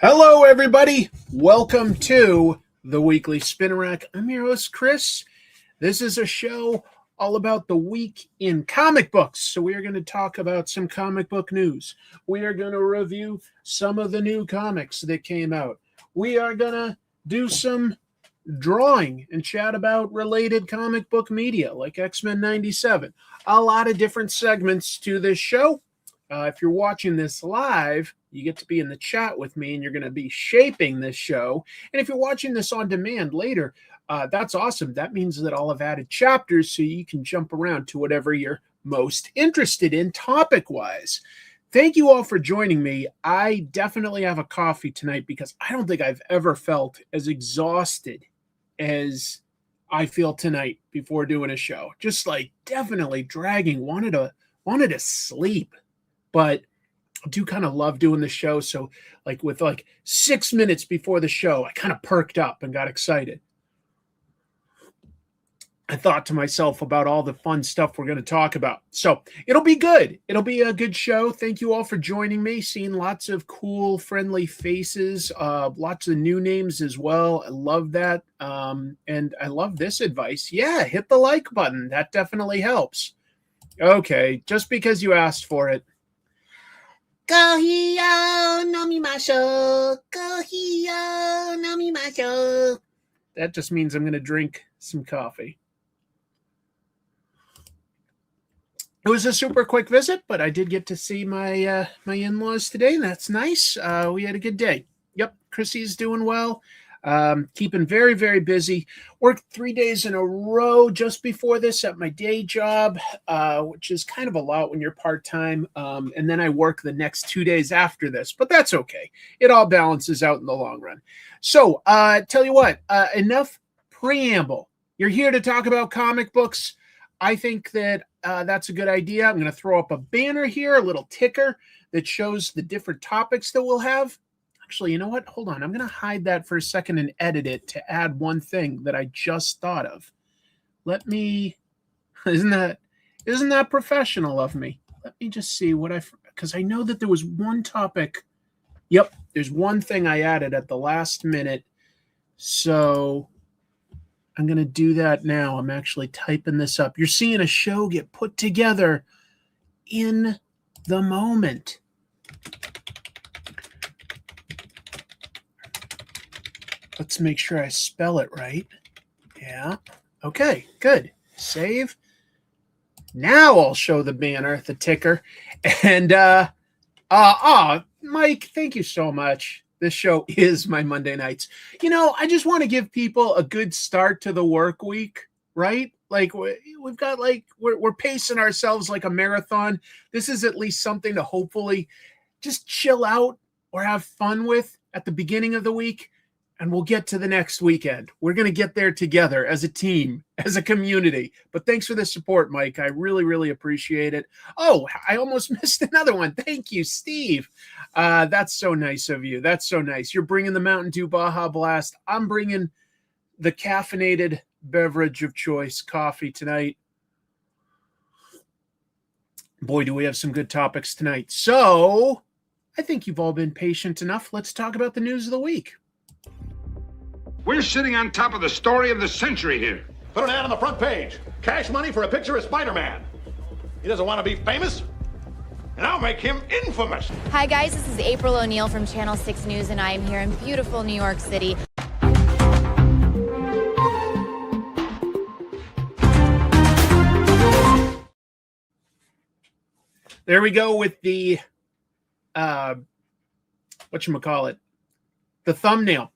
Hello, everybody. Welcome to the Weekly Spin Rack. I'm your host, Chris. This is a show all about the week in comic books. So we are going to talk about some comic book news. We are going to review some of the new comics that came out. We are going to do some drawing and chat about related comic book media like X-Men 97. A lot of different segments to this show. If you're watching this live, you get to be in the chat with me and you're going to be shaping this show. And if you're watching this on demand later, that's awesome. That means that I'll have added chapters so you can jump around to whatever you're most interested in topic-wise. Thank you all for joining me. I definitely have a coffee tonight because I don't think I've ever felt as exhausted as I feel tonight before doing a show. Just like definitely dragging, wanted to sleep. But I do kind of love doing the show. So with 6 minutes before the show, I kind of perked up and got excited. I thought to myself about all the fun stuff we're going to talk about. So it'll be good. It'll be a good show. Thank you all for joining me. Seeing lots of cool, friendly faces, lots of new names as well. I love that. And I love this advice. Yeah, hit the like button. That definitely helps. Okay, just because you asked for it. That just means I'm going to drink some coffee. It was a super quick visit, but I did get to see my in-laws today, and that's nice. We had a good day. Yep, Chrissy's doing well. Keeping very, very busy. Worked 3 days in a row just before this at my day job, which is kind of a lot when you're part-time. And then I work the next 2 days after this, but that's okay. It all balances out in the long run. So tell you what, enough preamble. You're here to talk about comic books. I think that that's a good idea. I'm going to throw up a banner here, a little ticker that shows the different topics that we'll have. Actually, you know what? Hold on. I'm going to hide that for a second and edit it to add one thing that I just thought of. Isn't that professional of me? Let me just see because I know that there was one topic. Yep, there's one thing I added at the last minute. So I'm going to do that now. I'm actually typing this up. You're seeing a show get put together in the moment. Let's make sure I spell it right. Yeah. Okay, good. Save. Now I'll show the banner, the ticker. And Mike, thank you so much. This show is my Monday nights. You know, I just want to give people a good start to the work week, right? Like we've got we're pacing ourselves like a marathon. This is at least something to hopefully just chill out or have fun with at the beginning of the week. And we'll get to the next weekend. We're going to get there together as a team, as a community. But thanks for the support, Mike. I really, really appreciate it. Oh, I almost missed another one. Thank you, Steve. That's so nice of you. That's so nice. You're bringing the Mountain Dew Baja Blast. I'm bringing the caffeinated beverage of choice, coffee tonight. Boy, do we have some good topics tonight. So I think you've all been patient enough. Let's talk about the news of the week. We're sitting on top of the story of the century here. Put an ad on the front page. Cash money for a picture of Spider-Man. He doesn't want to be famous, and I'll make him infamous. Hi, guys. This is April O'Neil from Channel 6 News, and I am here in beautiful New York City. There we go with the, whatchamacallit, the thumbnail.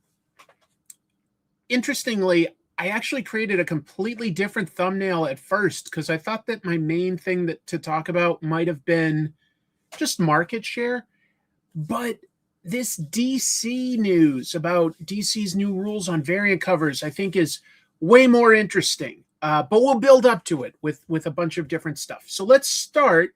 Interestingly, I actually created a completely different thumbnail at first because I thought that my main thing to talk about might have been just market share. But this DC news about DC's new rules on variant covers, I think is way more interesting. But we'll build up to it with a bunch of different stuff. So let's start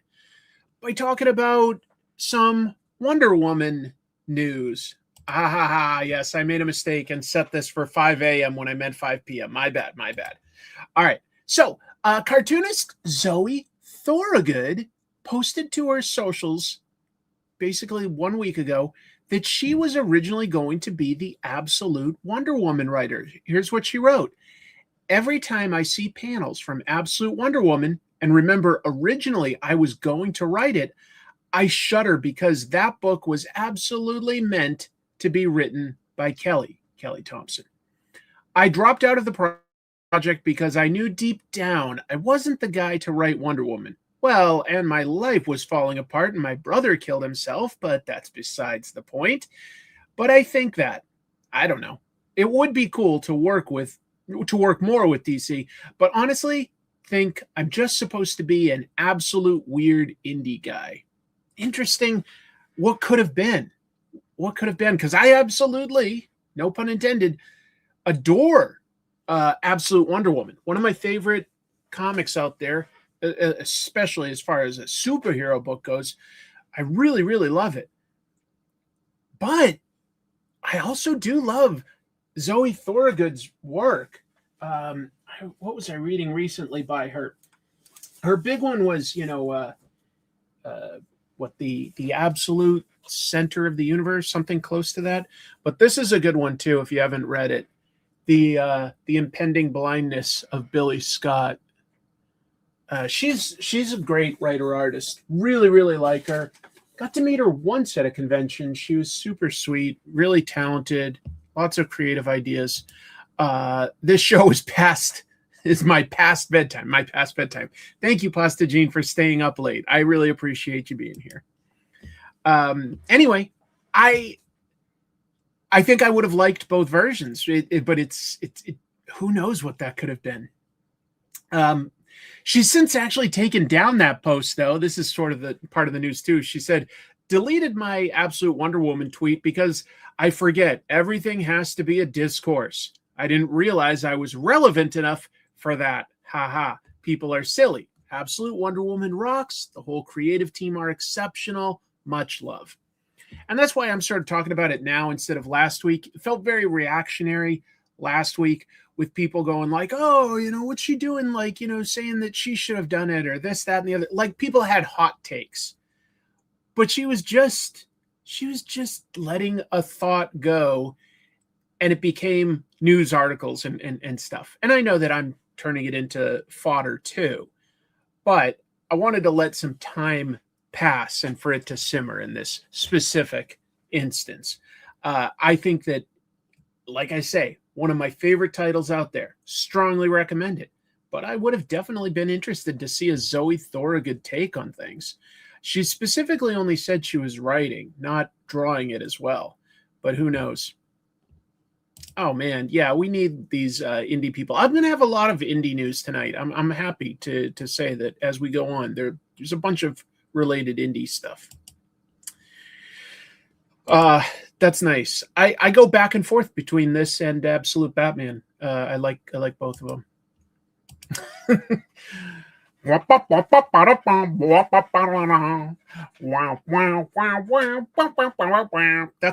by talking about some Wonder Woman news. Yes, I made a mistake and set this for 5 a.m. when I meant 5 p.m. My bad. All right. So cartoonist Zoe Thorogood posted to her socials basically 1 week ago that she was originally going to be the absolute Wonder Woman writer. Here's what she wrote. Every time I see panels from Absolute Wonder Woman, and remember, originally I was going to write it, I shudder because that book was absolutely meant to be written by Kelly Thompson. I dropped out of the project because I knew deep down I wasn't the guy to write Wonder Woman. Well, and my life was falling apart and my brother killed himself, but that's besides the point. But I think that, I don't know, it would be cool to work more with DC, but honestly, think I'm just supposed to be an absolute weird indie guy. Interesting. What could have been? Because I absolutely, no pun intended, adore Absolute Wonder Woman. One of my favorite comics out there, especially as far as a superhero book goes. I really, really love it. But I also do love Zoe Thorogood's work. What was I reading recently by her? Her big one was, the absolute center of the universe, something close to that. But this is a good one too, if you haven't read it. The impending blindness of Billy Scott. She's a great writer artist. Really, really like her. Got to meet her once at a convention. She was super sweet, really talented, lots of creative ideas. This show is my past bedtime. Thank you, Pasta Gene, for staying up late. I really appreciate you being here. Anyway, I think I would have liked both versions, but it's who knows what that could have been. She's since actually taken down that post, though. This is sort of the part of the news, too. She said, deleted my Absolute Wonder Woman tweet because I forget everything has to be a discourse. I didn't realize I was relevant enough for that. Haha. People are silly. Absolute Wonder Woman rocks. The whole creative team are exceptional. Much love. And that's why I'm sort of talking about it now instead of last week. It felt very reactionary last week with people going like, oh, what's she doing? Like, saying that she should have done it or this, that, and the other. Like people had hot takes, but she was just letting a thought go and it became news articles and stuff. And I know that I'm turning it into fodder too, but I wanted to let some time pass and for it to simmer in this specific instance. I think that, like I say, one of my favorite titles out there, strongly recommend it, but I would have definitely been interested to see a Zoe Thorogood take on things. She specifically only said she was writing, not drawing it as well, but who knows? Oh man, yeah, we need these indie people. I'm going to have a lot of indie news tonight. I'm happy to say that as we go on, there's a bunch of related indie stuff. That's nice. I go back and forth between this and Absolute Batman. I like both of them. That's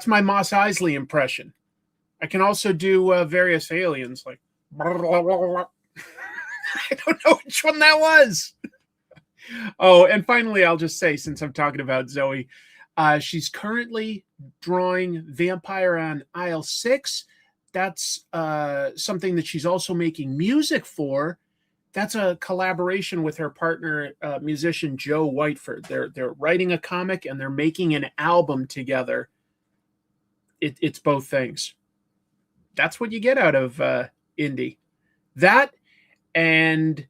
my Mos Eisley impression. I can also do various aliens like I don't know which one that was. Oh, and finally, I'll just say, since I'm talking about Zoe, she's currently drawing Vampire on Aisle 6. That's something that she's also making music for. That's a collaboration with her partner, musician Joe Whiteford. They're writing a comic and they're making an album together. It's both things. That's what you get out of indie. That and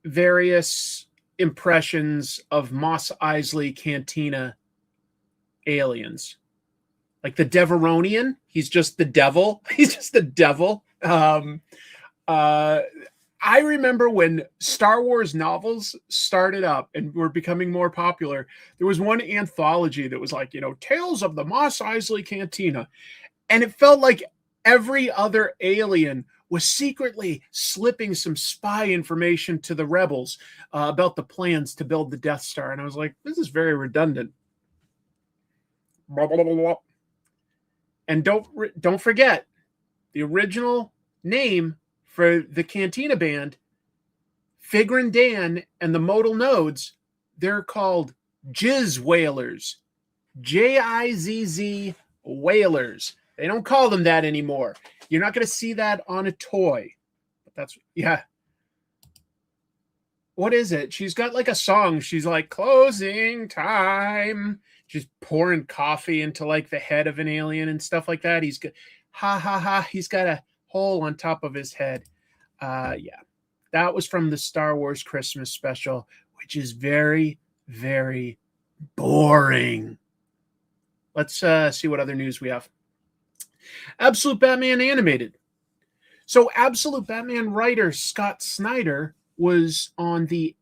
various impressions of Mos Eisley Cantina aliens. Like the Deveronian. He's just the devil. I remember when Star Wars novels started up and were becoming more popular, there was one anthology that was like, Tales of the Mos Eisley Cantina. And it felt like every other alien was secretly slipping some spy information to the rebels about the plans to build the Death Star. And I was like, this is very redundant. Blah, blah, blah, blah. And don't forget, the original name for the Cantina Band, Figrin Dan and the Modal Nodes, they're called Jizz Whalers. Jizz Whalers. They don't call them that anymore. You're not going to see that on a toy. That's, yeah. What is it? She's got like a song. She's like, closing time. She's pouring coffee into like the head of an alien and stuff like that. He's got, ha ha ha. He's got a hole on top of his head. Yeah. That was from the Star Wars Christmas special, which is very, very boring. Let's see what other news we have. Absolute Batman Animated. So Absolute Batman writer Scott Snyder was on the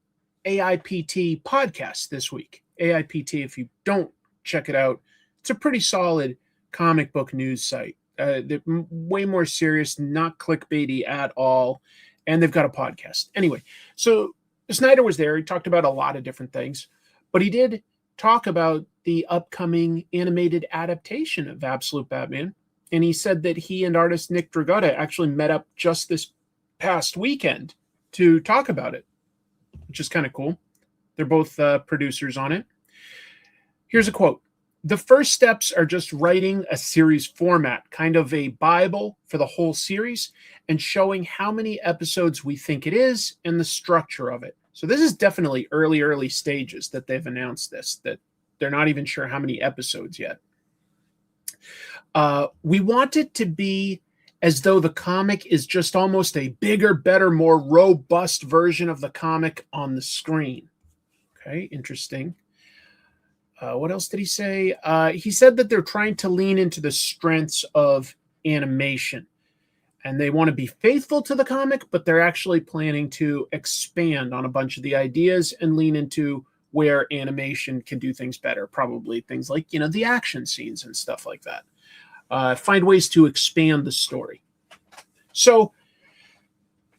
AIPT podcast this week. AIPT, if you don't check it out, it's a pretty solid comic book news site. They're way more serious, not clickbaity at all. And they've got a podcast. Anyway, so Snyder was there. He talked about a lot of different things, but he did talk about the upcoming animated adaptation of Absolute Batman. And he said that he and artist Nick Dragotta actually met up just this past weekend to talk about it, which is kind of cool. They're both producers on it. Here's a quote. The first steps are just writing a series format, kind of a Bible for the whole series, and showing how many episodes we think it is and the structure of it. So this is definitely early stages that they've announced this, that they're not even sure how many episodes yet. We want it to be as though the comic is just almost a bigger, better, more robust version of the comic on the screen. Okay, interesting. What else did he say? He said that they're trying to lean into the strengths of animation. And they want to be faithful to the comic, but they're actually planning to expand on a bunch of the ideas and lean into where animation can do things better. Probably things like, the action scenes and stuff like that. Find ways to expand the story. So,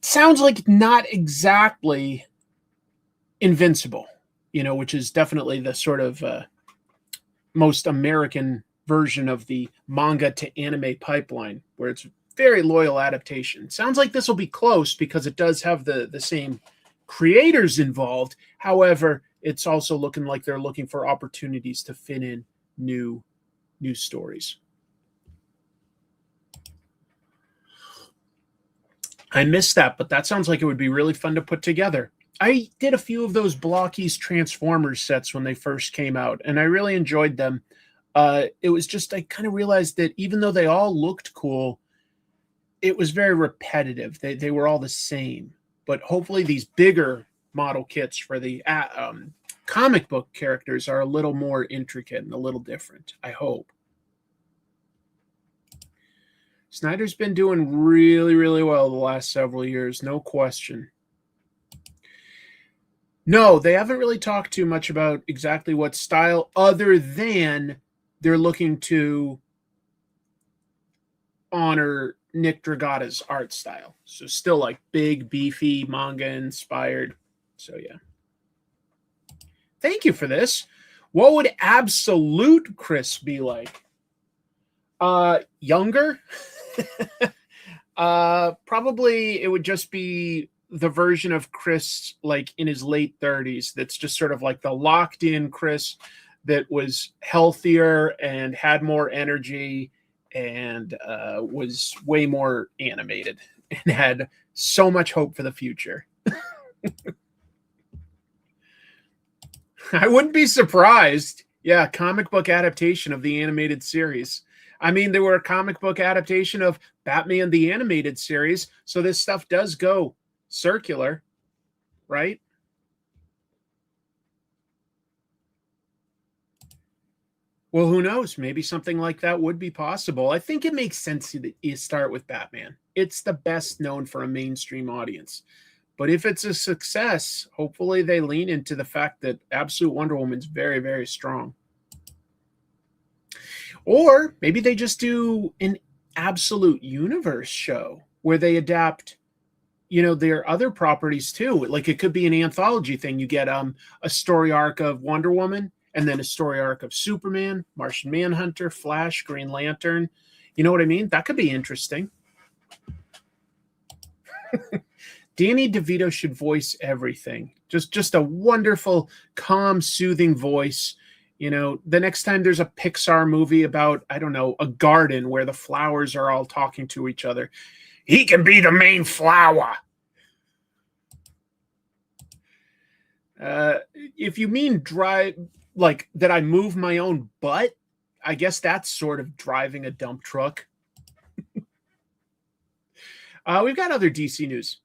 sounds like not exactly Invincible, which is definitely the sort of most American version of the manga to anime pipeline, where it's very loyal adaptation. Sounds like this will be close because it does have the same creators involved. However, it's also looking like they're looking for opportunities to fit in new stories. I missed that, but that sounds like it would be really fun to put together. I did a few of those Blockies Transformers sets when they first came out, and I really enjoyed them. It was just, I kind of realized that even though they all looked cool, it was very repetitive. They were all the same. But hopefully these bigger model kits for the comic book characters are a little more intricate and a little different, I hope. Snyder's been doing really, really well the last several years, no question. No, they haven't really talked too much about exactly what style, other than they're looking to honor Nick Dragotta's art style. So still like big, beefy, manga inspired. So yeah. Thank you for this. What would Absolute Chris be like? Younger? Probably it would just be the version of Chris like in his late 30s that's just sort of like the locked in Chris that was healthier and had more energy and was way more animated and had so much hope for the future. I wouldn't be surprised. Yeah, comic book adaptation of the animated series. I mean, there were a comic book adaptation of Batman the Animated Series, so this stuff does go circular, right? Well, who knows? Maybe something like that would be possible. I think it makes sense that you start with Batman. It's the best known for a mainstream audience. But if it's a success, hopefully they lean into the fact that Absolute Wonder Woman's very, very strong. Or maybe they just do an Absolute Universe show where they adapt, their other properties too. Like it could be an anthology thing. You get a story arc of Wonder Woman and then a story arc of Superman, Martian Manhunter, Flash, Green Lantern. You know what I mean? That could be interesting. Danny DeVito should voice everything. Just a wonderful, calm, soothing voice. You know, the next time there's a Pixar movie about, I don't know, a garden where the flowers are all talking to each other, he can be the main flower. If you mean drive, like that I move my own butt, I guess that's sort of driving a dump truck. We've got other DC news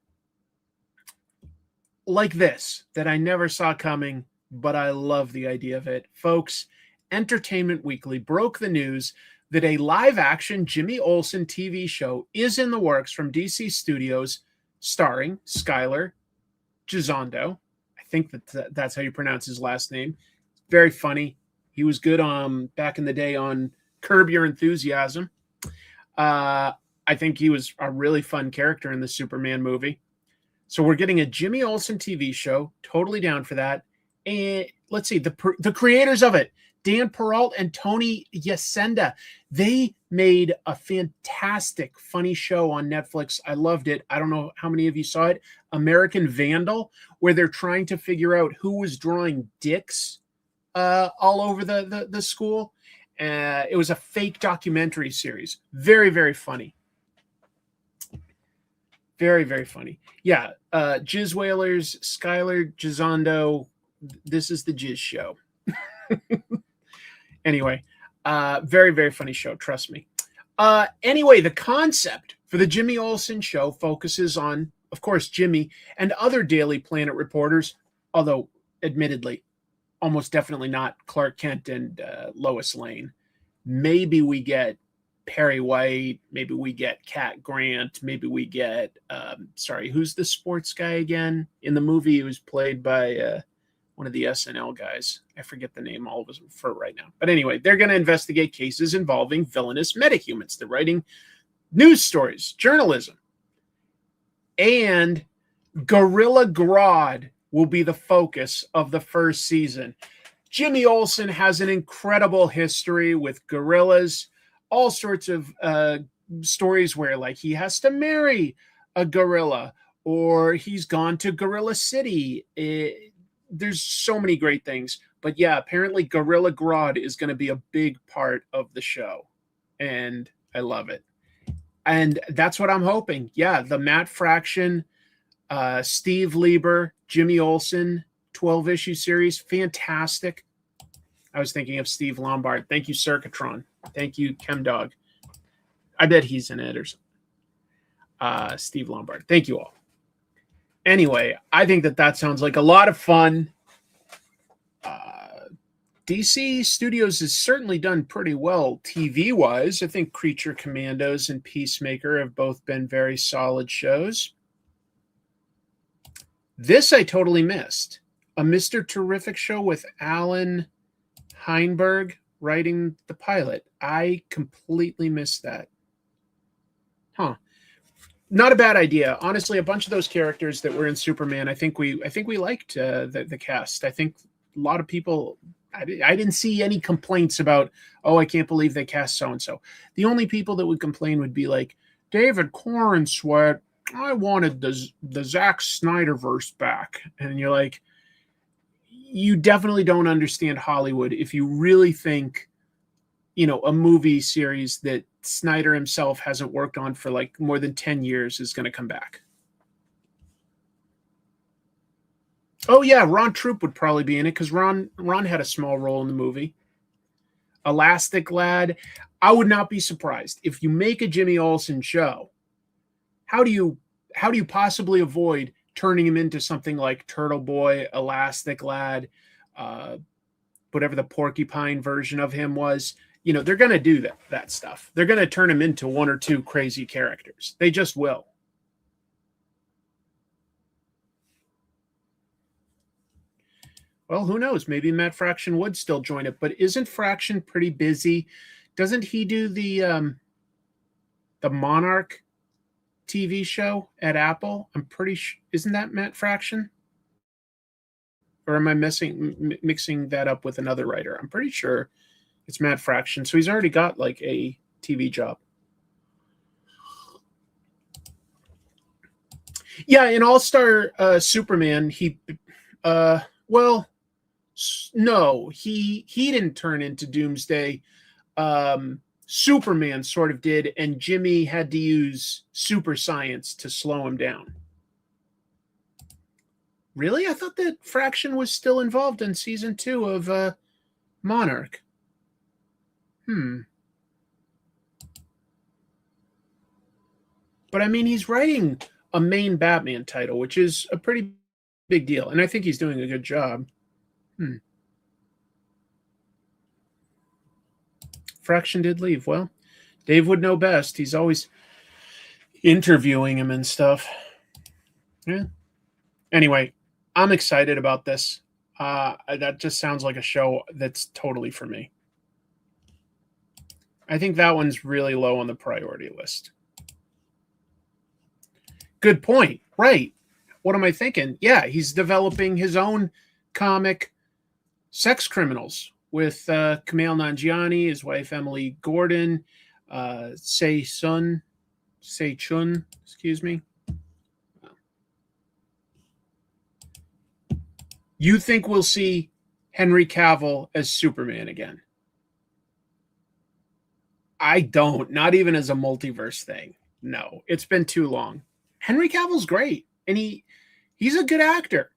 like this that I never saw coming, but I love the idea of it. Folks, Entertainment Weekly broke the news that a live-action Jimmy Olsen TV show is in the works from DC Studios, starring Skylar Gisondo. I think that's how you pronounce his last name. Very funny. He was good back in the day on Curb Your Enthusiasm. I think he was a really fun character in the Superman movie. So we're getting a Jimmy Olsen TV show. Totally down for that. And let's see, the creators of it, Dan Peralt and Tony Yacenda, they made a fantastic, funny show on Netflix. I loved it. I don't know how many of you saw it. American Vandal, where they're trying to figure out who was drawing dicks all over the school. It was a fake documentary series. Very, very funny. Very, very funny. Yeah. Jizz Whalers, Skylar Gisondo. This is the Jizz show. Anyway, very, very funny show. Trust me. Anyway, the concept for the Jimmy Olsen show focuses on, of course, Jimmy and other Daily Planet reporters, although admittedly, almost definitely not Clark Kent and Lois Lane. Maybe we get Perry White. Maybe we get Cat Grant. Maybe we get, who's the sports guy again? In the movie, he was played by one of the SNL guys. I forget the name all of us for right now. But anyway, they're going to investigate cases involving villainous metahumans. They're writing news stories, journalism. And Gorilla Grodd will be the focus of the first season. Jimmy Olsen has an incredible history with gorillas, all sorts of stories where like he has to marry a gorilla or he's gone to Gorilla City. There's so many great things. But yeah, apparently Gorilla Grodd is going to be a big part of the show. And I love it. And that's what I'm hoping. Yeah, the Matt Fraction, Steve Lieber, Jimmy Olsen, 12-issue series. Fantastic. I was thinking of Steve Lombard. Thank you, Circatron. Thank you, ChemDog. I bet he's in it or something. Steve Lombard. Thank you all. Anyway, I think that sounds like a lot of fun. DC Studios has certainly done pretty well TV-wise. I think Creature Commandos and Peacemaker have both been very solid shows. This I totally missed. A Mr. Terrific show with Alan Heinberg writing the pilot. I completely missed that. Huh. Not a bad idea. Honestly, a bunch of those characters that were in Superman, I think we liked the cast. I think a lot of people, I didn't see any complaints about, oh, I can't believe they cast so-and-so. The only people that would complain would be like, David Corenswet, I wanted the Zack Snyderverse back. And you're like, you definitely don't understand Hollywood if you really think, you know, a movie series that Snyder himself hasn't worked on for like more than 10 years is going to come back. Oh yeah, Ron Troop would probably be in it because Ron had a small role in the movie. Elastic Lad. I would not be surprised if you make a Jimmy Olsen show. How do you possibly avoid turning him into something like Turtle Boy, Elastic Lad, whatever the Porcupine version of him was? You know, they're going to do that stuff. They're going to turn him into one or two crazy characters. They just will. Well, who knows? Maybe Matt Fraction would still join it, but isn't Fraction pretty busy? Doesn't he do the Monarch TV show at Apple? I'm pretty sure. Isn't that Matt Fraction? Or am I mixing that up with another writer? I'm pretty sure it's Matt Fraction. So he's already got like a TV job. Yeah, in All-Star Superman, No, he didn't turn into Doomsday. Superman sort of did, and Jimmy had to use super science to slow him down. Really? I thought that Fraction was still involved in season 2 of Monarch. But I mean, he's writing a main Batman title, which is a pretty big deal, and I think he's doing a good job. Fraction did leave. Well, Dave would know best. He's always interviewing him and stuff. Yeah. Anyway, I'm excited about this. That just sounds like a show that's totally for me. I think that one's really low on the priority list. Good point. Right. What am I thinking? Yeah, he's developing his own comic, Sex Criminals, with Kumail Nanjiani, his wife Emily Gordon, Sei Chun, excuse me. You think we'll see Henry Cavill as Superman again? I don't. Not even as a multiverse thing. No, it's been too long. Henry Cavill's great, and he's a good actor.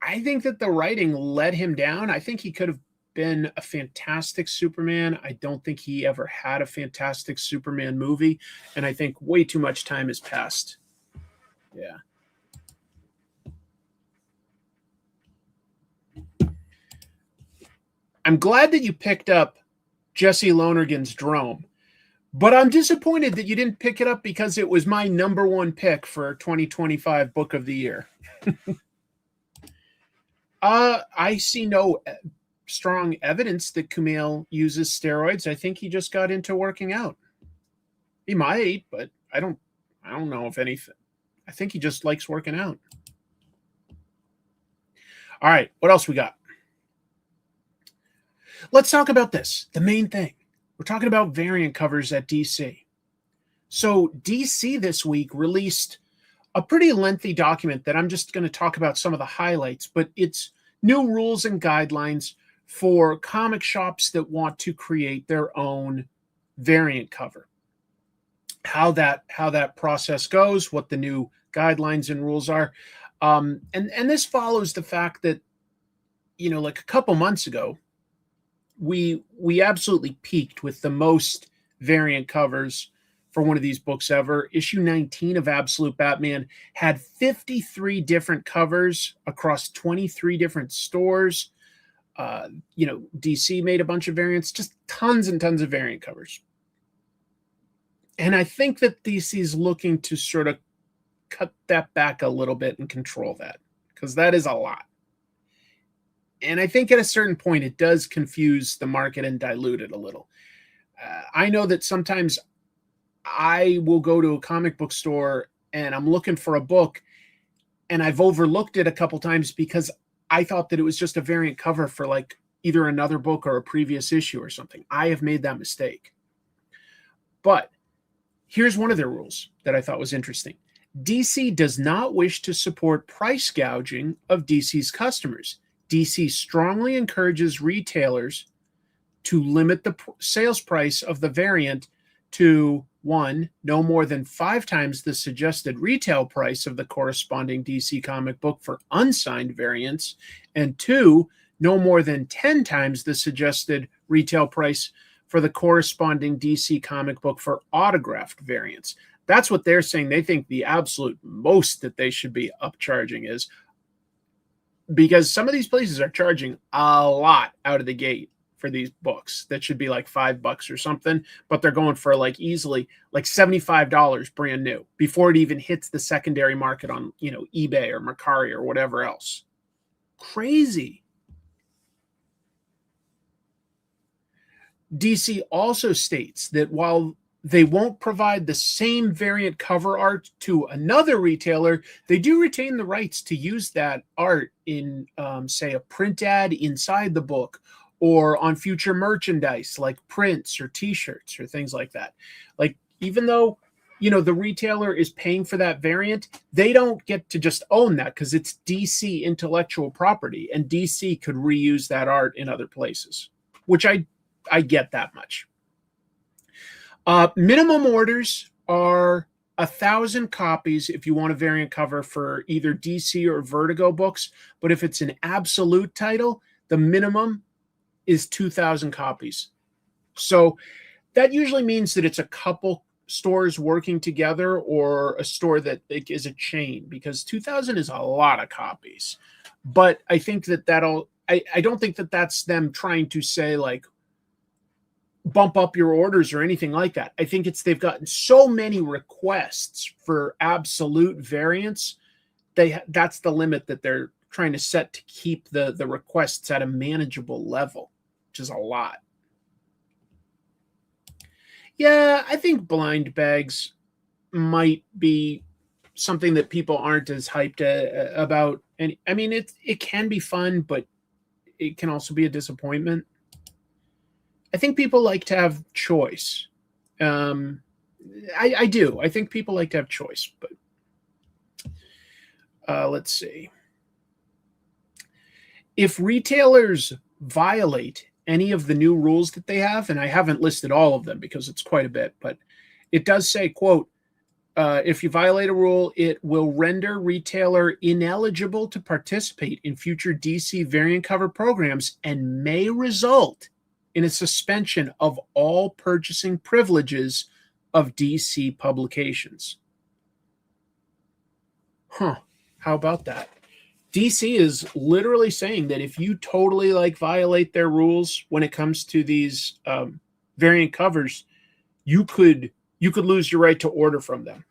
I think that the writing let him down. I think he could have been a fantastic Superman. I don't think he ever had a fantastic Superman movie, and I think way too much time has passed. Yeah. I'm glad that you picked up Jesse Lonergan's Drome, but I'm disappointed that you didn't pick it up because it was my number one pick for 2025 Book of the Year. I see no strong evidence that Kumail uses steroids. I think he just got into working out. He might, but I don't know if anything. I think he just likes working out. All right, what else we got? Let's talk about this, the main thing. We're talking about variant covers at DC. So DC this week released a pretty lengthy document that I'm just going to talk about some of the highlights, but it's new rules and guidelines for comic shops that want to create their own variant cover. How that process goes, what the new guidelines and rules are. And this follows the fact that, like a couple months ago, we absolutely peaked with the most variant covers for one of these books ever. Issue 19 of Absolute Batman had 53 different covers across 23 different stores. DC made a bunch of variants, just tons and tons of variant covers. And I think that DC is looking to sort of cut that back a little bit and control that, because that is a lot. And I think at a certain point, it does confuse the market and dilute it a little. I know that sometimes I will go to a comic book store and I'm looking for a book and I've overlooked it a couple times because I thought that it was just a variant cover for like either another book or a previous issue or something. I have made that mistake. But here's one of their rules that I thought was interesting. DC does not wish to support price gouging of DC's customers. DC strongly encourages retailers to limit the sales price of the variant to 1, no more than 5 times the suggested retail price of the corresponding DC comic book for unsigned variants, and 2, no more than 10 times the suggested retail price for the corresponding DC comic book for autographed variants. That's what they're saying. They think the absolute most that they should be upcharging is, because some of these places are charging a lot out of the gate for these books that should be like $5 or something, but they're going for like easily like $75 brand new before it even hits the secondary market on, eBay or Mercari or whatever else. Crazy. DC also states that while they won't provide the same variant cover art to another retailer, they do retain the rights to use that art in, say, a print ad inside the book or on future merchandise like prints or T-shirts or things like that. Like, even though, the retailer is paying for that variant, they don't get to just own that because it's DC intellectual property, and DC could reuse that art in other places, which I get that much. Minimum orders are 1,000 copies if you want a variant cover for either DC or Vertigo books. But if it's an absolute title, the minimum is 2,000 copies. So that usually means that it's a couple stores working together or a store that is a chain, because 2,000 is a lot of copies. But I think that I don't think that that's them trying to say like bump up your orders or anything like that. I think they've gotten so many requests for absolute variants. That's the limit that they're trying to set to keep the requests at a manageable level, which is a lot. Yeah, I think blind bags might be something that people aren't as hyped about. And I mean, it can be fun, but it can also be a disappointment. I think people like to have choice. I do. I think people like to have choice, but let's see. If retailers violate any of the new rules that they have, and I haven't listed all of them because it's quite a bit, but it does say, quote, if you violate a rule, it will render retailer ineligible to participate in future DC variant cover programs and may result in a suspension of all purchasing privileges of DC publications. How about that? DC is literally saying that if you totally violate their rules when it comes to these variant covers, you could lose your right to order from them.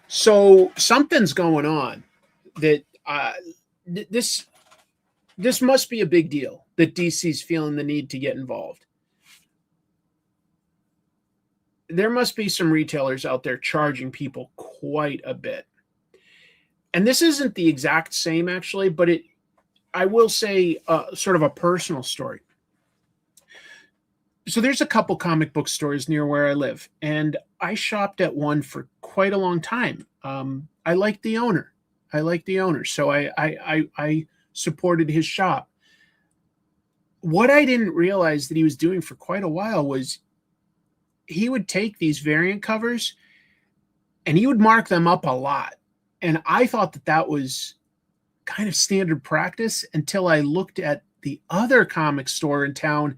So something's going on that this must be a big deal that DC's feeling the need to get involved. There must be some retailers out there charging people quite a bit. And this isn't the exact same, actually, but I will say sort of a personal story. So there's a couple comic book stores near where I live, and I shopped at one for quite a long time. I liked the owner. So I supported his shop. What I didn't realize that he was doing for quite a while was he would take these variant covers and he would mark them up a lot. And I thought that was kind of standard practice until I looked at the other comic store in town,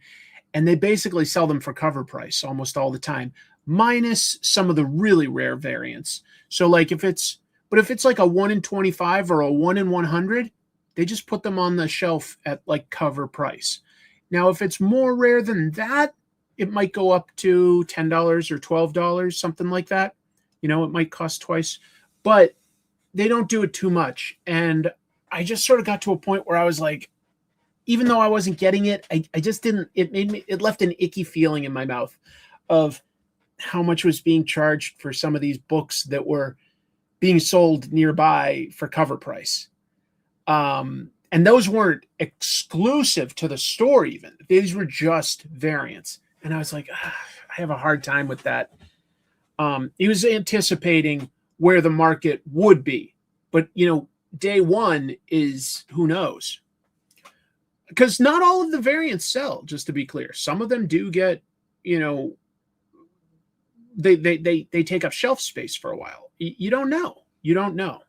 and they basically sell them for cover price almost all the time, minus some of the really rare variants. So if it's like a 1 in 25 or a 1 in 100, they just put them on the shelf at cover price. Now, if it's more rare than that, it might go up to $10 or $12, something like that. It might cost twice, but they don't do it too much. And I just sort of got to a point where I was like, even though I wasn't getting it, I just didn't, it left an icky feeling in my mouth of how much was being charged for some of these books that were being sold nearby for cover price. And those weren't exclusive to the store even. These were just variants. And I was like, I have a hard time with that. He was anticipating where the market would be. But, day one is who knows. Because not all of the variants sell, just to be clear. Some of them do get, they take up shelf space for a while. You don't know. You don't know.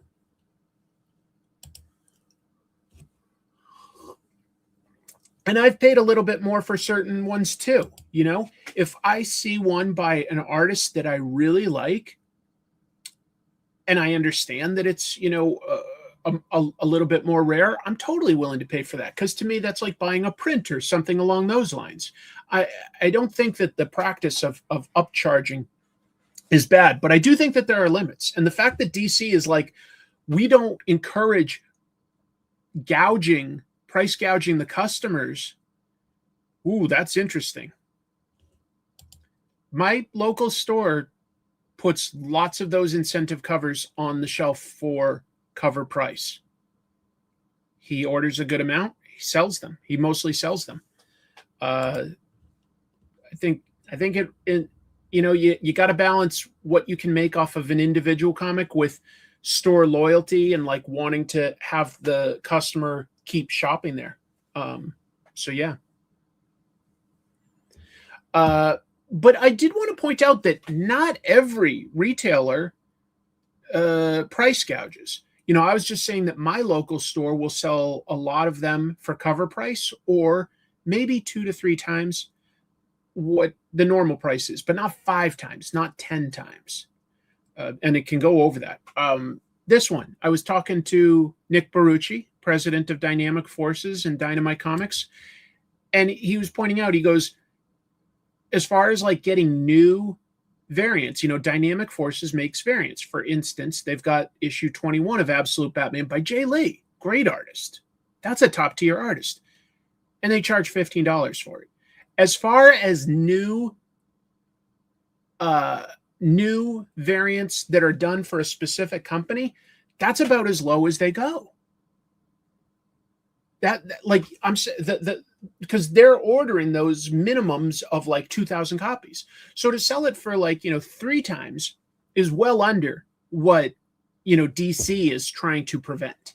And I've paid a little bit more for certain ones too. If I see one by an artist that I really like, and I understand that it's, a little bit more rare, I'm totally willing to pay for that. Because to me, that's like buying a print or something along those lines. I don't think that the practice of upcharging is bad, but I do think that there are limits. And the fact that DC is we don't encourage price gouging the customers. Ooh, that's interesting. My local store puts lots of those incentive covers on the shelf for cover price. He orders a good amount. He sells them. He mostly sells them. I think you got to balance what you can make off of an individual comic with store loyalty and like wanting to have the customer keep shopping there. So yeah. But I did want to point out that not every retailer price gouges. I was just saying that my local store will sell a lot of them for cover price, or maybe 2 to 3 times what the normal price is, but not 5 times, not 10 times. And it can go over that. This one, I was talking to Nick Barucci, president of Dynamic Forces and Dynamite Comics, and he was pointing out, he goes, as far as like getting new variants, Dynamic Forces makes variants. For instance, they've got issue 21 of Absolute Batman by Jay Lee. Great artist. That's a top tier artist. And they charge $15 for it. As far as new variants that are done for a specific company, that's about as low as they go. Because they're ordering those minimums of like 2,000 copies. So to sell it for like, 3 times is well under what, DC is trying to prevent.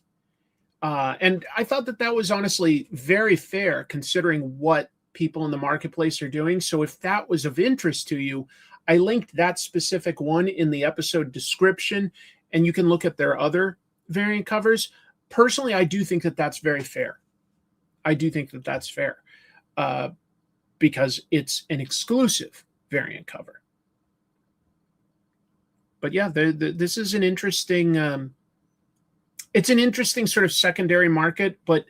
And I thought that was honestly very fair considering what people in the marketplace are doing. So if that was of interest to you, I linked that specific one in the episode description, and you can look at their other variant covers. Personally, I do think that that's very fair. I do think that that's fair because it's an exclusive variant cover. But yeah, this is an interesting, it's an interesting sort of secondary market, but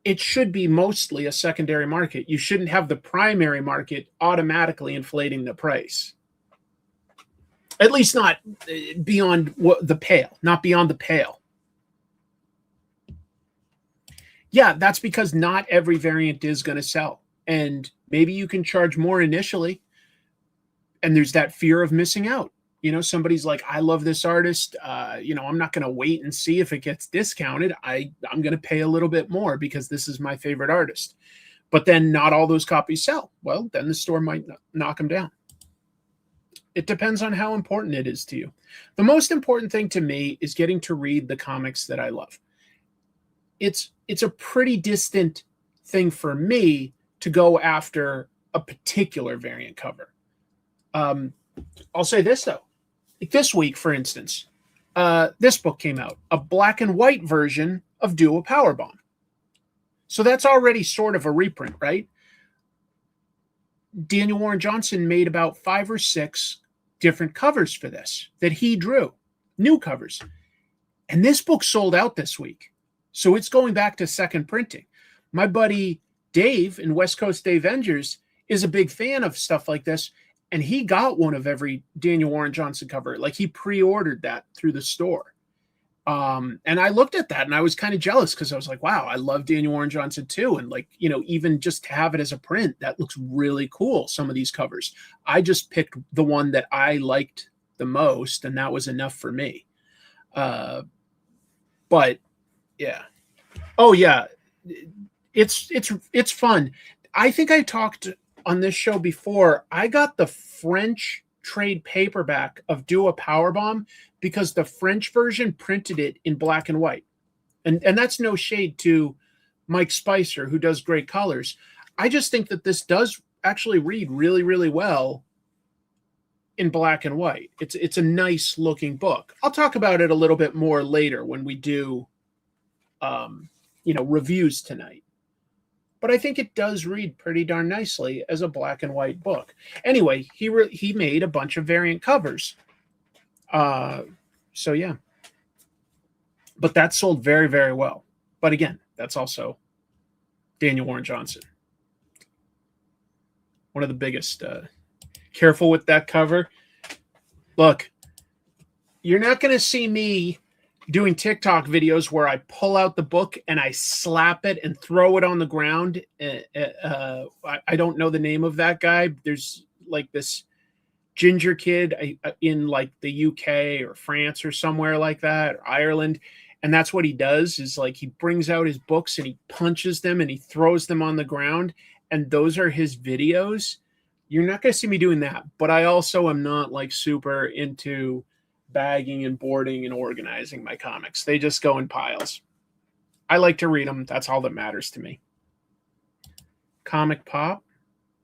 it should be mostly a secondary market. You shouldn't have the primary market automatically inflating the price. At least not beyond the pale, not beyond the pale. Yeah, that's because not every variant is going to sell. And maybe you can charge more initially. And there's that fear of missing out. Somebody's like, I love this artist. I'm not going to wait and see if it gets discounted. I'm going to pay a little bit more because this is my favorite artist. But then not all those copies sell. Well, then the store might knock them down. It depends on how important it is to you. The most important thing to me is getting to read the comics that I love. It's a pretty distant thing for me to go after a particular variant cover. I'll say this, though. Like this week, for instance, this book came out, a black and white version of Do a Powerbomb. So that's already sort of a reprint, right? Daniel Warren Johnson made about 5 or 6 different covers for this that he drew, new covers. And this book sold out this week. So it's going back to second printing. My buddy Dave in West Coast Avengers is a big fan of stuff like this. And he got one of every Daniel Warren Johnson cover. Like he pre-ordered that through the store. And I looked at that and I was kind of jealous because I was like, wow, I love Daniel Warren Johnson too. And like, even just to have it as a print, that looks really cool. Some of these covers. I just picked the one that I liked the most, and that was enough for me. But yeah. Oh yeah. It's fun. I think I talked on this show before. I got the French trade paperback of Do a Powerbomb because the French version printed it in black and white. And that's no shade to Mike Spicer, who does great colors. I just think that this does actually read really, really well in black and white. It's a nice looking book. I'll talk about it a little bit more later when we do reviews tonight. But I think it does read pretty darn nicely as a black and white book. Anyway, he made a bunch of variant covers. So yeah. But that sold very, very well. But again, that's also Daniel Warren Johnson. One of the biggest. Careful with that cover. Look, you're not going to see me doing TikTok videos where I pull out the book and I slap it and throw it on the ground. I don't know the name of that guy. There's like this ginger kid in like the UK or France or somewhere like that, or Ireland. And that's what he does is like he brings out his books and he punches them and he throws them on the ground. And those are his videos. You're not going to see me doing that, but I also am not like super into bagging and boarding and organizing my comics. They just go in piles. I like to read them. That's all that matters to me. Comic Pop.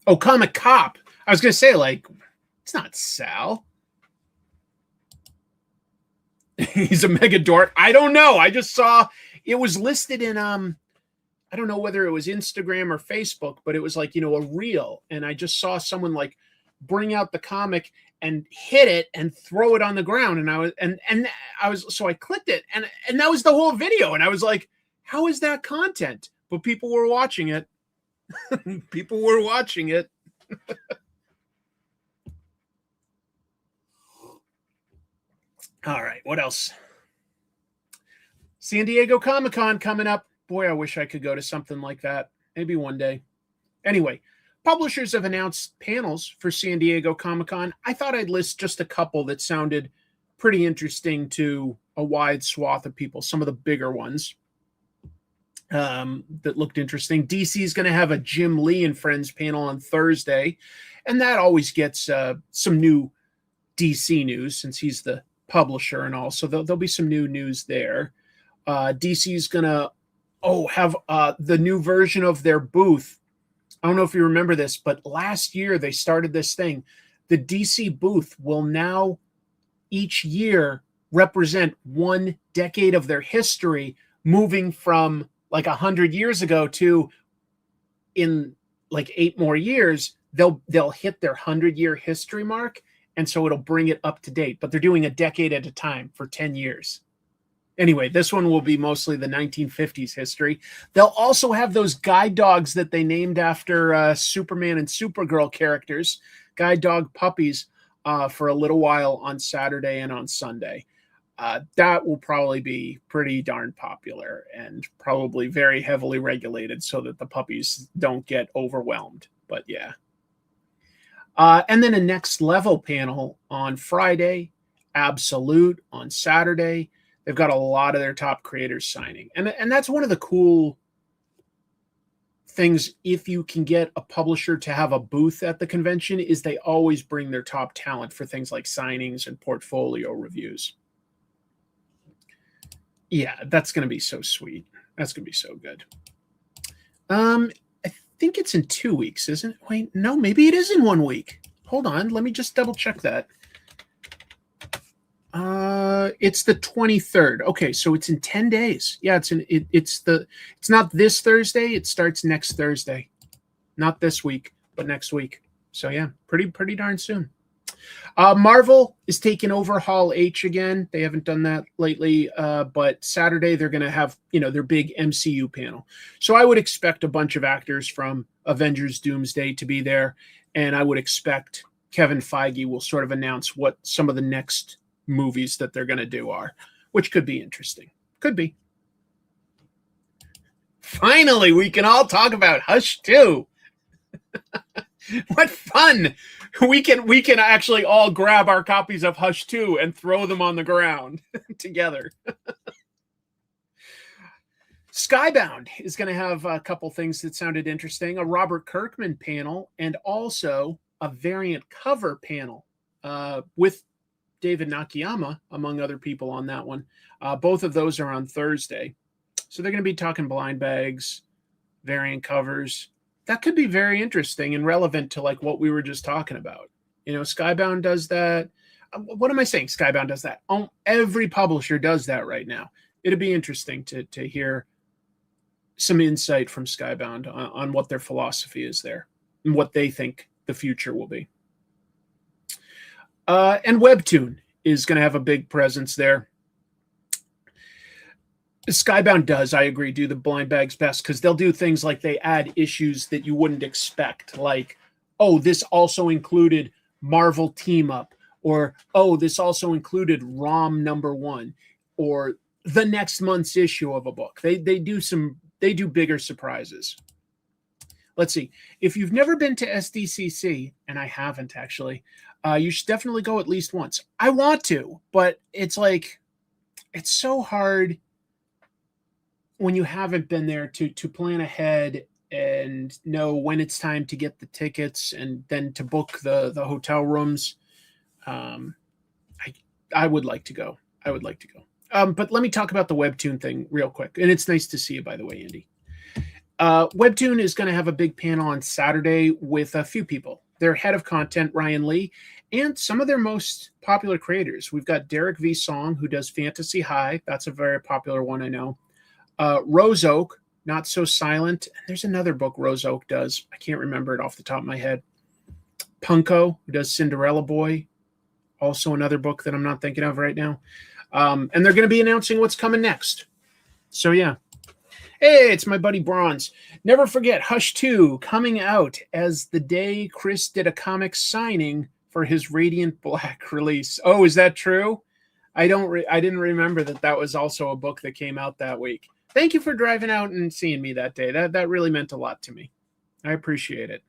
Oh, Comic Cop. I was going to say, like, it's not Sal. He's a mega dork. I don't know. I just saw it was listed in I don't know whether it was Instagram or Facebook, but it was like, a reel. And I just saw someone like bring out the comic and hit it and throw it on the ground. And so I clicked it and that was the whole video. And I was like, how is that content? But people were watching it. People were watching it. All right. What else? San Diego Comic-Con coming up. Boy, I wish I could go to something like that. Maybe one day. Anyway, publishers have announced panels for San Diego Comic-Con. I thought I'd list just a couple that sounded pretty interesting to a wide swath of people. Some of the bigger ones that looked interesting. DC is going to have a Jim Lee and Friends panel on Thursday. And that always gets some new DC news since he's the publisher and all. So there'll be some new news there. DC is going to have the new version of their booth. I don't know if you remember this, but last year they started this thing. The DC booth will now each year represent one decade of their history, moving from like 100 years ago to in like 8 more years, they'll hit their 100-year history mark. And so it'll bring it up to date, but they're doing a decade at a time for 10 years. Anyway, this one will be mostly the 1950s history. They'll also have those guide dogs that they named after Superman and Supergirl characters, guide dog puppies, for a little while on Saturday and on Sunday. That will probably be pretty darn popular and probably very heavily regulated so that the puppies don't get overwhelmed. But yeah. And then a Next Level panel on Friday, Absolute on Saturday. They've got a lot of their top creators signing. And that's one of the cool things, if you can get a publisher to have a booth at the convention, is they always bring their top talent for things like signings and portfolio reviews. Yeah, that's going to be so sweet. That's going to be so good. I think it's in 2 weeks, isn't it? Wait, no, maybe it is in 1 week. Hold on. Let me just double check that. It's the 23rd. Okay, so it's in 10 days. Yeah, it's not this Thursday. It starts next Thursday. Not this week, but next week. So yeah, pretty darn soon. Marvel is taking over Hall H again. They haven't done that lately, but Saturday they're going to have, their big MCU panel. So I would expect a bunch of actors from Avengers Doomsday to be there, and I would expect Kevin Feige will sort of announce what some of the next movies that they're going to do are, which could be interesting. Could be. Finally, we can all talk about Hush 2. What fun! We can actually all grab our copies of Hush 2 and throw them on the ground together. Skybound is going to have a couple things that sounded interesting. A Robert Kirkman panel and also a variant cover panel with David Nakayama, among other people on that one. Both of those are on Thursday. So they're going to be talking blind bags, variant covers. That could be very interesting and relevant to like what we were just talking about. Skybound does that. What am I saying? Skybound does that. Every publisher does that right now. It'd be interesting to hear some insight from Skybound on what their philosophy is there and what they think the future will be. And Webtoon is going to have a big presence there. Skybound does, I agree, do the blind bags best because they'll do things like they add issues that you wouldn't expect, like, oh, this also included Marvel Team Up, or, oh, this also included ROM #1, or the next month's issue of a book. They do bigger surprises. Let's see. If you've never been to SDCC, and I haven't actually, you should definitely go at least once. I want to, but it's so hard when you haven't been there to plan ahead and know when it's time to get the tickets and then to book the hotel rooms. I would like to go. But let me talk about the Webtoon thing real quick. And it's nice to see you, by the way, Andy. Webtoon is going to have a big panel on Saturday with a few people. Their head of content, Ryan Lee, and some of their most popular creators. We've got Derek V. Song, who does Fantasy High. That's a very popular one, I know. Rose Oak, Not So Silent. And there's another book Rose Oak does. I can't remember it off the top of my head. Punko, who does Cinderella Boy. Also another book that I'm not thinking of right now. And they're going to be announcing what's coming next. So, yeah. Hey, it's my buddy Bronze. Never forget Hush 2 coming out as the day Chris did a comic signing for his Radiant Black release. Oh, is that true? I didn't remember that was also a book that came out that week. Thank you for driving out and seeing me that day. That really meant a lot to me. I appreciate it.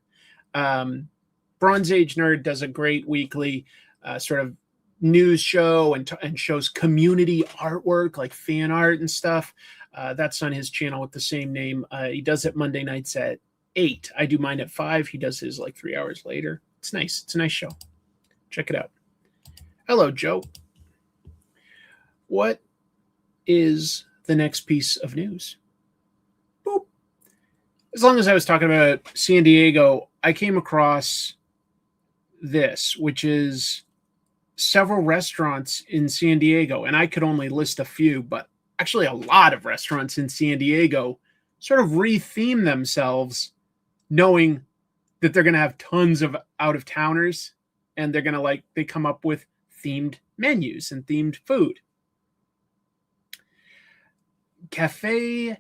Bronze Age Nerd does a great weekly sort of news show and shows community artwork like fan art and stuff. That's on his channel with the same name. He does it Monday nights at 8. I do mine at 5. He does his like 3 hours later. It's nice. It's a nice show. Check it out. Hello, Joe. What is the next piece of news? Boop. As long as I was talking about San Diego, I came across this, which is several restaurants in San Diego, and I could only list a few, but actually a lot of restaurants in San Diego sort of retheme themselves knowing that they're going to have tons of out-of-towners, and they're going to they come up with themed menus and themed food. Café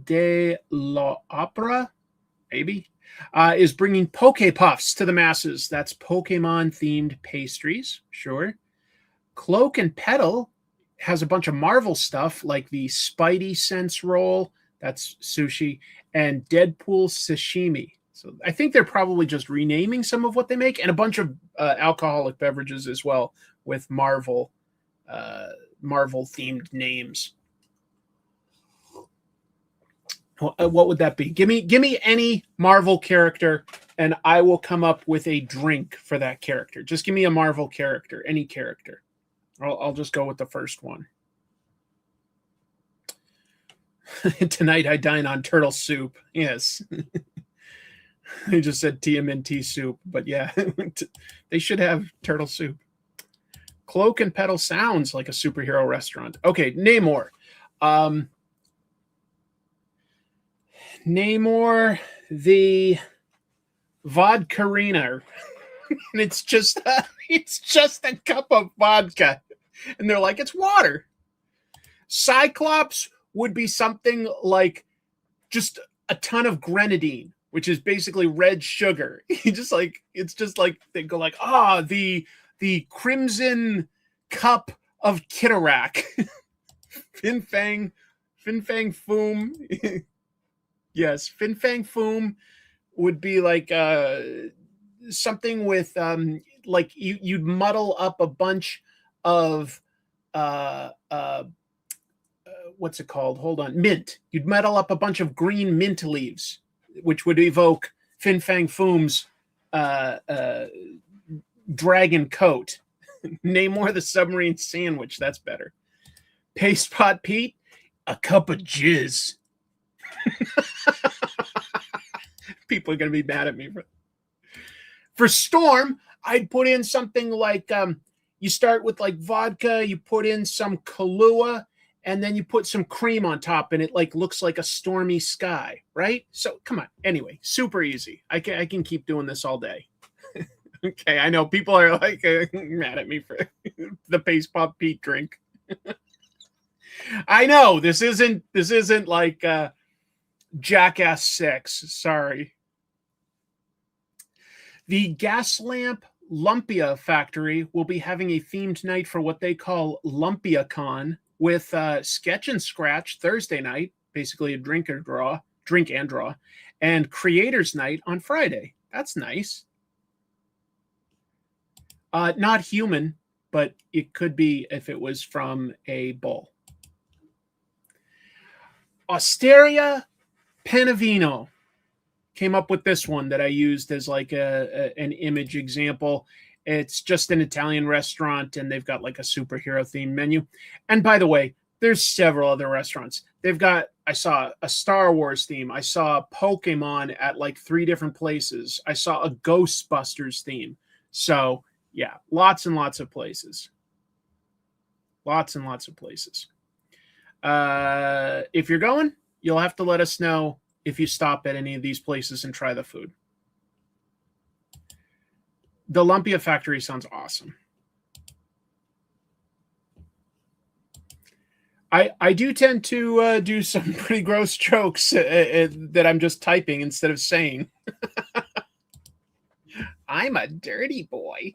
de l'Opera, maybe, is bringing Poke Puffs to the masses. That's Pokemon-themed pastries, sure. Cloak and Petal has a bunch of Marvel stuff like the Spidey Sense roll, that's sushi, and Deadpool sashimi. So I think they're probably just renaming some of what they make, and a bunch of alcoholic beverages as well with Marvel themed names. What would that be? Give me any Marvel character, and I will come up with a drink for that character. Just give me a Marvel character, any character. I'll just go with the first one. Tonight I dine on turtle soup. Yes. I just said TMNT soup, but yeah, they should have turtle soup. Cloak and Petal sounds like a superhero restaurant. Okay, Namor. Namor the Vodkarina. And it's just a cup of vodka. And they're like, it's water. Cyclops would be something like just a ton of grenadine, which is basically red sugar. It's just like they go like, the crimson cup of Kittarak. Fin Fang Foom. Yes, Fin Fang Foom would be like something with like you'd muddle up a bunch of what's it called? Hold on, mint. You'd muddle up a bunch of green mint leaves, which would evoke Fin Fang Foom's dragon coat. Namor the submarine sandwich. That's better. Paste Pot Pete, a cup of jizz. People are going to be mad at me for Storm. I'd put in something like you start with like vodka, you put in some Kahlua, and then you put some cream on top, and it like looks like a stormy sky, right? So come on. Anyway, super easy. I can keep doing this all day. Okay, I know people are like mad at me for the Paste Pop Pete drink. I know this isn't like Jackass 6. Sorry. The Gas Lamp Lumpia Factory will be having a themed night for what they call LumpiaCon with Sketch and Scratch Thursday night, basically a drink and draw, and Creators Night on Friday. That's nice. Not human, but it could be if it was from a bull. Osteria Panavino. came up with this one that I used as like an image example. It's just an Italian restaurant, and they've got like a superhero themed menu. And by the way, there's several other restaurants. They've got, I saw a Star Wars theme. I saw Pokemon at like 3 different places. I saw a Ghostbusters theme. So yeah, lots and lots of places. Lots and lots of places. If you're going, you'll have to let us know if you stop at any of these places and try the food. The Lumpia Factory sounds awesome. I do tend to do some pretty gross jokes that I'm just typing instead of saying. I'm a dirty boy.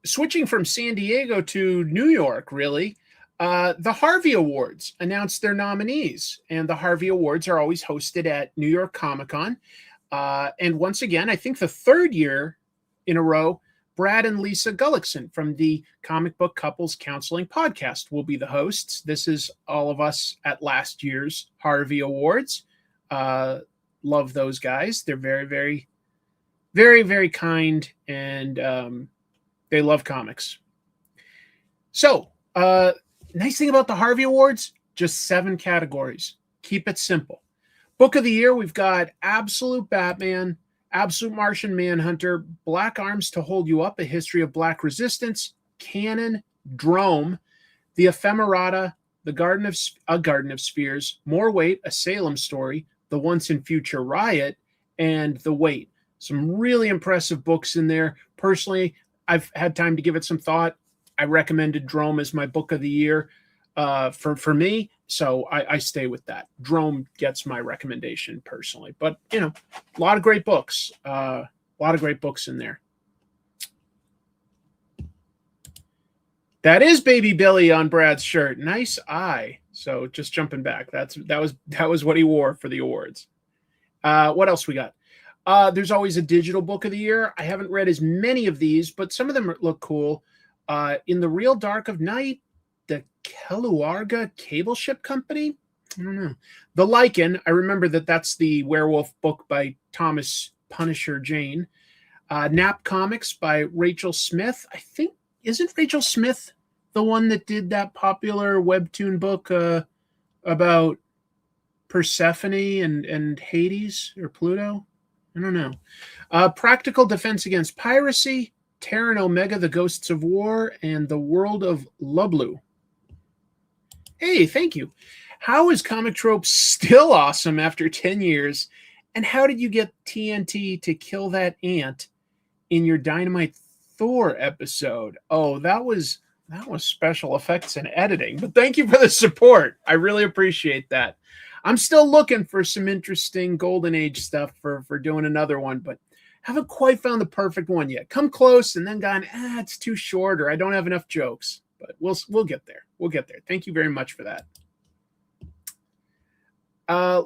Switching from San Diego to New York, really, the Harvey Awards announced their nominees, and the Harvey Awards are always hosted at New York Comic Con. And once again, I think the 3rd year in a row, Brad and Lisa Gullickson from the Comic Book Couples Counseling Podcast will be the hosts. This is all of us at last year's Harvey Awards. Love those guys. They're very, very, very, very kind, and they love comics. So, nice thing about the Harvey Awards, just 7 categories. Keep it simple. Book of the year, we've got Absolute Batman, Absolute Martian Manhunter, Black Arms to Hold You Up, A History of Black Resistance, Canon, Drome, The Ephemerata, A Garden of Spheres, More Weight, A Salem Story, The Once and Future Riot, and The Wait. Some really impressive books in there. Personally, I've had time to give it some thought. I recommended Drome as my book of the year for me, so I stay with that. Drome gets my recommendation personally, but you know, a lot of great books. A lot of great books in there. That is Baby Billy on Brad's shirt. Nice eye. So just jumping back, that was what he wore for the awards. What else we got? There's always a digital book of the year. I haven't read as many of these, but some of them look cool. In the Real Dark of Night, the Keluarga Cable Ship Company. I don't know. The Lycan. I remember that's the werewolf book by Thomas Punisher Jane. Nap Comics by Rachel Smith. I think, isn't Rachel Smith the one that did that popular webtoon book about Persephone and Hades or Pluto? I don't know. Practical Defense Against Piracy, Terra and Omega, The Ghosts of War, and The World of Lublu. Hey, thank you. How is Comic Tropes still awesome after 10 years? And how did you get TNT to kill that ant in your Dynamite Thor episode? Oh, that was special effects and editing. But thank you for the support. I really appreciate that. I'm still looking for some interesting Golden Age stuff for doing another one, but haven't quite found the perfect one yet. Come close and then gone, it's too short, or I don't have enough jokes. But we'll get there. We'll get there. Thank you very much for that.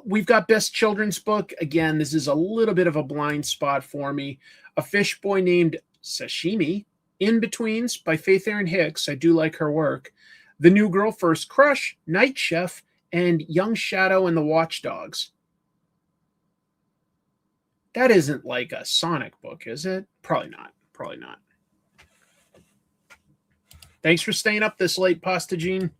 We've got Best Children's Book. Again, this is a little bit of a blind spot for me. A Fish Boy Named Sashimi. In Betweens by Faith Erin Hicks. I do like her work. The New Girl First Crush, Night Chef, and Young Shadow and the Watchdogs. That isn't like a Sonic book, is it? Probably not. Probably not. Thanks for staying up this late, Pasta Gene.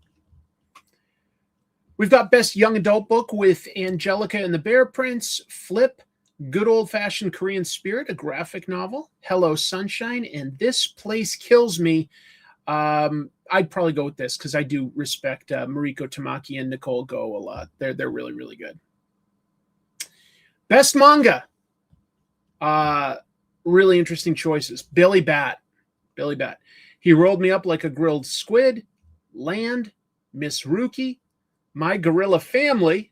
We've got Best Young Adult Book with Angelica and the Bear Prince, Flip, Good Old Fashioned Korean Spirit, a graphic novel, Hello Sunshine, and This Place Kills Me. I'd probably go with this because I do respect Mariko Tamaki and Nicole Go a lot. They're really, really good. Best Manga. Really interesting choices. Billy Bat. He Rolled Me Up Like a Grilled Squid, Land, Miss Rookie, My Gorilla Family,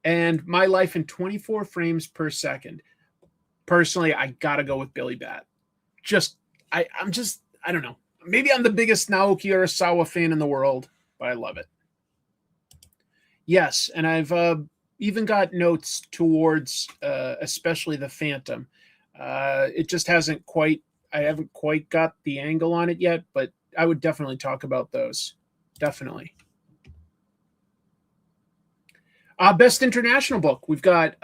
and My Life in 24 Frames Per Second. Personally, I gotta go with Billy Bat. I don't know. Maybe I'm the biggest Naoki Urasawa fan in the world, but I love it. Yes, and I've even got notes towards especially the Phantom. It just hasn't quite, I haven't quite got the angle on it yet, but I would definitely talk about those. Definitely. Best international book. We've got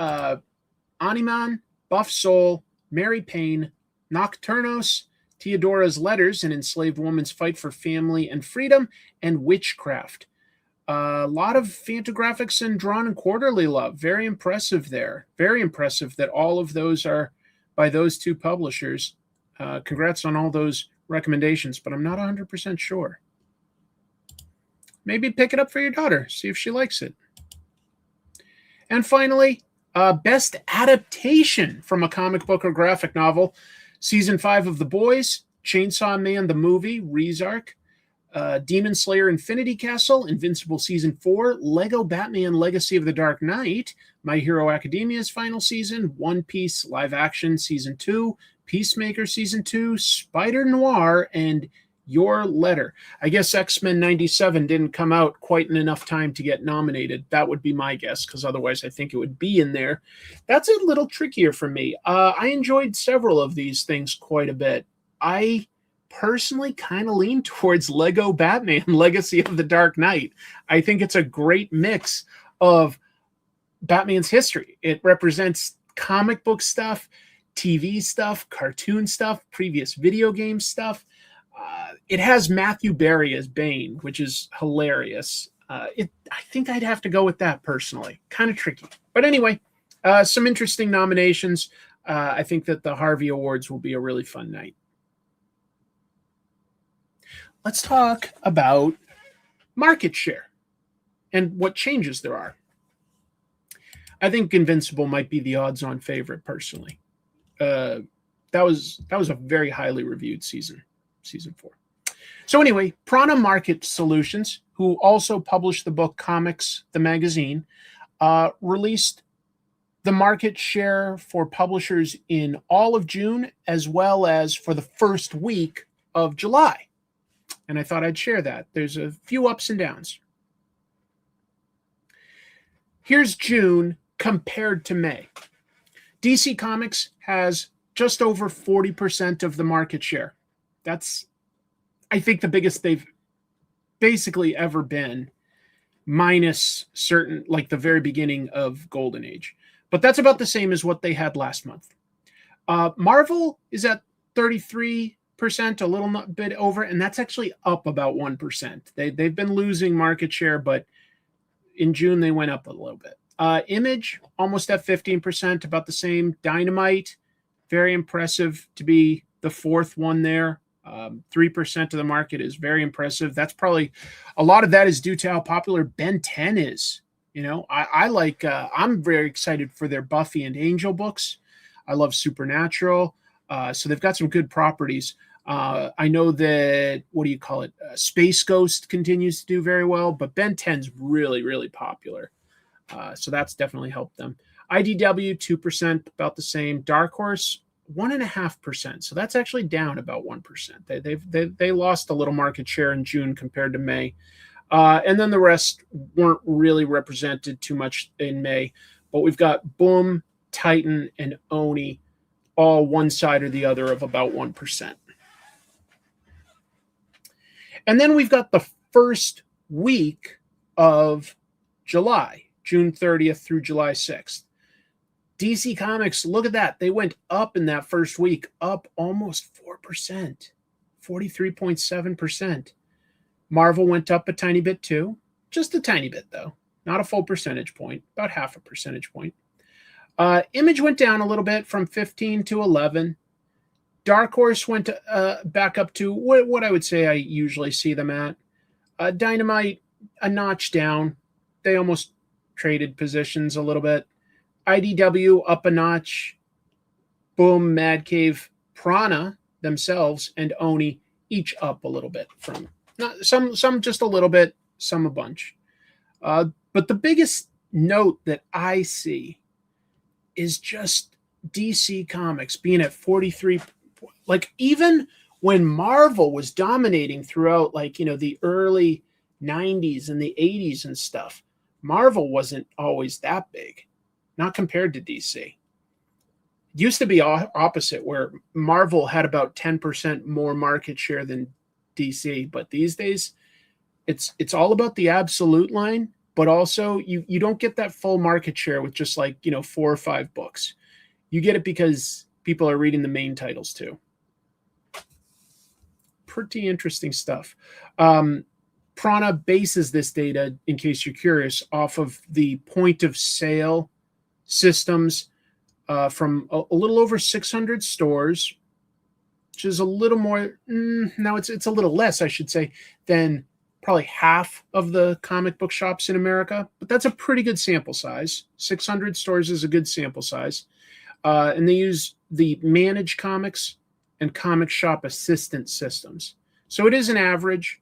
Animan, Buff Soul, Mary Payne, Nocturnos, Theodora's Letters, An Enslaved Woman's Fight for Family and Freedom, and Witchcraft. A lot of Fantagraphics and Drawn and Quarterly love. Very impressive there. Very impressive that all of those are by those two publishers. Congrats on all those recommendations, but I'm not 100% sure. Maybe pick it up for your daughter. See if she likes it. And finally, Best Adaptation from a Comic Book or Graphic Novel. Season 5 of The Boys, Chainsaw Man the Movie, Rezark, Demon Slayer Infinity Castle, Invincible Season 4, Lego Batman Legacy of the Dark Knight, My Hero Academia's final season, One Piece Live Action Season 2, Peacemaker Season 2, Spider Noir, and Your Letter. I guess X-Men 97 didn't come out quite in enough time to get nominated. That would be my guess, because otherwise I think it would be in there. That's a little trickier for me. I enjoyed several of these things quite a bit. I personally kind of lean towards Lego Batman Legacy of the Dark Knight. I think it's a great mix of Batman's history. It represents comic book stuff, TV stuff, cartoon stuff, previous video game stuff. It has Matthew Berry as Bane, which is hilarious. I think I'd have to go with that personally. Kind of tricky. But anyway, some interesting nominations. I think that the Harvey Awards will be a really fun night. Let's talk about market share and what changes there are. I think Invincible might be the odds-on favorite personally. That was a very highly reviewed season 4. So anyway, Prana Market Solutions, who also published the book Comics, the magazine, released the market share for publishers in all of June, as well as for the first week of July. And I thought I'd share that. There's a few ups and downs. Here's June compared to May. DC Comics has just over 40% of the market share. That's, I think, the biggest they've basically ever been, minus certain, like the very beginning of Golden Age. But that's about the same as what they had last month. Marvel is at 33%, a little bit over, and that's actually up about 1%. They've been losing market share, but in June they went up a little bit. Image, almost at 15%, about the same. Dynamite, very impressive to be the fourth one there. 3% of the market is very impressive. That's probably, a lot of that is due to how popular Ben 10 is. You know, I'm very excited for their Buffy and Angel books. I love Supernatural. So they've got some good properties. I know that, Space Ghost continues to do very well, but Ben 10's really, really popular. So that's definitely helped them. IDW, 2%, about the same. Dark Horse, 1.5%. So that's actually down about 1%. They lost a little market share in June compared to May. And then the rest weren't really represented too much in May. But we've got Boom, Titan, and Oni, all one side or the other of about 1%. And then we've got the first week of July, June 30th through July 6th. DC Comics, look at that. They went up in that first week, up almost 4%, 43.7%. Marvel went up a tiny bit too, just a tiny bit though, not a full percentage point, about half a percentage point. Image went down a little bit from 15 to 11. Dark Horse went back up to what I would say I usually see them at. Dynamite, a notch down. They almost traded positions a little bit. IDW up a notch. Boom, Mad Cave, Prana themselves, and Oni each up a little bit from some just a little bit, some a bunch. But the biggest note that I see is just DC Comics being at 43. Like, even when Marvel was dominating throughout, the early 90s and the 80s and stuff, Marvel wasn't always that big, not compared to DC. It used to be opposite, where Marvel had about 10% more market share than DC, but these days it's all about the absolute line, but also you don't get that full market share with just like, 4 or 5 books. You get it because people are reading the main titles too. Pretty interesting stuff. Prana bases this data, in case you're curious, off of the point of sale systems from a little over 600 stores, which is a little more, now it's a little less, I should say, than probably half of the comic book shops in America, but that's a pretty good sample size. 600 stores is a good sample size. And they use the Manage Comics and Comic Shop Assistant systems. So it is an average,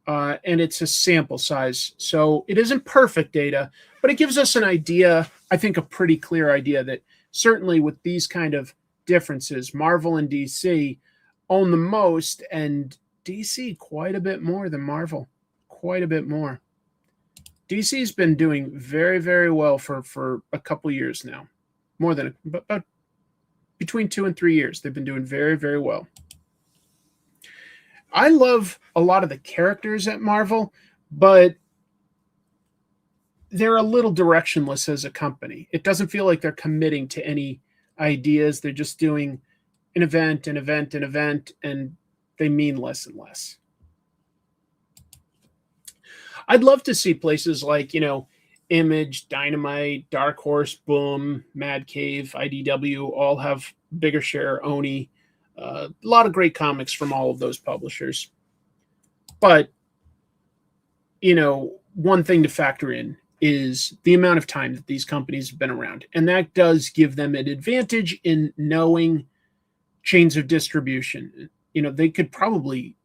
and it's a sample size. So it isn't perfect data, but it gives us an idea, I think a pretty clear idea, that certainly with these kind of differences, Marvel and DC own the most, and DC quite a bit more than Marvel, quite a bit more. DC's been doing very, very well for a couple years now, more than about between 2 and 3 years. They've been doing very, very well. I love a lot of the characters at Marvel, but they're a little directionless as a company. It doesn't feel like they're committing to any ideas. They're just doing an event, and they mean less and less. I'd love to see places like, Image, Dynamite, Dark Horse, Boom, Mad Cave, IDW all have bigger share, Oni. A lot of great comics from all of those publishers. But, one thing to factor in is the amount of time that these companies have been around. And that does give them an advantage in knowing chains of distribution. They could probably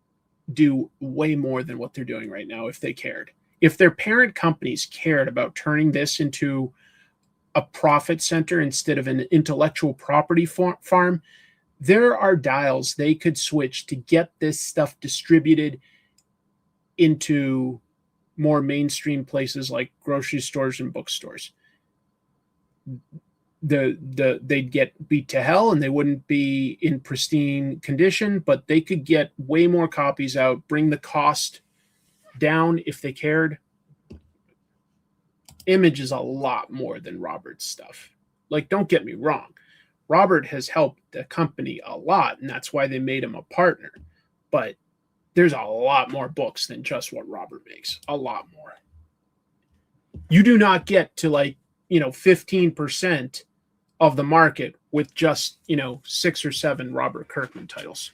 do way more than what they're doing right now if they cared. If their parent companies cared about turning this into a profit center instead of an intellectual property farm, there are dials they could switch to get this stuff distributed into more mainstream places like grocery stores and bookstores. They'd get beat to hell and they wouldn't be in pristine condition, but they could get way more copies out, bring the cost down if they cared. Image is a lot more than Robert's stuff. Like, don't get me wrong. Robert has helped the company a lot, and that's why they made him a partner. But there's a lot more books than just what Robert makes. A lot more. You do not get to 15% of the market with just, 6 or 7 Robert Kirkman titles.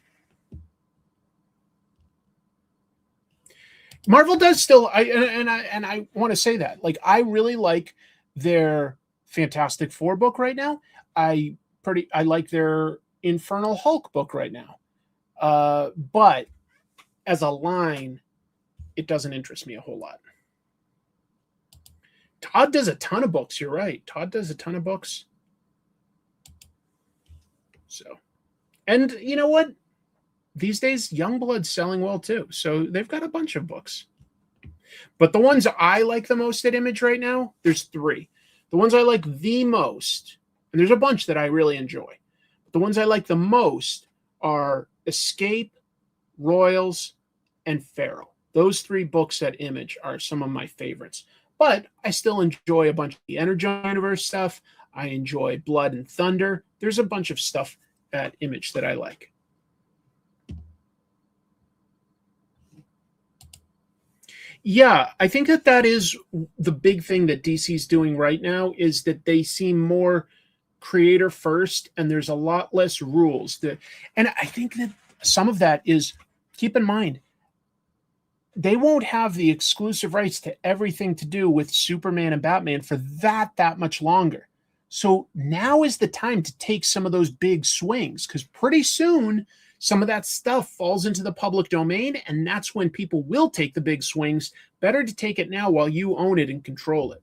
Marvel does still, I want to say that, I really like their Fantastic Four book right now. I like their Infernal Hulk book right now. But as a line, it doesn't interest me a whole lot. Todd does a ton of books. You're right. Todd does a ton of books. So, and you know what? These days, Youngblood's selling well too. So they've got a bunch of books. But the ones I like the most at Image right now, there's 3. The ones I like the most, and there's a bunch that I really enjoy. The ones I like the most are Escape, Royals, and Feral. Those 3 books at Image are some of my favorites. But I still enjoy a bunch of the Energy Universe stuff. I enjoy Blood and Thunder. There's a bunch of stuff at Image that I like. Yeah, I think that is the big thing that DC's doing right now, is that they seem more creator first, and there's a lot less rules. And I think that some of that is, keep in mind, they won't have the exclusive rights to everything to do with Superman and Batman for that much longer. So now is the time to take some of those big swings, because pretty soon some of that stuff falls into the public domain, and that's when people will take the big swings. Better to take it now while you own it and control it.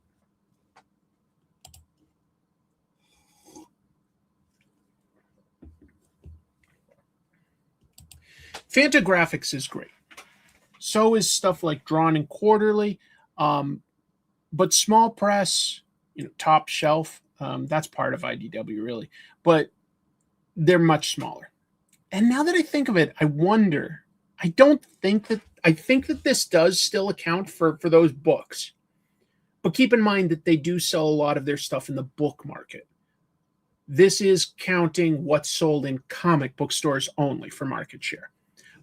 Fantagraphics is great. So is stuff like Drawn and Quarterly. But small press, top shelf, that's part of IDW really. But they're much smaller. And now that I think of it, I wonder, I think that this does still account for those books. But keep in mind that they do sell a lot of their stuff in the book market. This is counting what's sold in comic book stores only for market share.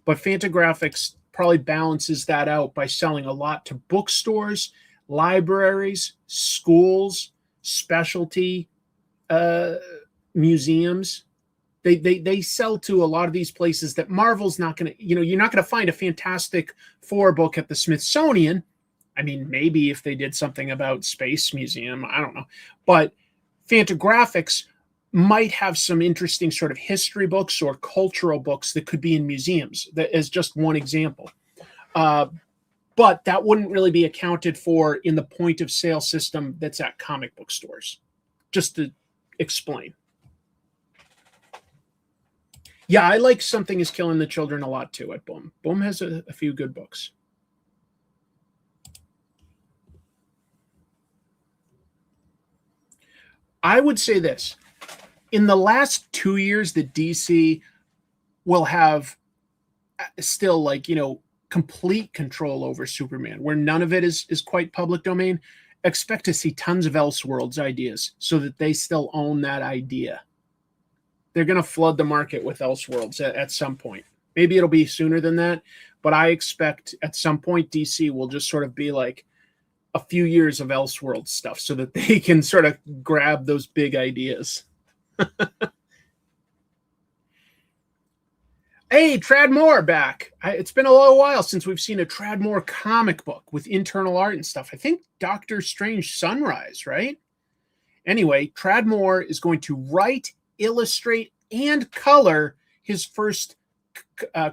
But Fantagraphics probably balances that out by selling a lot to bookstores, libraries, schools, specialty museums. They sell to a lot of these places that Marvel's not going to, you're not going to find a Fantastic Four book at the Smithsonian. I mean, maybe if they did something about Space Museum, I don't know. But Fantagraphics might have some interesting sort of history books or cultural books that could be in museums, that as just one example. But that wouldn't really be accounted for in the point of sale system that's at comic book stores, just to explain. Yeah, I like Something is Killing the Children a lot too at Boom. Boom has a few good books. I would say this. In the last 2 years that DC will have still complete control over Superman, where none of it is quite public domain, expect to see tons of Elseworlds ideas so that they still own that idea. They're going to flood the market with Elseworlds at some point. Maybe it'll be sooner than that, but I expect at some point DC will just sort of be like a few years of Elseworlds stuff so that they can sort of grab those big ideas. Hey, Tradd Moore back. It's been a little while since we've seen a Tradd Moore comic book with internal art and stuff. I think Doctor Strange Sunrise, right? Anyway, Tradd Moore is going to write, illustrate, and color his first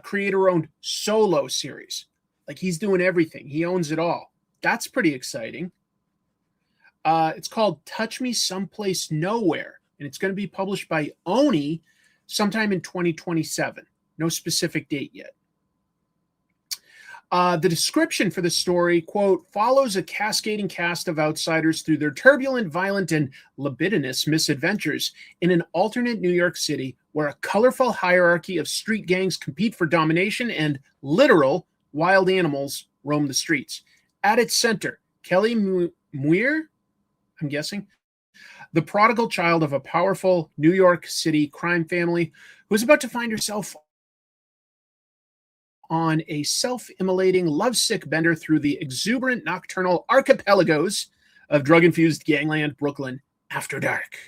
creator-owned solo series. Like, he's doing everything. He owns it all. That's pretty exciting. It's called Touch Me Someplace Nowhere, and it's going to be published by Oni sometime in 2027. No specific date yet. The description for the story, quote, follows a cascading cast of outsiders through their turbulent, violent, and libidinous misadventures in an alternate New York City where a colorful hierarchy of street gangs compete for domination and literal wild animals roam the streets. At its center, Kelly Muir, I'm guessing, the prodigal child of a powerful New York City crime family who is about to find herself on a self-immolating, lovesick bender through the exuberant nocturnal archipelagos of drug-infused gangland Brooklyn after dark.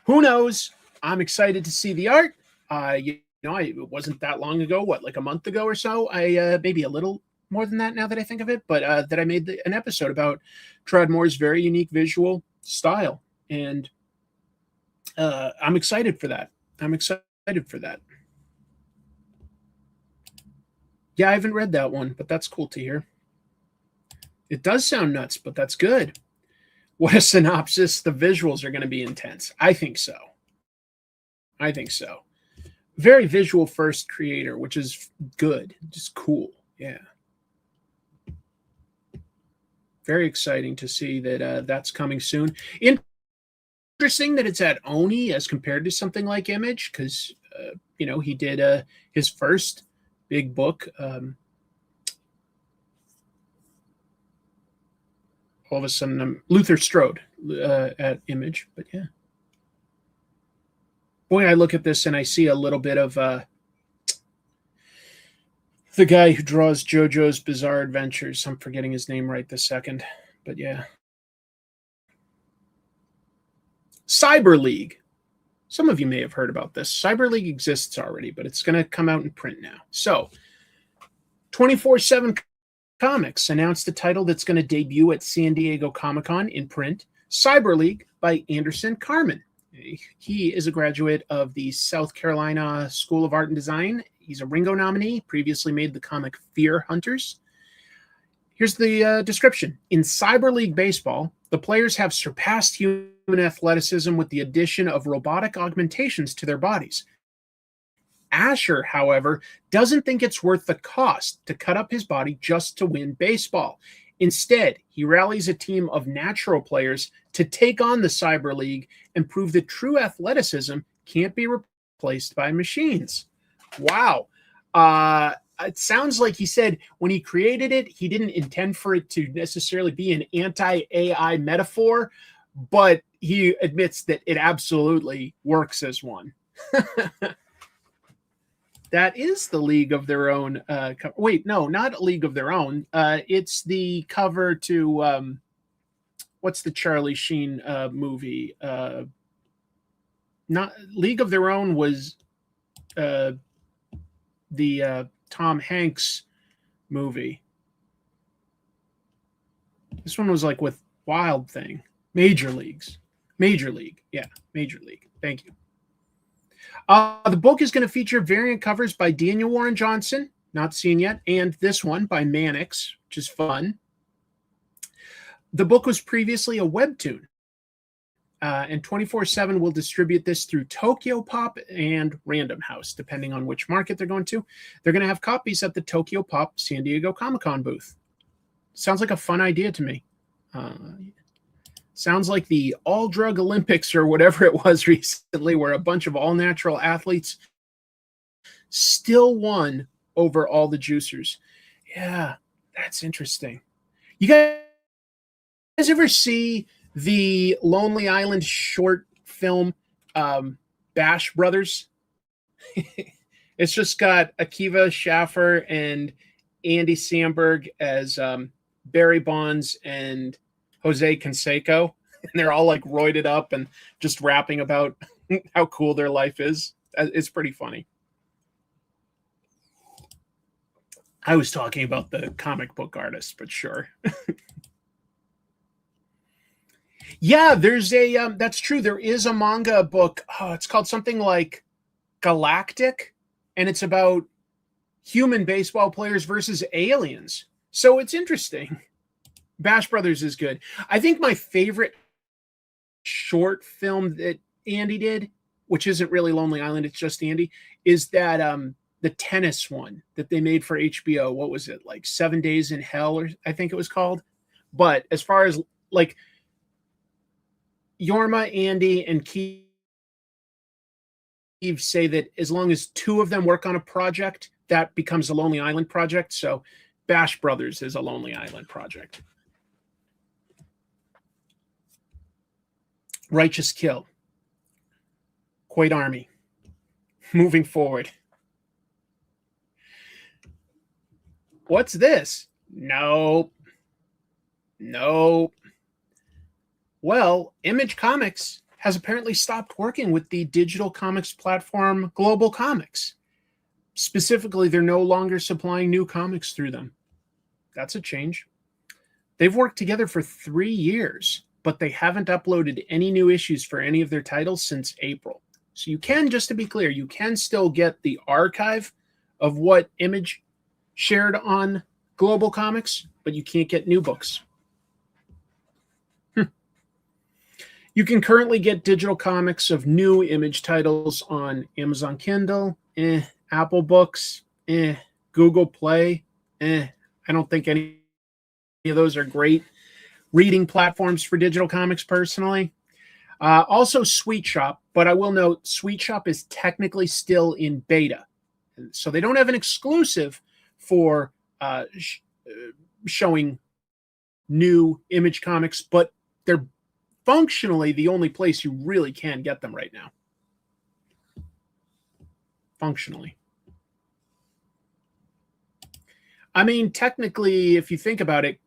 Who knows? I'm excited to see the art. It wasn't that long ago, like a month ago or so. Maybe a little more than that now that I think of it, but that I made an episode about Tradd Moore's very unique visual style. And I'm excited for that. Yeah, I haven't read that one, but that's cool to hear. It does sound nuts, but that's good. What a synopsis. The visuals are going to be intense. I think so. Very visual first creator, which is good. Just cool. Yeah. Very exciting to see that that's coming soon. Interesting that it's at Oni as compared to something like Image, because, he did his first big book. All of a sudden, Luther Strode at Image, but yeah. Boy, I look at this and I see a little bit of the guy who draws JoJo's Bizarre Adventures. I'm forgetting his name right this second, but yeah. Cyber League. Some of you may have heard about this. Cyber League exists already, but it's going to come out in print now. So, 24/7 Comics announced a title that's going to debut at San Diego Comic-Con in print, Cyber League by Anderson Carmen. He is a graduate of the South Carolina School of Art and Design. He's a Ringo nominee, previously made the comic Fear Hunters. Here's the description. In Cyber League Baseball, the players have surpassed human athleticism with the addition of robotic augmentations to their bodies. Asher, however, doesn't think it's worth the cost to cut up his body just to win baseball. Instead, he rallies a team of natural players to take on the Cyber League and prove that true athleticism can't be replaced by machines. Wow. it sounds like he said when he created it, he didn't intend for it to necessarily be an anti-AI metaphor, but he admits that it absolutely works as one. That is the League of Their Own. Wait, no, not League of Their Own. It's the cover to what's the Charlie Sheen movie? Not League of Their Own was the Tom Hanks movie. This one was like with Wild Thing. Major League. Yeah, Major League. Thank you. The book is going to feature variant covers by Daniel Warren Johnson, not seen yet, and this one by Mannix, which is fun. The book was previously a webtoon, and 24/7 will distribute this through Tokyo Pop and Random House, depending on which market they're going to. They're going to have copies at the Tokyo Pop San Diego Comic-Con booth. Sounds like a fun idea to me. Sounds like the all-drug Olympics or whatever it was recently, where a bunch of all-natural athletes still won over all the juicers. Yeah, that's interesting. You guys ever see the Lonely Island short film Bash Brothers? It's just got Akiva Schaffer and Andy Samberg as Barry Bonds and Jose Canseco, and they're all like roided up and just rapping about how cool their life is. It's pretty funny. I was talking about the comic book artist, but sure. Yeah, there's a that's true. There is a manga book. Oh, it's called something like Galactic, and it's about human baseball players versus aliens. So it's interesting. Bash Brothers is good. I think my favorite short film that Andy did, which isn't really Lonely Island, it's just Andy, is that the tennis one that they made for HBO. What was it, like 7 Days in Hell, or I think it was called. But as far as like Yorma, Andy, and Keith say that as long as two of them work on a project, that becomes a Lonely Island project. So Bash Brothers is a Lonely Island project. Righteous Kill. Quaid Army. Moving forward. What's this? Nope. Well, Image Comics has apparently stopped working with the digital comics platform GlobalComix. Specifically, they're no longer supplying new comics through them. That's a change. They've worked together for 3 years, but they haven't uploaded any new issues for any of their titles since April. So you can, just to be clear, you can still get the archive of what Image shared on GlobalComix, but you can't get new books. You can currently get digital comics of new Image titles on Amazon Kindle, Apple Books, Google Play, I don't think any of those are great reading platforms for digital comics personally. Also Sweet Shop, but I will note Sweet Shop is technically still in beta. So they don't have an exclusive for showing new Image comics, but they're functionally the only place you really can get them right now. Functionally. I mean, technically, if you think about it,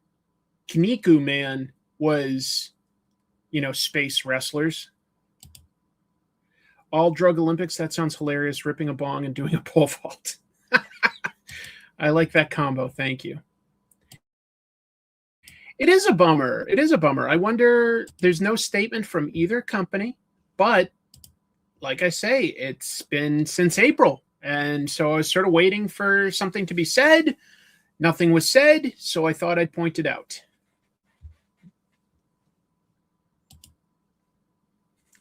Kiniku Man was, space wrestlers. All drug Olympics, that sounds hilarious. Ripping a bong and doing a pole vault. I like that combo. Thank you. It is a bummer. I wonder, there's no statement from either company, but like I say, it's been since April. And so I was sort of waiting for something to be said. Nothing was said, so I thought I'd point it out.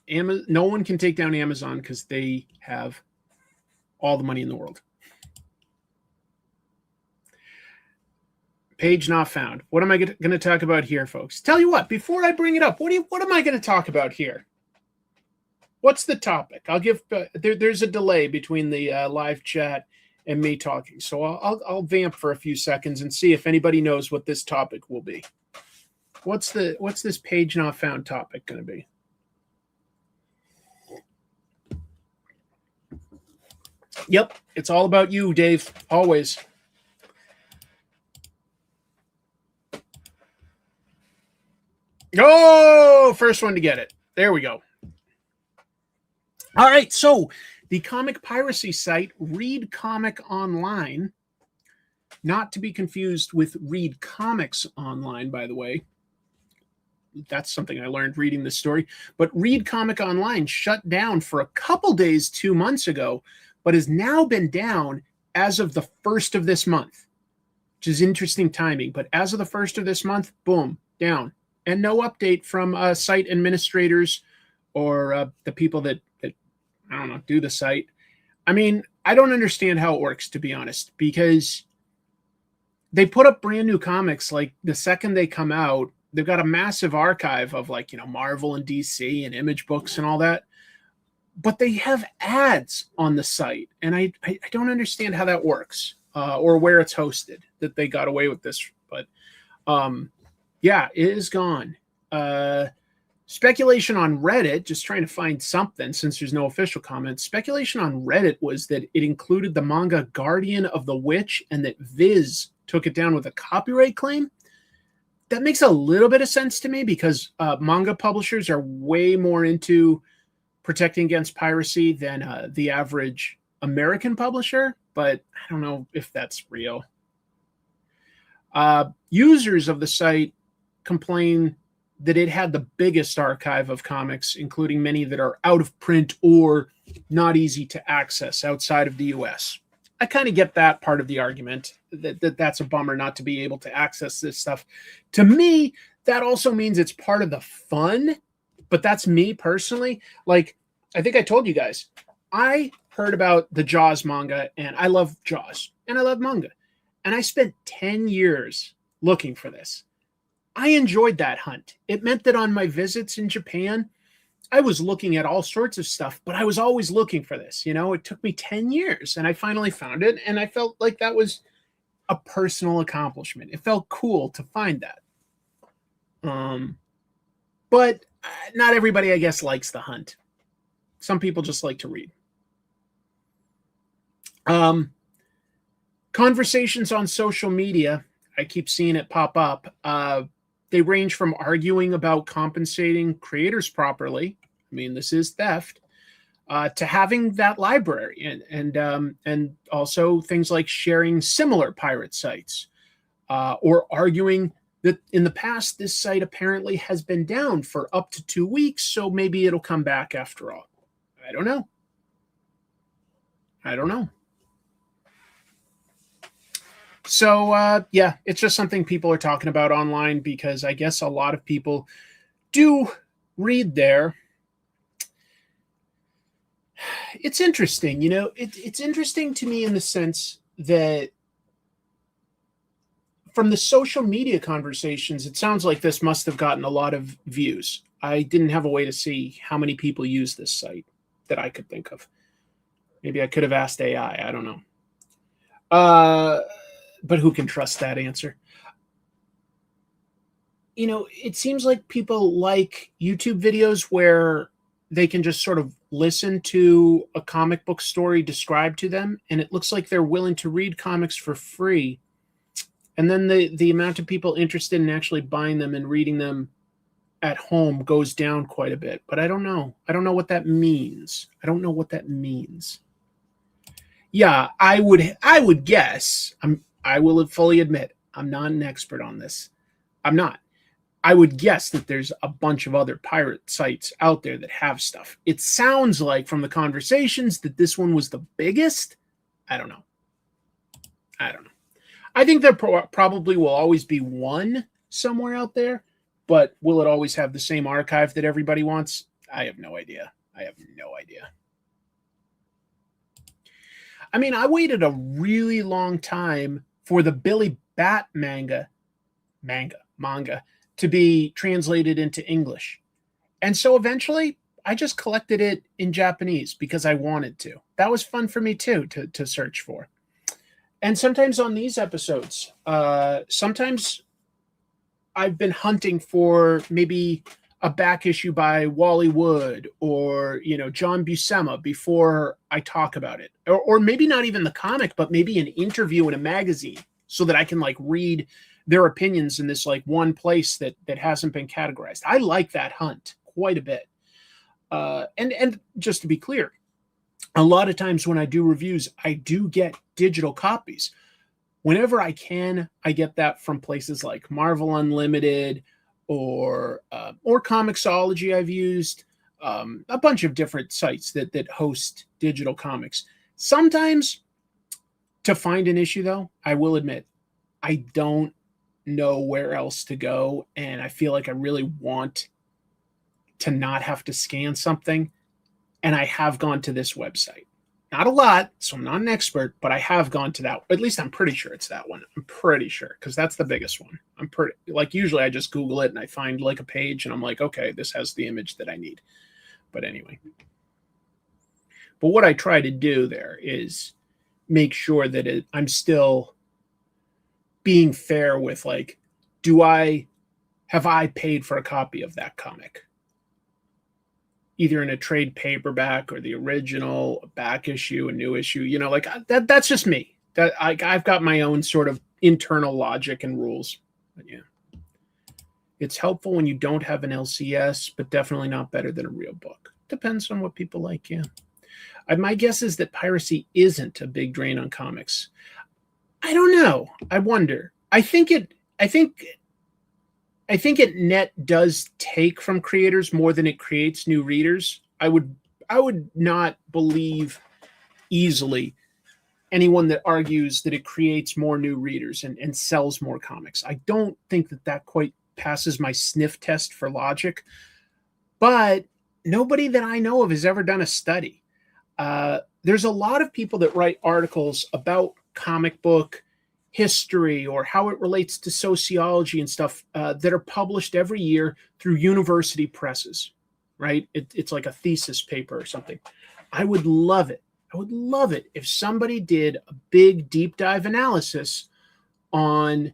No one can take down Amazon because they have all the money in the world. Page not found. What am I going to talk about here, folks? Tell you what, before I bring it up, what am I going to talk about here? What's the topic? I'll give. There's a delay between the live chat and me talking. So I'll vamp for a few seconds and see if anybody knows what this topic will be. What's this page not found topic going to be? Yep, it's all about you, Dave. Always. Oh, first one to get it. There we go. All right, so the comic piracy site Read Comic Online, not to be confused with Read Comics Online, by the way. That's something I learned reading this story. But Read Comic Online shut down for a couple days 2 months ago, but has now been down as of the 1st of this month, which is interesting timing. But as of the 1st of this month, boom, down. And no update from site administrators or the people that I don't know, do the site. I mean, I don't understand how it works, to be honest, because they put up brand new comics like the second they come out. They've got a massive archive of like, Marvel and DC and Image books and all that. But they have ads on the site. And I don't understand how that works or where it's hosted, that they got away with this. But yeah, it is gone. Speculation on Reddit, just trying to find something since there's no official comments. Speculation on Reddit was that it included the manga Guardian of the Witch and that Viz took it down with a copyright claim. That makes a little bit of sense to me because manga publishers are way more into protecting against piracy than the average American publisher, but I don't know if that's real. Users of the site complain that it had the biggest archive of comics, including many that are out of print or not easy to access outside of the US. I kind of get that part of the argument, that's a bummer not to be able to access this stuff. To me, that also means it's part of the fun, but that's me personally. Like, I think I told you guys, I heard about the Jaws manga, and I love Jaws, and I love manga. And I spent 10 years looking for this. I enjoyed that hunt. It meant that on my visits in Japan, I was looking at all sorts of stuff, but I was always looking for this. It took me 10 years and I finally found it. And I felt like that was a personal accomplishment. It felt cool to find that. But not everybody, I guess, likes the hunt. Some people just like to read. Conversations on social media, I keep seeing it pop up. They range from arguing about compensating creators properly. I mean, this is theft, to having that library and also things like sharing similar pirate sites, or arguing that in the past, this site apparently has been down for up to 2 weeks. So maybe it'll come back after all. I don't know. So, yeah, it's just something people are talking about online because I guess a lot of people do read there. It's interesting, it's interesting to me in the sense that from the social media conversations, it sounds like this must have gotten a lot of views. I didn't have a way to see how many people use this site that I could think of. Maybe I could have asked AI. I don't know. But who can trust that answer? It seems like people like YouTube videos where they can just sort of listen to a comic book story described to them, and it looks like they're willing to read comics for free. And then the amount of people interested in actually buying them and reading them at home goes down quite a bit. But I don't know. I don't know what that means. Yeah, I would guess. I will fully admit, I'm not an expert on this. I'm not. I would guess that there's a bunch of other pirate sites out there that have stuff. It sounds like from the conversations that this one was the biggest. I don't know. I think there probably will always be one somewhere out there, but will it always have the same archive that everybody wants? I have no idea. I mean, I waited a really long time for the Billy Bat manga to be translated into English. And so eventually I just collected it in Japanese because I wanted to. That was fun for me too, to search for. And sometimes on these episodes, sometimes I've been hunting for maybe a back issue by Wally Wood or, John Buscema before I talk about it. Or maybe not even the comic, but maybe an interview in a magazine so that I can read their opinions in this one place that hasn't been categorized. I like that hunt quite a bit. And just to be clear, a lot of times when I do reviews, I do get digital copies. Whenever I can, I get that from places like Marvel Unlimited or Comixology. I've used a bunch of different sites that host digital comics. Sometimes to find an issue, though, I will admit, I don't know where else to go, and I feel like I really want to not have to scan something, and I have gone to this website. Not a lot, so I'm not an expert, but I have gone to that. At least I'm pretty sure it's that one. I'm pretty sure, because that's the biggest one. I'm pretty, usually I just Google it and I find a page and I'm like, okay, this has the image that I need. But anyway. But what I try to do there is make sure that I'm still being fair with have I paid for a copy of that comic? Either in a trade paperback or the original, a back issue, a new issue, that's just me. That I've got my own sort of internal logic and rules. But yeah, it's helpful when you don't have an LCS, but definitely not better than a real book. Depends on what people like. Yeah, my guess is that piracy isn't a big drain on comics. I don't know. I wonder. I think it net does take from creators more than it creates new readers. I would not believe easily anyone that argues that it creates more new readers and sells more comics. I don't think that quite passes my sniff test for logic, but nobody that I know of has ever done a study. There's a lot of people that write articles about comic book history or how it relates to sociology and stuff that are published every year through university presses, right? It's like a thesis paper or something. I would love it. I would love it if somebody did a big deep dive analysis on,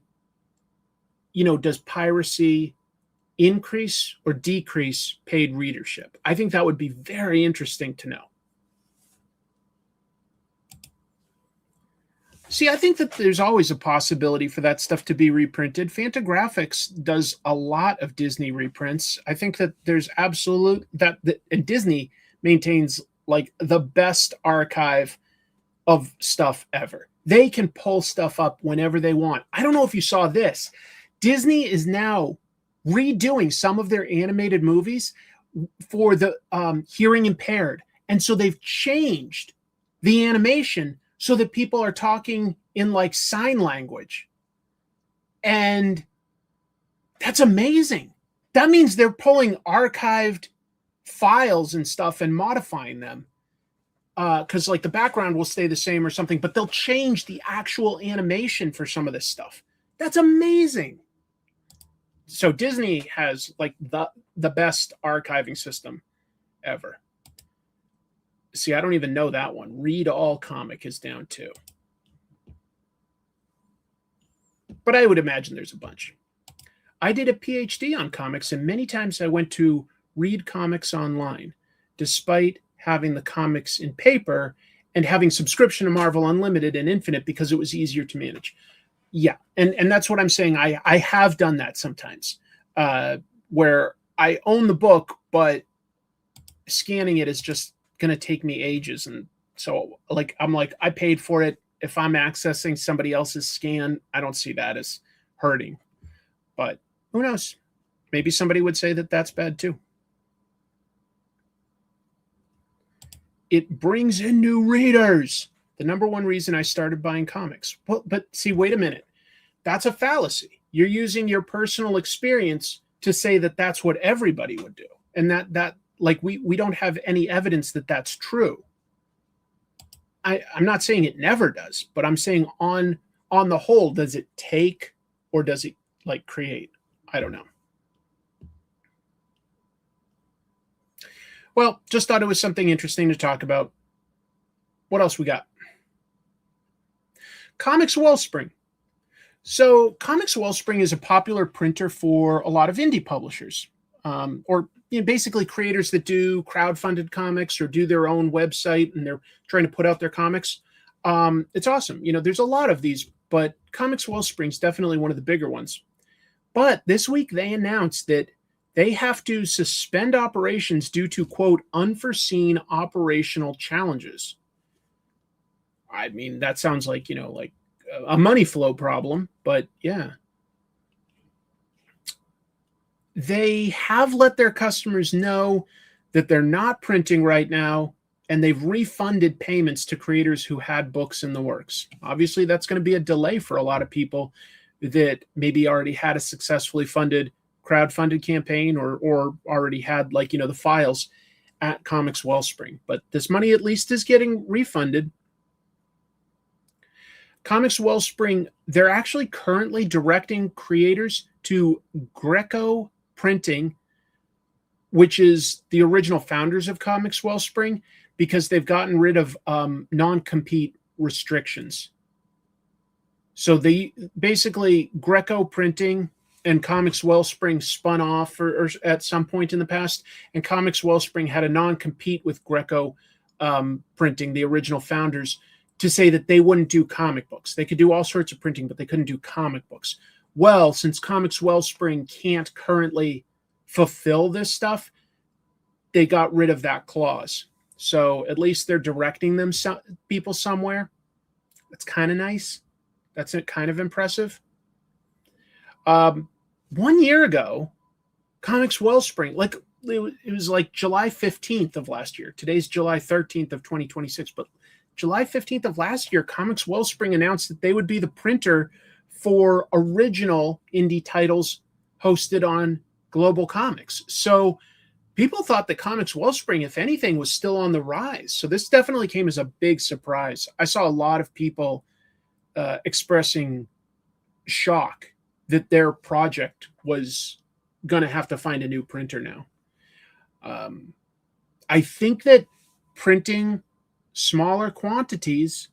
does piracy increase or decrease paid readership? I think that would be very interesting to know. See, I think that there's always a possibility for that stuff to be reprinted. Fantagraphics does a lot of Disney reprints. I think that there's and Disney maintains the best archive of stuff ever. They can pull stuff up whenever they want. I don't know if you saw this. Disney is now redoing some of their animated movies for the hearing impaired. And so they've changed the animation so that people are talking in sign language. And that's amazing. That means they're pulling archived files and stuff and modifying them. Because the background will stay the same or something, but they'll change the actual animation for some of this stuff. That's amazing. So Disney has the best archiving system ever. See, I don't even know that one. Read All Comic is down too. But I would imagine there's a bunch. I did a PhD on comics, and many times I went to read comics online, despite having the comics in paper and having subscription to Marvel Unlimited and Infinite because it was easier to manage. Yeah, and that's what I'm saying. I have done that sometimes, where I own the book, but scanning it is just going to take me ages. And so I paid for it. If I'm accessing somebody else's scan, I don't see that as hurting. But who knows? Maybe somebody would say that that's bad too. It brings in new readers. The number one reason I started buying comics. Well, but see, wait a minute. That's a fallacy. You're using your personal experience to say that that's what everybody would do. And that we don't have any evidence that that's true. I'm not saying it never does, but I'm saying on the whole, does it take or does it create? I don't know. Well, just thought it was something interesting to talk about. What else we got? Comics Wellspring. So Comics Wellspring is a popular printer for a lot of indie publishers, or basically creators that do crowdfunded comics or do their own website and they're trying to put out their comics. It's awesome. There's a lot of these, but Comics Wellspring is definitely one of the bigger ones. But this week they announced that they have to suspend operations due to, quote, unforeseen operational challenges. I mean, that sounds like, like a money flow problem, but yeah. They have let their customers know that they're not printing right now, and they've refunded payments to creators who had books in the works. Obviously, that's going to be a delay for a lot of people that maybe already had a successfully funded crowdfunded campaign or already had the files at Comics Wellspring. But this money at least is getting refunded. Comics Wellspring, they're actually currently directing creators to Greco Printing, which is the original founders of Comics Wellspring, because they've gotten rid of non-compete restrictions. So they basically, Greco Printing and Comics Wellspring spun off or at some point in the past, and Comics Wellspring had a non-compete with Greco Printing, the original founders, to say that they wouldn't do comic books. They could do all sorts of printing, but they couldn't do comic books. Well, since Comics Wellspring can't currently fulfill this stuff, they got rid of that clause. So at least they're directing them people somewhere. That's kind of nice. That's kind of impressive. 1 year ago, Comics Wellspring, it was like July 15th of last year. Today's July 13th of 2026, but July 15th of last year, Comics Wellspring announced that they would be the printer for original indie titles hosted on GlobalComix. So people thought that Comics Wellspring, if anything, was still on the rise. So this definitely came as a big surprise. I saw a lot of people expressing shock that their project was going to have to find a new printer now. I think that printing smaller quantities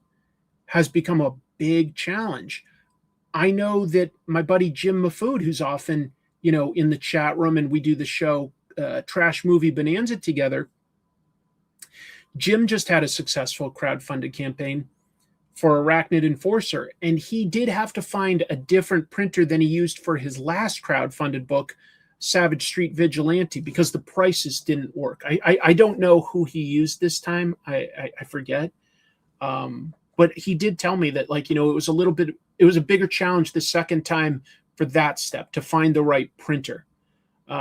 has become a big challenge. I know that my buddy Jim Mafood, who's often, in the chat room, and we do the show Trash Movie Bonanza together, Jim just had a successful crowdfunded campaign for Arachnid Enforcer, and he did have to find a different printer than he used for his last crowdfunded book, Savage Street Vigilante, because the prices didn't work. I don't know who he used this time. I forget. But he did tell me that, it was a bigger challenge the second time for that step to find the right printer.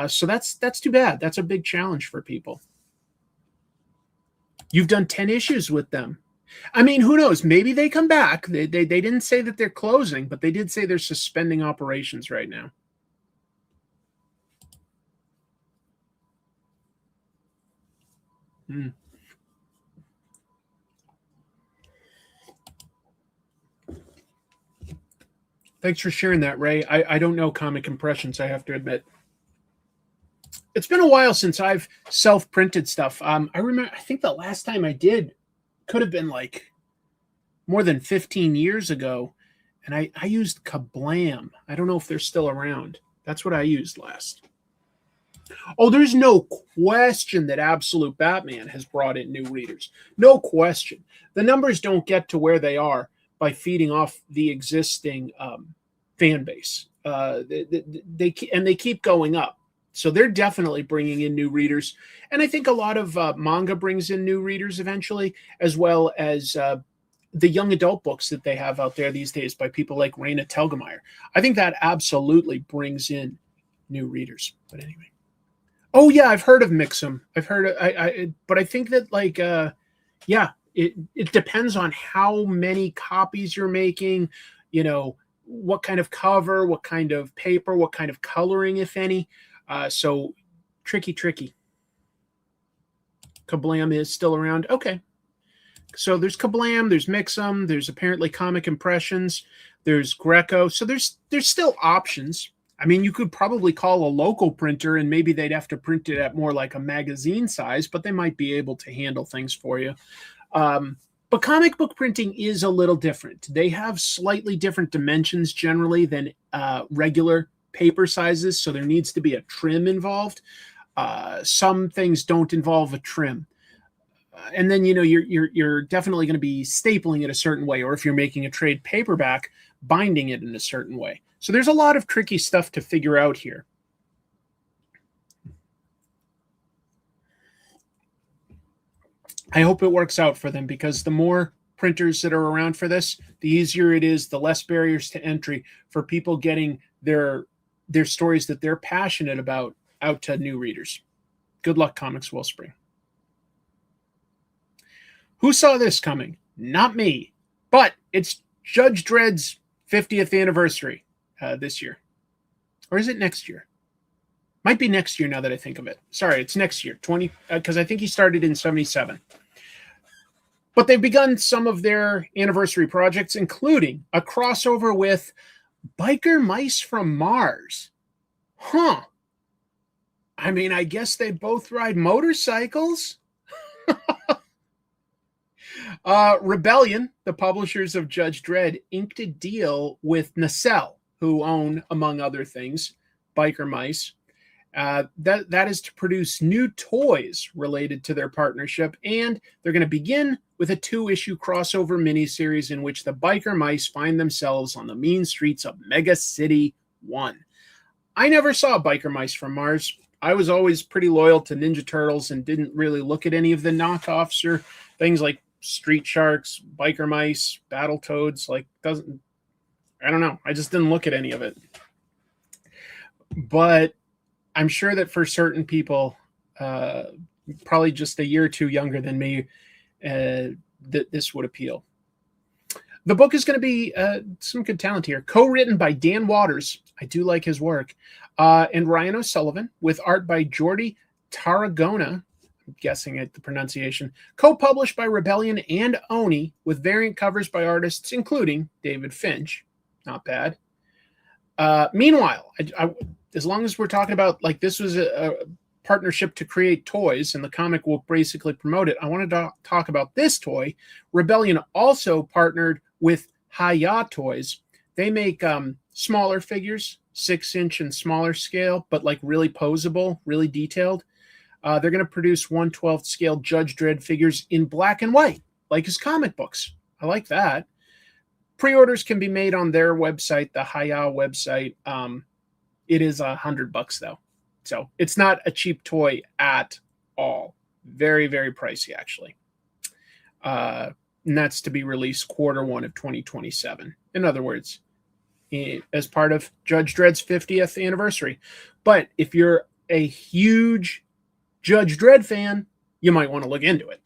So that's too bad. That's a big challenge for people. You've done 10 issues with them. I mean, who knows? Maybe they come back. They didn't say that they're closing, but they did say they're suspending operations right now. Thanks for sharing that, Ray. I don't know comic impressions, I have to admit. It's been a while since I've self-printed stuff. I remember, I think the last time I did could have been more than 15 years ago. And I used Kablam. I don't know if they're still around. That's what I used last. Oh, there's no question that Absolute Batman has brought in new readers. No question. The numbers don't get to where they are by feeding off the existing fan base. They keep going up. So they're definitely bringing in new readers. And I think a lot of manga brings in new readers eventually, as well as the young adult books that they have out there these days by people like Raina Telgemeier. I think that absolutely brings in new readers. But anyway. Oh yeah, I've heard of Mixum. I've heard but I think that it depends on how many copies you're making, what kind of cover, what kind of paper, what kind of coloring, if any. So tricky. Kablam is still around. Okay. So there's Kablam, there's Mixum, there's apparently Comic Impressions, there's Greco. So there's still options. I mean, you could probably call a local printer and maybe they'd have to print it at more like a magazine size, but they might be able to handle things for you. But comic book printing is a little different. They have slightly different dimensions generally than regular paper sizes, so there needs to be a trim involved. Some things don't involve a trim. And then, you know, you're definitely going to be stapling it a certain way, or if you're making a trade paperback, binding it in a certain way. So there's a lot of tricky stuff to figure out here. I hope it works out for them, because the more printers that are around for this, the easier it is, the less barriers to entry for people getting their stories that they're passionate about out to new readers. Good luck, Comics Wellspring. Who saw this coming? Not me, but it's Judge Dredd's 50th anniversary this year. Or is it next year? Might be next year now that I think of it. Sorry, it's next year, because I think he started in 77. But they've begun some of their anniversary projects, including a crossover with Biker Mice from Mars. Huh. I mean, I guess they both ride motorcycles. Rebellion, the publishers of Judge Dredd, inked a deal with Nacelle, who own, among other things, Biker Mice. That is to produce new toys related to their partnership, and they're going to begin with a 2-issue crossover miniseries in which the Biker Mice find themselves on the mean streets of Mega City 1. I never saw Biker Mice from Mars. I was always pretty loyal to Ninja Turtles and didn't really look at any of the knockoffs or things like Street Sharks, Biker Mice, Battletoads. I don't know. I just didn't look at any of it. But I'm sure that for certain people, probably just a year or two younger than me, that this would appeal. The book is going to be some good talent here. Co-written by Dan Waters. I do like his work. And Ryan O'Sullivan, with art by Jordi Tarragona. I'm guessing at the pronunciation. Co-published by Rebellion and Oni, with variant covers by artists including David Finch. Not bad. Meanwhile, as long as we're talking about, like, this was a partnership to create toys, and the comic will basically promote it, I wanted to talk about this toy. Rebellion also partnered with Hiatus. They make smaller figures, 6-inch and smaller scale, but like really posable, really detailed. They're going to produce 1/12 scale Judge Dredd figures in black and white, like his comic books. I like that. Pre-orders can be made on their website, the Hiya website. It is $100 though, so it's not a cheap toy at all. Very, very pricey actually. And that's to be released Q1 of 2027. In other words, as part of Judge Dredd's 50th anniversary. But if you're a huge Judge Dredd fan, you might want to look into it.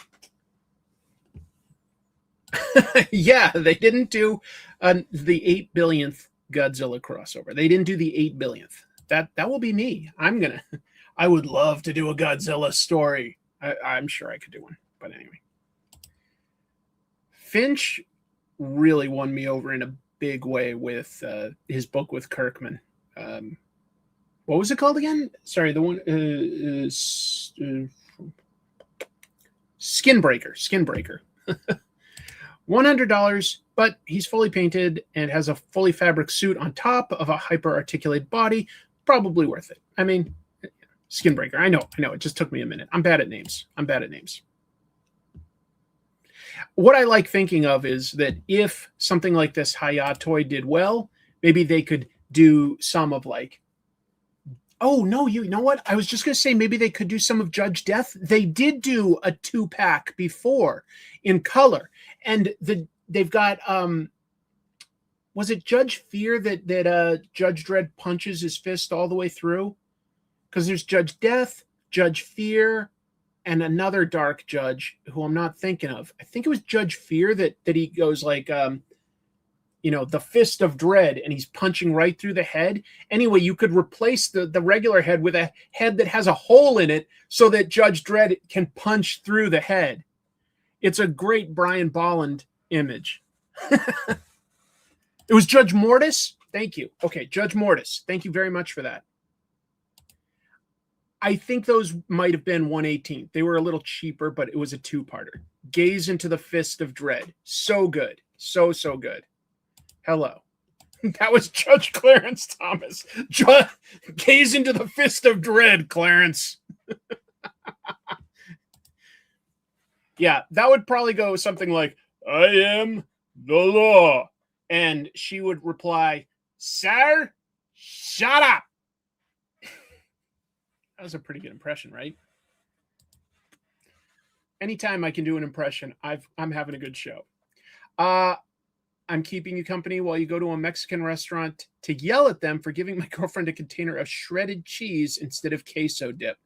Yeah, they didn't do the 8 billionth Godzilla crossover. They didn't do the 8 billionth. That will be me. I would love to do a Godzilla story. I'm sure I could do one. But anyway. Finch really won me over in a big way with his book with Kirkman. What was it called again? Sorry, the one Skinbreaker. $100, but he's fully painted and has a fully fabric suit on top of a hyper-articulated body. Probably worth it. I mean, Skinbreaker. I know. It just took me a minute. I'm bad at names. What I like thinking of is that if something like this Hiya toy did well, maybe they could do some of like, oh, no, you know what? I was just going to say maybe they could do some of Judge Death. They did do a 2-pack before in color. And they've got, was it Judge Fear that Judge Dredd punches his fist all the way through? Because there's Judge Death, Judge Fear, and another dark judge who I'm not thinking of. I think it was Judge Fear that he goes like, the fist of Dredd, and he's punching right through the head. Anyway, you could replace the regular head with a head that has a hole in it so that Judge Dredd can punch through the head. It's a great Brian Bolland image. It was Judge Mortis. Thank you. Okay, Judge Mortis. Thank you very much for that. I think those might have been 1/18. They were a little cheaper, but it was a 2-parter. Gaze into the fist of Dredd. So good. So good. Hello. That was Judge Clarence Thomas. Gaze into the fist of Dredd, Clarence. Yeah, that would probably go something like, I am the law. And she would reply, sir, shut up. That was a pretty good impression, right? Anytime I can do an impression, I'm having a good show. I'm keeping you company while you go to a Mexican restaurant to yell at them for giving my girlfriend a container of shredded cheese instead of queso dip.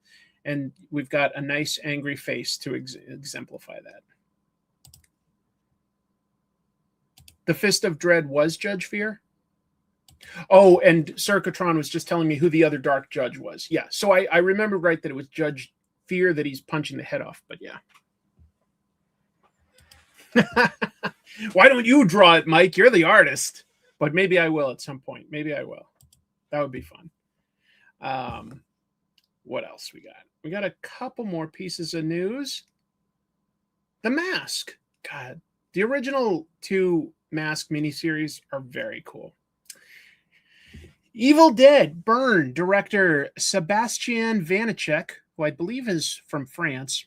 And we've got a nice angry face to exemplify that. The Fist of Dredd was Judge Fear? Oh, and Circatron was just telling me who the other Dark Judge was. Yeah, so I remember right that it was Judge Fear that he's punching the head off, but yeah. Why don't you draw it, Mike? You're the artist. But maybe I will at some point. Maybe I will. That would be fun. What else we got? We got a couple more pieces of news. The Mask. God, the original 2 Mask miniseries are very cool. Evil Dead Burn director Sebastian Vanacek, who I believe is from France,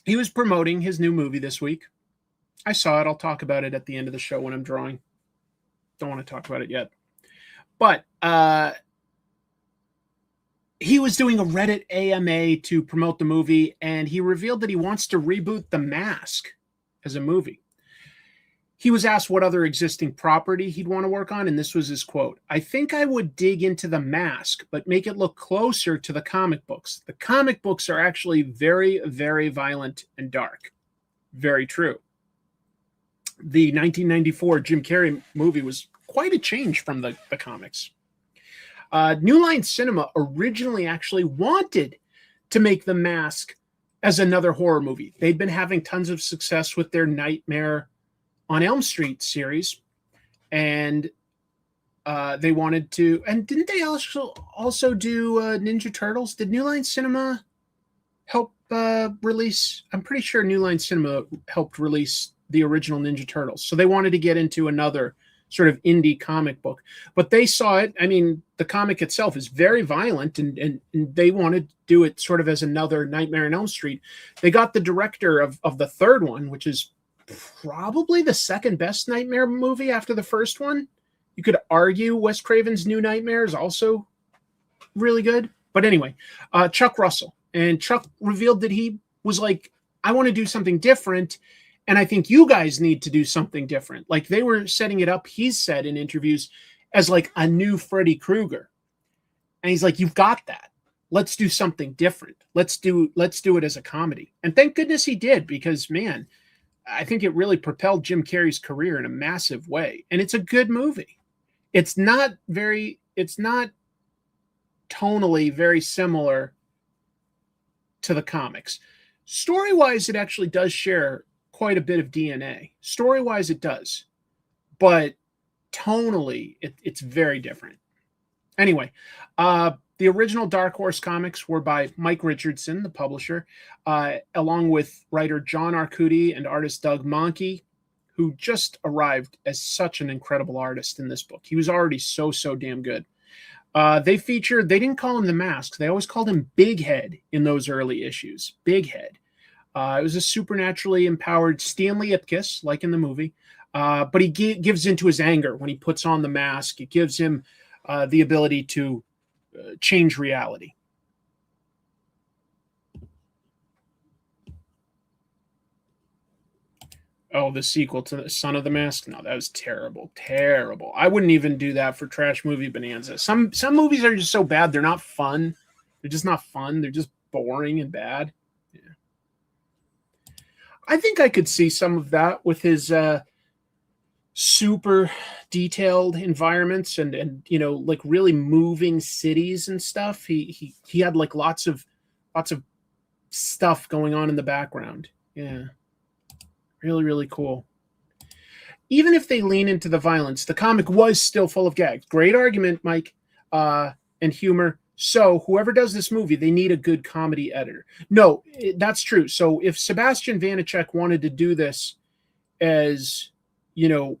he was promoting his new movie this week. I saw it. I'll talk about it at the end of the show when I'm drawing. Don't want to talk about it yet. But he was doing a Reddit AMA to promote the movie, and he revealed that he wants to reboot The Mask as a movie. He was asked what other existing property he'd want to work on, and this was his quote. I think I would dig into The Mask, but make it look closer to the comic books. The comic books are actually very, very violent and dark. Very true. The 1994 Jim Carrey movie was quite a change from the comics. New Line Cinema originally actually wanted to make The Mask as another horror movie. They'd been having tons of success with their Nightmare on Elm Street series, and they wanted to. And didn't they also do Ninja Turtles? Did New Line Cinema help release? I'm pretty sure New Line Cinema helped release the original Ninja Turtles. So they wanted to get into another sort of indie comic book, but they saw it. I mean, the comic itself is very violent, and they wanted to do it sort of as another Nightmare on Elm Street. They got the director of the third one, which is probably the second best Nightmare movie after the first one. You could argue Wes Craven's New Nightmare is also really good. But anyway, Chuck Russell. And Chuck revealed that he was like, I want to do something different, and I think you guys need to do something different. Like, they were setting it up, he's said in interviews, as like a new Freddy Krueger. And he's like, you've got that. Let's do something different. Let's do it as a comedy. And thank goodness he did, because, man, I think it really propelled Jim Carrey's career in a massive way. And it's a good movie. It's not tonally very similar to the comics. Story-wise, it actually does share quite a bit of DNA. Story-wise, it does. But tonally, it's very different. Anyway, the original Dark Horse comics were by Mike Richardson, the publisher, along with writer John Arcudi and artist Doug Mahnke, who just arrived as such an incredible artist in this book. He was already so damn good. They didn't call him the Mask. They always called him Big Head in those early issues. Big Head. It was a supernaturally empowered Stanley Ipkiss, like in the movie. But he gives into his anger when he puts on the mask. It gives him the ability to change reality. Oh, the sequel to the Son of the Mask? No, that was terrible. Terrible. I wouldn't even do that for Trash Movie Bonanza. Some movies are just so bad, they're not fun. They're just not fun. They're just boring and bad. Yeah. I think I could see some of that with his super detailed environments and you know, like really moving cities and stuff. He had like lots of stuff going on in the background. Yeah. Really, really cool. Even if they lean into the violence, the comic was still full of gags. Great argument, Mike, and humor. So whoever does this movie, they need a good comedy editor. No, that's true. So if Sebastian Vanacek wanted to do this as, you know,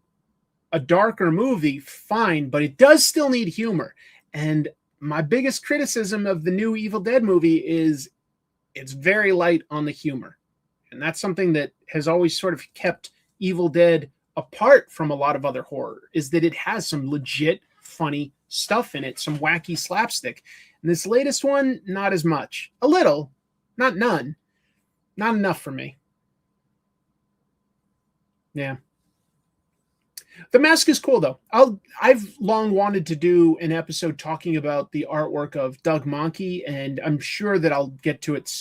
a darker movie, fine, but it does still need humor. And my biggest criticism of the new Evil Dead movie is it's very light on the humor. And that's something that has always sort of kept Evil Dead apart from a lot of other horror, is that it has some legit funny stuff in it, some wacky slapstick. And this latest one, not as much. A little, not none. Not enough for me. Yeah. The Mask is cool, though. I've long wanted to do an episode talking about the artwork of Doug Mahnke, and I'm sure that I'll get to it.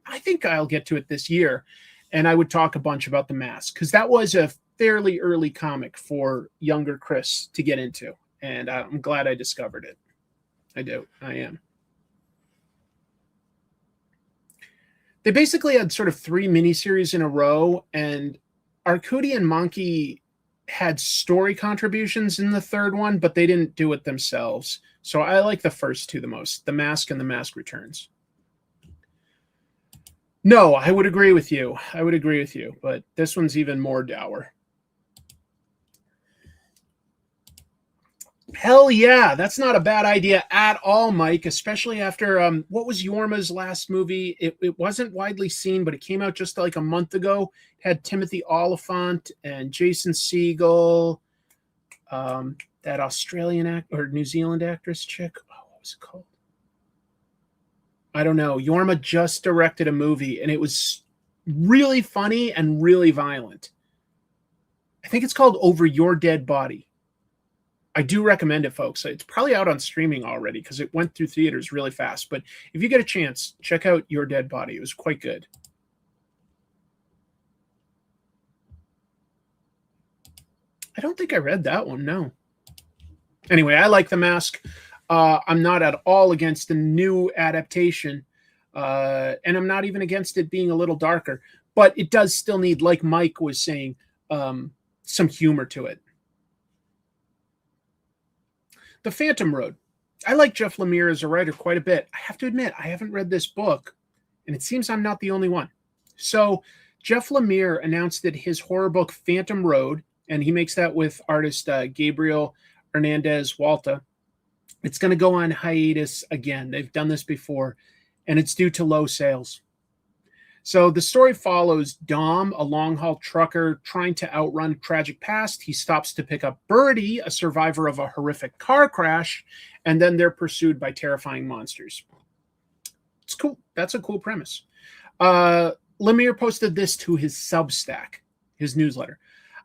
I think I'll get to it this year, and I would talk a bunch about the Mask, because that was a fairly early comic for younger Chris to get into, and I'm glad I discovered it. I am. They basically had sort of 3 miniseries in a row, and Arcudi and Mahnke had story contributions in the third one, but they didn't do it themselves. So I like the first 2 the most, The Mask and The Mask Returns. No, I would agree with you. But this one's even more dour. Hell yeah, that's not a bad idea at all, Mike, especially after, what was Yorma's last movie? It wasn't widely seen, but it came out just like a month ago. It had Timothy Oliphant and Jason Segel, that Australian or New Zealand actress chick. Oh, what was it called? I don't know. Yorma just directed a movie, and it was really funny and really violent. I think it's called Over Your Dead Body. I do recommend it, folks. It's probably out on streaming already because it went through theaters really fast. But if you get a chance, check out Your Dead Body. It was quite good. I don't think I read that one, no. Anyway, I like The Mask. I'm not at all against the new adaptation. And I'm not even against it being a little darker. But it does still need, like Mike was saying, some humor to it. The Phantom Road. I like Jeff Lemire as a writer quite a bit. I have to admit, I haven't read this book, and it seems I'm not the only one. So Jeff Lemire announced that his horror book, Phantom Road, and he makes that with artist Gabriel Hernandez Walta, it's going to go on hiatus again. They've done this before, and it's due to low sales. So the story follows Dom, a long-haul trucker, trying to outrun a tragic past. He stops to pick up Birdie, a survivor of a horrific car crash, and then they're pursued by terrifying monsters. It's cool. That's a cool premise. Lemire posted this to his Substack, his newsletter.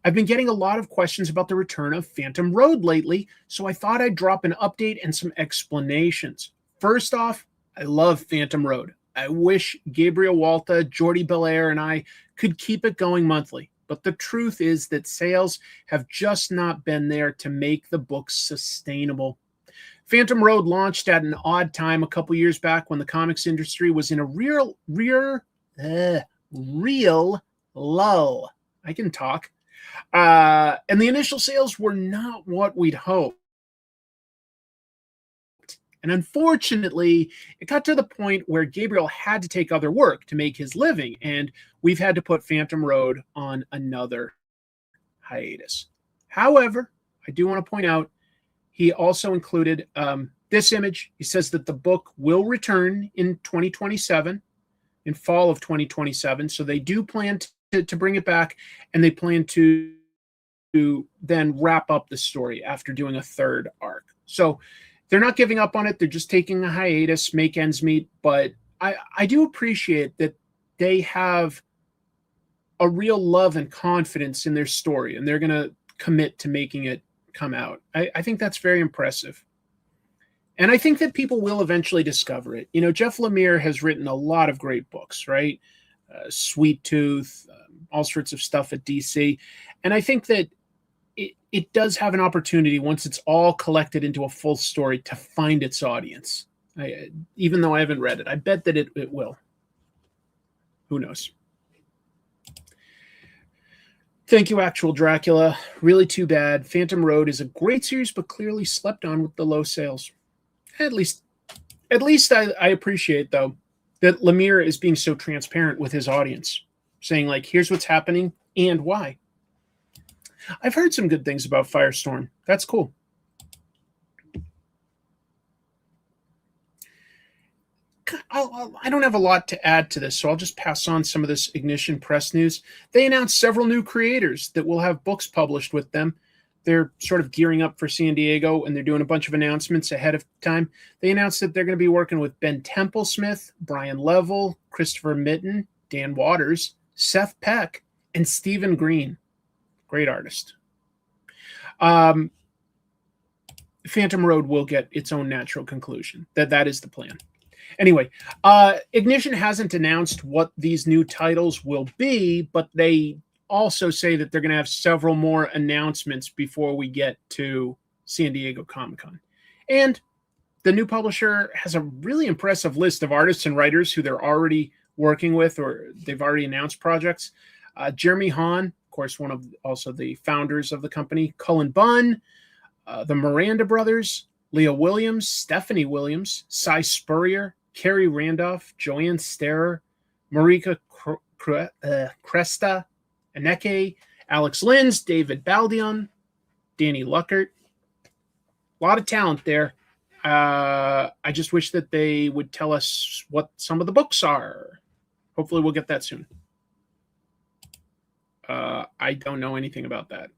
I've been getting a lot of questions about the return of Phantom Road lately, so I thought I'd drop an update and some explanations. First off, I love Phantom Road. I wish Gabriel Walta, Jordi Belair, and I could keep it going monthly. But the truth is that sales have just not been there to make the books sustainable. Phantom Road launched at an odd time a couple years back when the comics industry was in a real lull. I can talk. And the initial sales were not what we'd hoped. And unfortunately, it got to the point where Gabriel had to take other work to make his living, and we've had to put Phantom Road on another hiatus. However, I do want to point out, he also included this image. He says that the book will return in 2027, in fall of 2027. So they do plan to bring it back, and they plan to then wrap up the story after doing a third arc. So they're not giving up on it. They're just taking a hiatus, make ends meet. But I do appreciate that they have a real love and confidence in their story, and they're going to commit to making it come out. I think that's very impressive. And I think that people will eventually discover it. You know, Jeff Lemire has written a lot of great books, right? Sweet Tooth, all sorts of stuff at DC. And I think that it does have an opportunity, once it's all collected into a full story, to find its audience. Even though I haven't read it, I bet that it will. Who knows? Thank you, Actual Dracula. Really too bad. Phantom Road is a great series, but clearly slept on with the low sales. At least At least I appreciate, though, that Lemire is being so transparent with his audience, saying, like, here's what's happening and why. I've heard some good things about Firestorm. That's cool. I don't have a lot to add to this, so I'll just pass on some of this Ignition Press news. They announced several new creators that will have books published with them. They're sort of gearing up for San Diego, and they're doing a bunch of announcements ahead of time. They announced that they're going to be working with Ben Templesmith, Brian Level, Christopher Mitten, Dan Waters, Seth Peck, and Stephen Green. Great artist. Phantom Road will get its own natural conclusion. That is the plan. Anyway, Ignition hasn't announced what these new titles will be, but they also say that they're going to have several more announcements before we get to San Diego Comic-Con. And the new publisher has a really impressive list of artists and writers who they're already working with, or they've already announced projects. Jeremy Hahn, of course, one of also the founders of the company, Cullen Bunn, the Miranda brothers, Leah Williams, Stephanie Williams, Cy Spurrier, Carrie Randolph, Joanne Sterer, Marika Cresta, Aneke, Alex Lins, David Baldion, Danny Luckert. A lot of talent there. I just wish that they would tell us what some of the books are. Hopefully we'll get that soon. I don't know anything about that.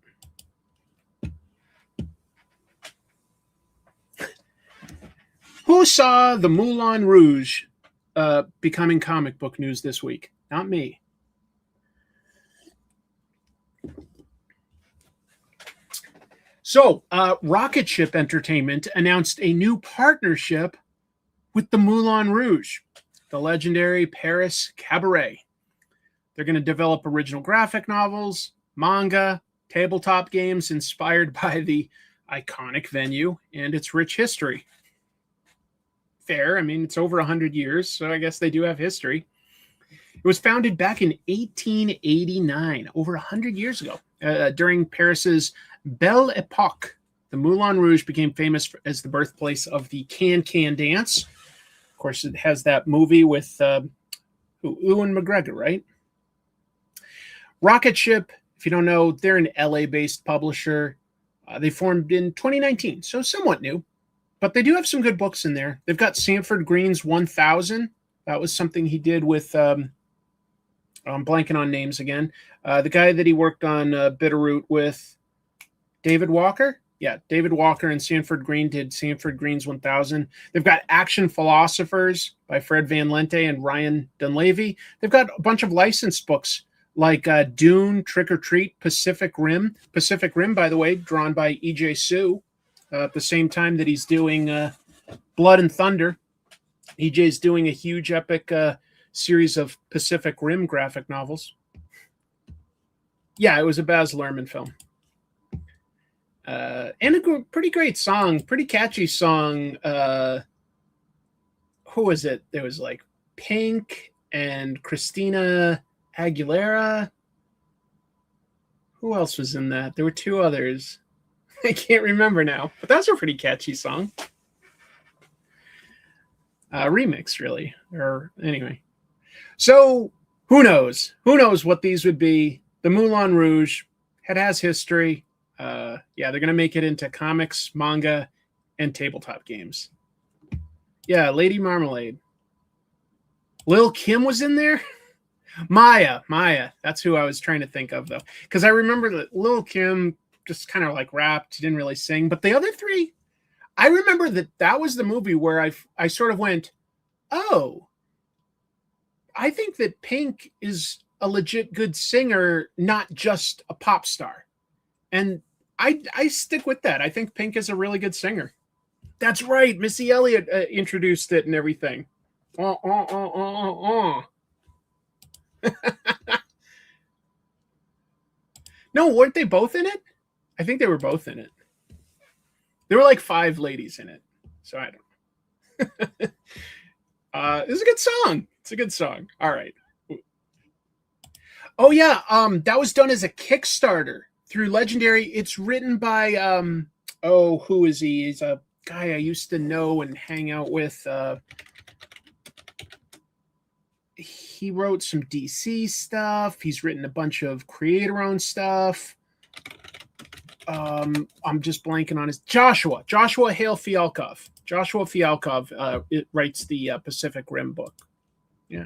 Who saw the Moulin Rouge becoming comic book news this week? Not me. So, Rocket Ship Entertainment announced a new partnership with the Moulin Rouge, the legendary Paris cabaret. They're going to develop original graphic novels, manga, tabletop games inspired by the iconic venue and its rich history. Fair. I mean, it's over 100 years, so I guess they do have history. It was founded back in 1889, over 100 years ago. During Paris's Belle Epoque, the Moulin Rouge became famous as the birthplace of the can-can dance. Of course, it has that movie with Ewan McGregor, right? Rocket Ship, if you don't know, they're an LA-based publisher. They formed in 2019, so somewhat new. But they do have some good books in there. They've got Sanford Green's 1000. That was something he did with, I'm blanking on names again. The guy that he worked on Bitterroot with, David Walker? Yeah, David Walker and Sanford Green did Sanford Green's 1000. They've got Action Philosophers by Fred Van Lente and Ryan Dunleavy. They've got a bunch of licensed books like Dune, Trick or Treat, Pacific Rim. Pacific Rim, by the way, drawn by E.J. Sue. At the same time that he's doing Blood and Thunder. EJ's doing a huge epic series of Pacific Rim graphic novels. Yeah, it was a Baz Luhrmann film. And a pretty great song, pretty catchy song. Who was it? There was like Pink and Christina Aguilera. Who else was in that? There were two others. I can't remember now, but that's a pretty catchy song. Remix, really. Or anyway. So who knows? Who knows what these would be? The Moulin Rouge. It has history. Yeah, they're going to make it into comics, manga, and tabletop games. Yeah, Lady Marmalade. Lil Kim was in there? Maya. That's who I was trying to think of, though. Because I remember that Lil Kim just kind of like rapped. He didn't really sing. But the other three, I remember that was the movie where I sort of went, oh, I think that Pink is a legit good singer, not just a pop star. And I stick with that. I think Pink is a really good singer. That's right. Missy Elliott introduced it and everything. No, weren't they both in it? I think they were both in it. There were like 5 ladies in it. So I don't know. It's a good song. It's a good song. All right. Oh, yeah. That was done as a Kickstarter through Legendary. It's written by, who is he? He's a guy I used to know and hang out with. He wrote some DC stuff. He's written a bunch of creator-owned stuff. I'm just blanking on his Joshua Hale Fialkov. Joshua Fialkov it writes the Pacific Rim book. Yeah.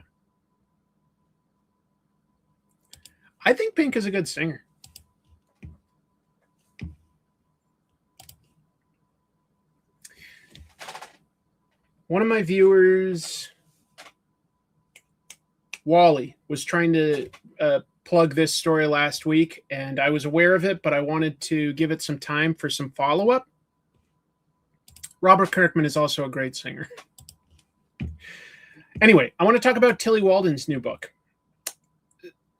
I think Pink is a good singer. One of my viewers, Wally, was trying to plug this story last week, and I was aware of it, but I wanted to give it some time for some follow-up. Robert Kirkman is also a great singer. Anyway, I want to talk about Tillie Walden's new book.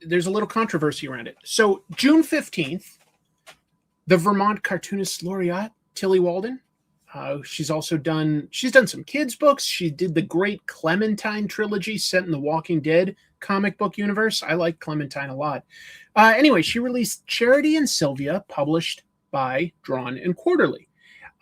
There's a little controversy around it. So June 15th, the Vermont cartoonist laureate, Tillie Walden, she's done some kids books. She did the Great Clementine trilogy set in the Walking Dead comic book universe. I like Clementine a lot. Anyway, she released Charity and Sylvia, published by Drawn and Quarterly.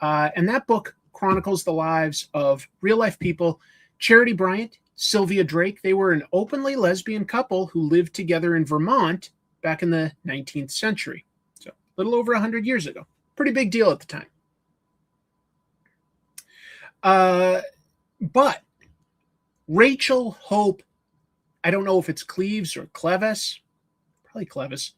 And that book chronicles the lives of real-life people. Charity Bryant, Sylvia Drake, they were an openly lesbian couple who lived together in Vermont back in the 19th century. So a little over 100 years ago. Pretty big deal at the time. But Rachel Hope, I don't know if it's Cleves or Clevis, probably Clevis,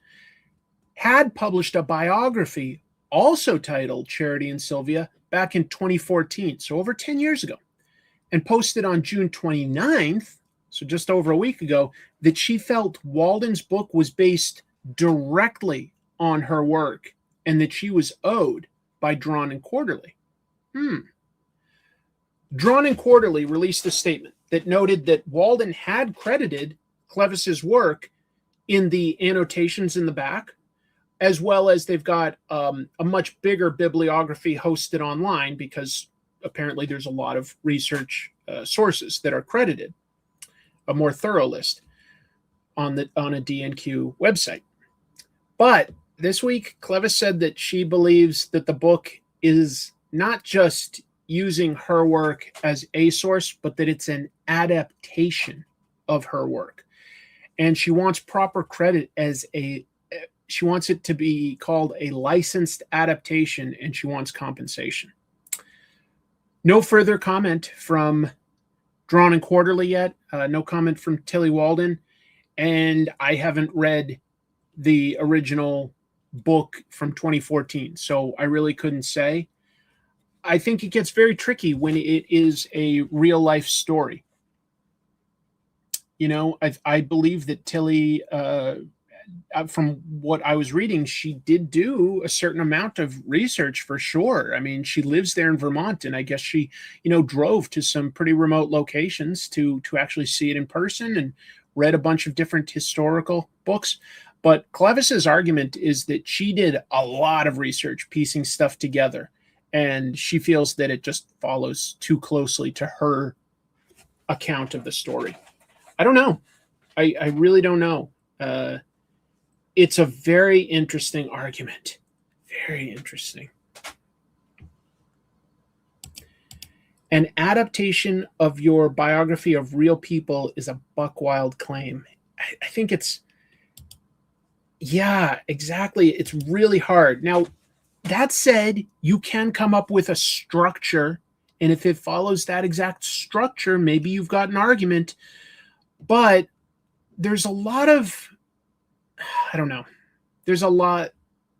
had published a biography also titled Charity and Sylvia back in 2014, so over 10 years ago, and posted on June 29th, so just over a week ago, that she felt Walden's book was based directly on her work and that she was owed by Drawn and Quarterly. Drawn and Quarterly released a statement that noted that Walden had credited Clevis's work in the annotations in the back, as well as they've got a much bigger bibliography hosted online because apparently there's a lot of research sources that are credited, a more thorough list on a D&Q website. But this week, Clevis said that she believes that the book is not just using her work as a source, but that it's an adaptation of her work. And she wants proper credit she wants it to be called a licensed adaptation, and she wants compensation. No further comment from Drawn and Quarterly yet. No comment from Tillie Walden. And I haven't read the original book from 2014, so I really couldn't say. I think it gets very tricky when it is a real life story. You know, I believe that Tillie, from what I was reading, she did do a certain amount of research for sure. I mean, she lives there in Vermont, and I guess she, drove to some pretty remote locations to actually see it in person and read a bunch of different historical books. But Clevis's argument is that she did a lot of research piecing stuff together, and she feels that it just follows too closely to her account of the story. I don't know. I really don't know. It's a very interesting argument. Very interesting. An adaptation of your biography of real people is a buck wild claim. I think it's, yeah, exactly. It's really hard. Now, that said, you can come up with a structure, and if it follows that exact structure, maybe you've got an argument. But there's a lot of, I don't know. There's a lot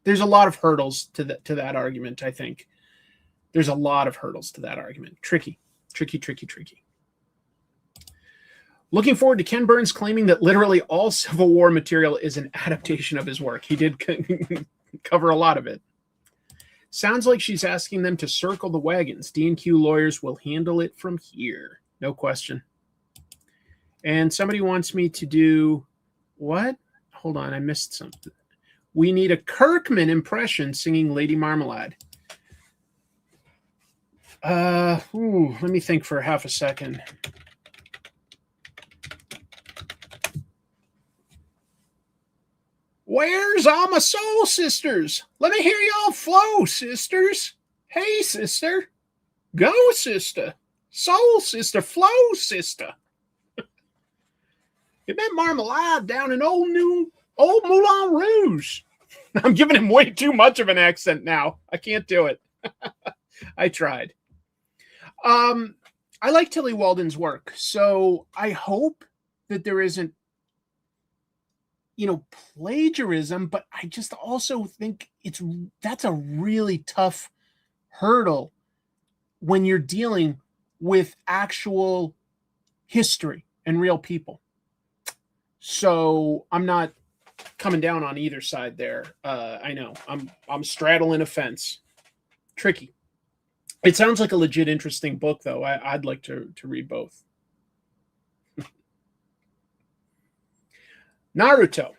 of hurdles to that argument, I think. There's a lot of hurdles to that argument. Tricky. Looking forward to Ken Burns claiming that literally all Civil War material is an adaptation of his work. He did cover a lot of it. Sounds like she's asking them to circle the wagons. D&Q lawyers will handle it from here. No question. And somebody wants me to do what? Hold on, I missed something. We need a Kirkman impression singing Lady Marmalade. Let me think for half a second. Where's all my soul sisters? Let me hear y'all flow, sisters. Hey, sister. Go, sister. Soul sister. Flow sister. Get that marmalade down in old Moulin Rouge. I'm giving him way too much of an accent now. I can't do it. I tried. I like Tillie Walden's work, so I hope that there isn't, plagiarism, but I just also think that's a really tough hurdle when you're dealing with actual history and real people. So I'm not coming down on either side there. I know I'm straddling a fence. Tricky. It sounds like a legit interesting book, though. I'd like to read both. Naruto.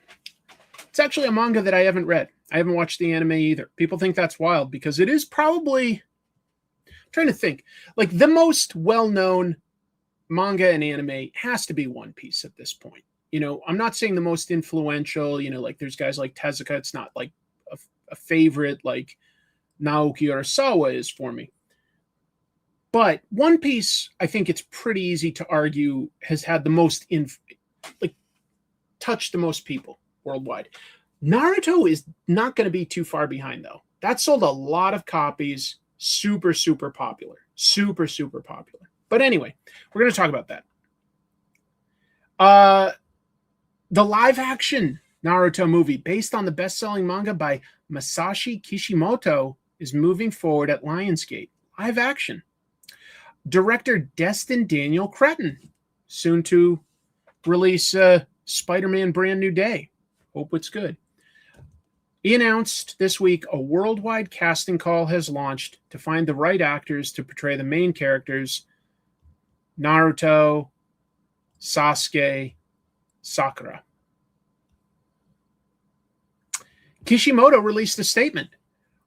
It's actually a manga that I haven't read. I haven't watched the anime either. People think that's wild because it is probably, I'm trying to think, like the most well-known manga and anime has to be One Piece at this point. I'm not saying the most influential, like there's guys like Tezuka. It's not like a favorite like Naoki Urasawa is for me. But One Piece, I think it's pretty easy to argue, has had the most, touched the most people worldwide. Naruto is not going to be too far behind, though. That sold a lot of copies. Super, super popular. Super, super popular. But anyway, we're going to talk about that. The live-action Naruto movie, based on the best-selling manga by Masashi Kishimoto, is moving forward at Lionsgate. Live action. Director Destin Daniel Cretton, soon to release Spider-Man Brand New Day. Hope it's good. He announced this week a worldwide casting call has launched to find the right actors to portray the main characters, Naruto, Sasuke, Sakura. Kishimoto released a statement.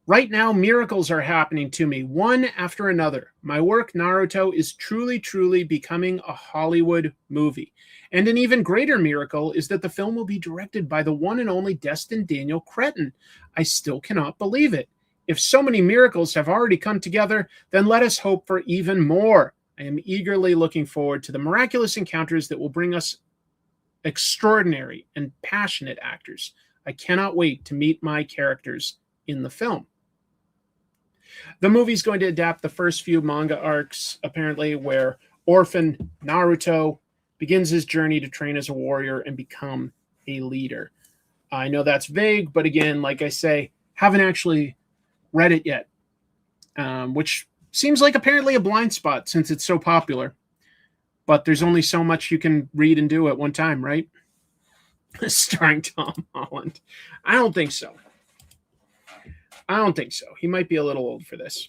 Right now, miracles are happening to me, one after another. My work, Naruto, is truly, truly becoming a Hollywood movie. And an even greater miracle is that the film will be directed by the one and only Destin Daniel Cretton. I still cannot believe it. If so many miracles have already come together, then let us hope for even more. I am eagerly looking forward to the miraculous encounters that will bring us extraordinary and passionate actors. I cannot wait to meet my characters in the film. The movie's going to adapt the first few manga arcs, apparently, where orphan Naruto begins his journey to train as a warrior and become a leader. I know that's vague, but again, like I say, haven't actually read it yet, which seems like apparently a blind spot since it's so popular. But there's only so much you can read and do at one time, right? Starring Tom Holland. I don't think so. He might be a little old for this.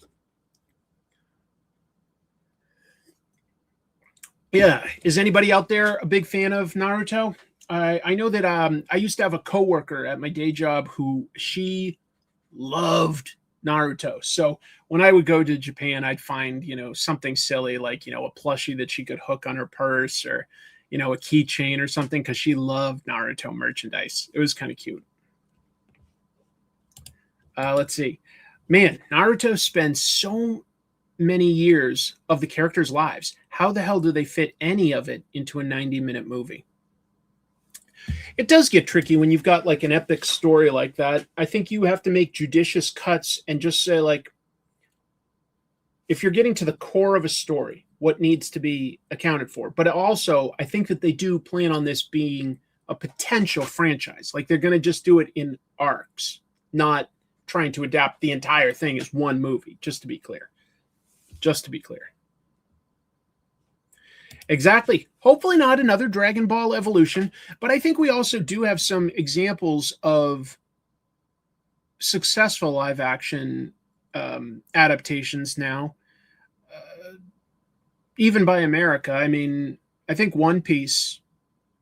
Yeah. Is anybody out there a big fan of Naruto? I know that I used to have a coworker at my day job who she loved Naruto. So when I would go to Japan, I'd find, something silly like, a plushie that she could hook on her purse or, a keychain or something because she loved Naruto merchandise. It was kind of cute. Let's see. Man, Naruto spends so many years of the characters' lives. How the hell do they fit any of it into a 90-minute movie? It does get tricky when you've got like an epic story like that. I think you have to make judicious cuts and just say, like, if you're getting to the core of a story, what needs to be accounted for. But also, I think that they do plan on this being a potential franchise. Like, they're going to just do it in arcs, not trying to adapt the entire thing as one movie, just to be clear. Exactly. Hopefully not another Dragon Ball evolution, but I think we also do have some examples of successful live action adaptations now, even by America. I mean, I think One Piece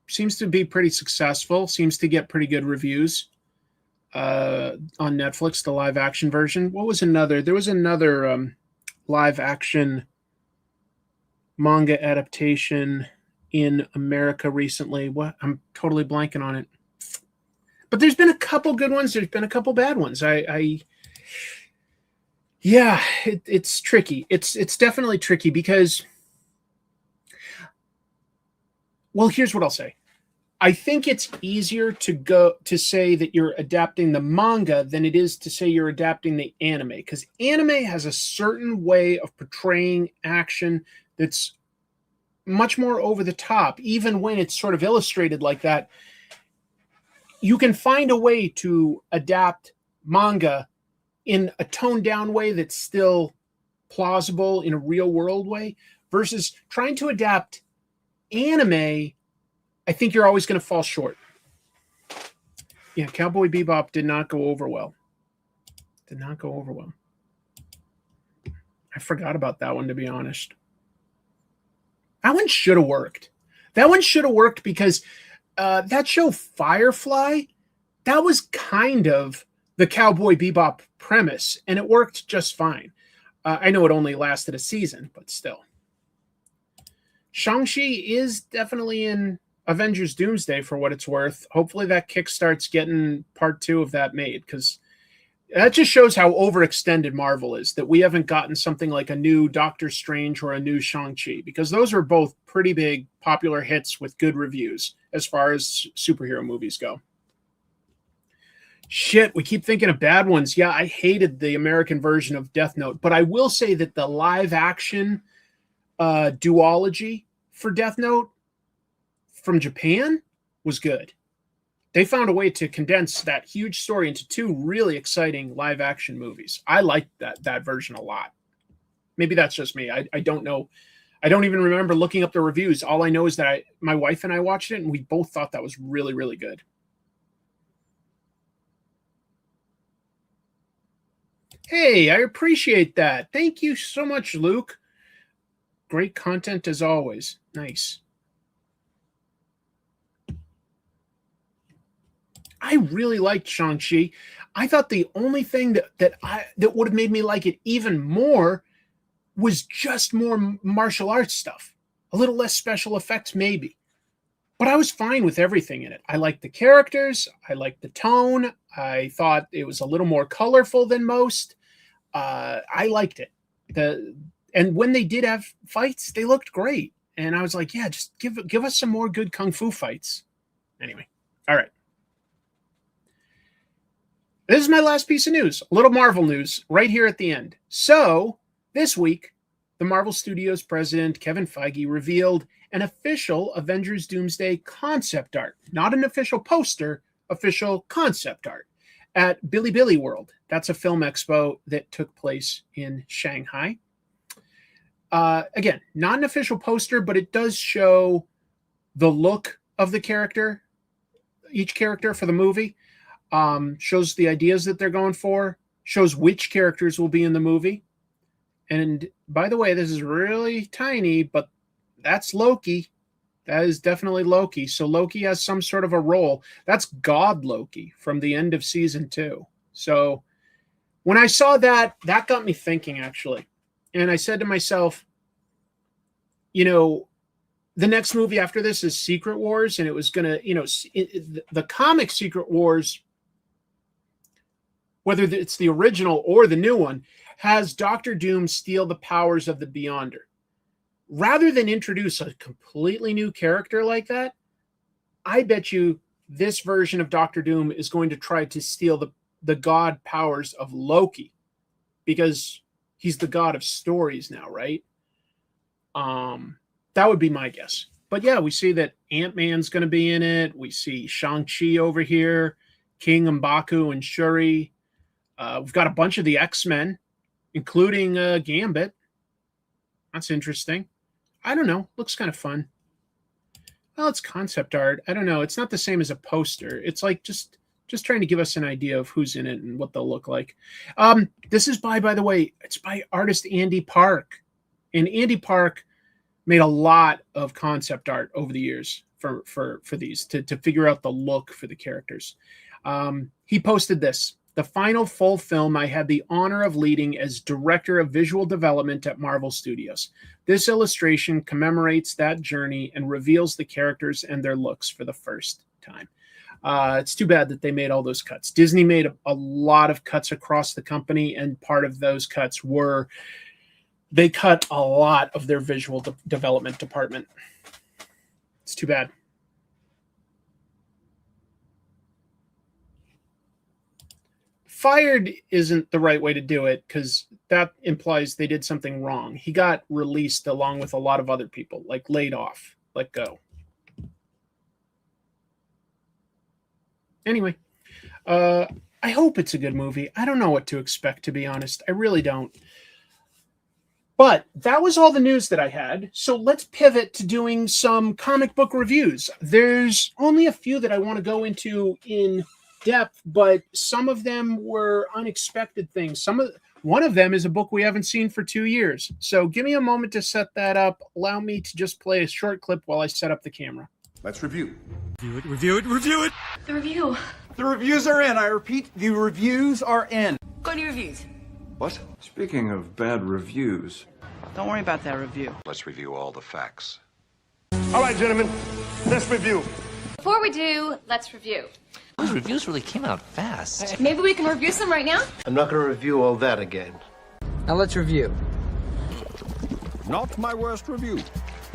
seems to be pretty successful, seems to get pretty good reviews on Netflix, the live action version. There was another live action manga adaptation in America recently. I'm totally blanking on it. But there's been a couple good ones. There's been a couple bad ones. Yeah, it's tricky. It's definitely tricky because, well, here's what I'll say. I think it's easier to say that you're adapting the manga than it is to say you're adapting the anime, because anime has a certain way of portraying action that's much more over the top. Even when it's sort of illustrated like that, you can find a way to adapt manga in a toned down way that's still plausible in a real world way, versus trying to adapt anime. I think you're always going to fall short. Yeah, Cowboy Bebop did not go over well. Did not go over well. I forgot about that one, to be honest. That one should have worked. That one should have worked because that show Firefly, that was kind of the Cowboy Bebop premise, and it worked just fine. I know it only lasted a season, but still. Shang-Chi is definitely in Avengers Doomsday for what it's worth. Hopefully that kickstarts getting part 2 of that made, because that just shows how overextended Marvel is, that we haven't gotten something like a new Doctor Strange or a new Shang-Chi, because those are both pretty big popular hits with good reviews as far as superhero movies go. Shit, we keep thinking of bad ones. Yeah, I hated the American version of Death Note, but I will say that the live action duology for Death Note from Japan was good. They found a way to condense that huge story into 2 really exciting live action movies. I liked that version a lot. Maybe that's just me. I don't know. I don't even remember looking up the reviews. All I know is that my wife and I watched it, and we both thought that was really, really good. Hey, I appreciate that. Thank you so much, Luke. Great content as always. Nice. I really liked Shang-Chi. I thought the only thing that would have made me like it even more was just more martial arts stuff. A little less special effects, maybe. But I was fine with everything in it. I liked the characters. I liked the tone. I thought it was a little more colorful than most. I liked it. And when they did have fights, they looked great. And I was like, yeah, just give us some more good kung fu fights. Anyway, all right. This is my last piece of news, a little Marvel news right here at the end. So this week, the Marvel Studios president, Kevin Feige, revealed an official Avengers Doomsday concept art, not an official poster, official concept art at Bilibili World. That's a film expo that took place in Shanghai. Again, not an official poster, but it does show the look of the character, each character for the movie. Shows the ideas that they're going for, shows which characters will be in the movie. And by the way, this is really tiny, but that's Loki. That is definitely Loki. So Loki has some sort of a role. That's God Loki from the end of season 2. So when I saw that got me thinking, actually. And I said to myself, you know, the next movie after this is Secret Wars, and it was going to, the comic Secret Wars, whether it's the original or the new one, has Doctor Doom steal the powers of the Beyonder. Rather than introduce a completely new character like that, I bet you this version of Doctor Doom is going to try to steal the god powers of Loki, because he's the god of stories now, right? That would be my guess. But yeah, we see that Ant-Man's going to be in it. We see Shang-Chi over here, King M'Baku and Shuri. We've got a bunch of the X-Men, including Gambit. That's interesting. I don't know. Looks kind of fun. Well, it's concept art. I don't know. It's not the same as a poster. It's like just trying to give us an idea of who's in it and what they'll look like. This is by the way, it's by artist Andy Park. And Andy Park made a lot of concept art over the years for these to figure out the look for the characters. He posted this. the final full film I had the honor of leading as director of visual development at Marvel Studios. This illustration commemorates that journey and reveals the characters and their looks for the first time. It's too bad that they made all those cuts. Disney made a lot of cuts across the company, and part of those cuts were they cut a lot of their visual development department. It's too bad. Fired isn't the right way to do it because that implies they did something wrong. He got released along with a lot of other people, like laid off, let go. Anyway, I hope it's a good movie. I don't know what to expect, to be honest. I really don't. But that was all the news that I had. So let's pivot to doing some comic book reviews. There's only a few that I want to go into in depth, but some of them were unexpected things. One of them is a book we haven't seen for 2 years. So give me a moment to set that up. Allow me to just play a short clip while I set up the camera. Let's review. Review it. The review. The reviews are in. I repeat, the reviews are in. Go to your reviews. What? Speaking of bad reviews, Don't worry about that review. Let's review all the facts. All right, gentlemen, let's review. Before we do, let's review. Those reviews really came out fast. Maybe we can review some right now? I'm not going to review all that again. Now let's review. Not my worst review.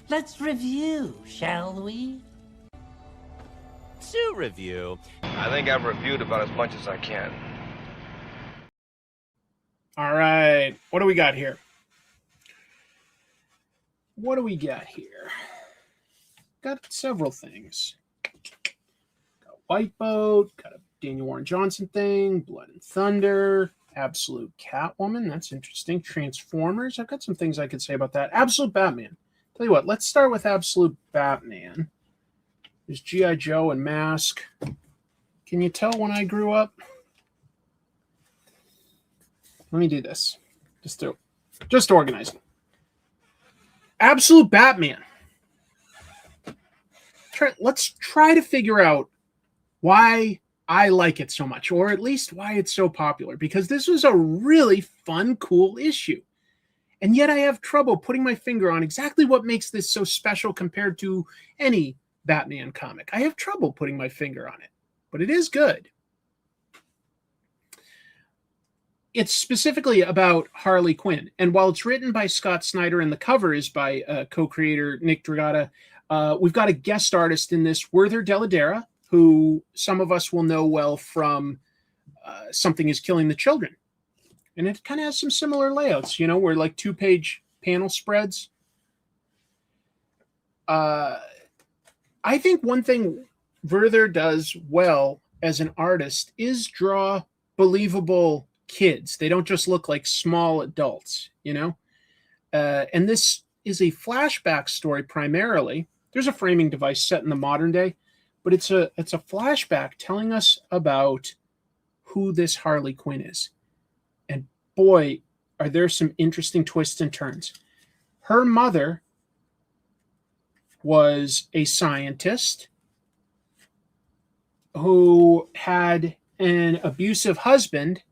Let's review, shall we? To review. I think I've reviewed about as much as I can. All right. What do we got here? Got several things. Got White Boat, got a Daniel Warren Johnson thing, Blood and Thunder, Absolute Catwoman. That's interesting. Transformers. I've got some things I could say about that. Absolute Batman. Tell you what, let's start with Absolute Batman. There's G.I. Joe and Mask. Can you tell when I grew up? Let me do this. Just organizing. Absolute Batman. Let's try to figure out why I like it so much, or at least why it's so popular, because this was a really fun, cool issue. And yet I have trouble putting my finger on exactly what makes this so special compared to any Batman comic. I have trouble putting my finger on it, but it is good. It's specifically about Harley Quinn. And while it's written by Scott Snyder and the cover is by co-creator Nick Dragotta, we've got a guest artist in this, Werther Dell'Edera, who some of us will know well from Something is Killing the Children. And it kind of has some similar layouts, where like 2-page panel spreads. I think one thing Werther does well as an artist is draw believable kids. They don't just look like small adults, and this is a flashback story primarily. There's a framing device set in the modern day, but it's a flashback telling us about who this Harley Quinn is. And boy, are there some interesting twists and turns. Her mother was a scientist who had an abusive husband,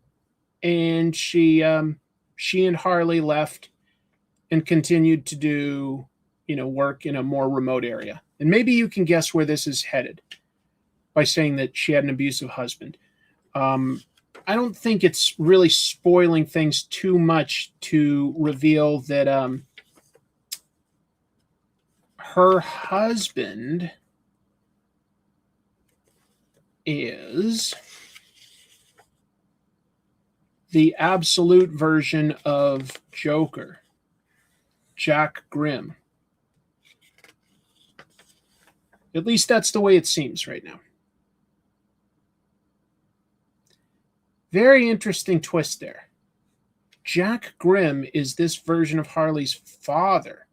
and she and Harley left and continued to do work in a more remote area. And maybe you can guess where this is headed by saying that she had an abusive husband. I don't think it's really spoiling things too much to reveal that her husband is the absolute version of Joker, Jack Grimm. At least that's the way it seems right now. Very interesting twist there. Jack Grimm is this version of Harley's father.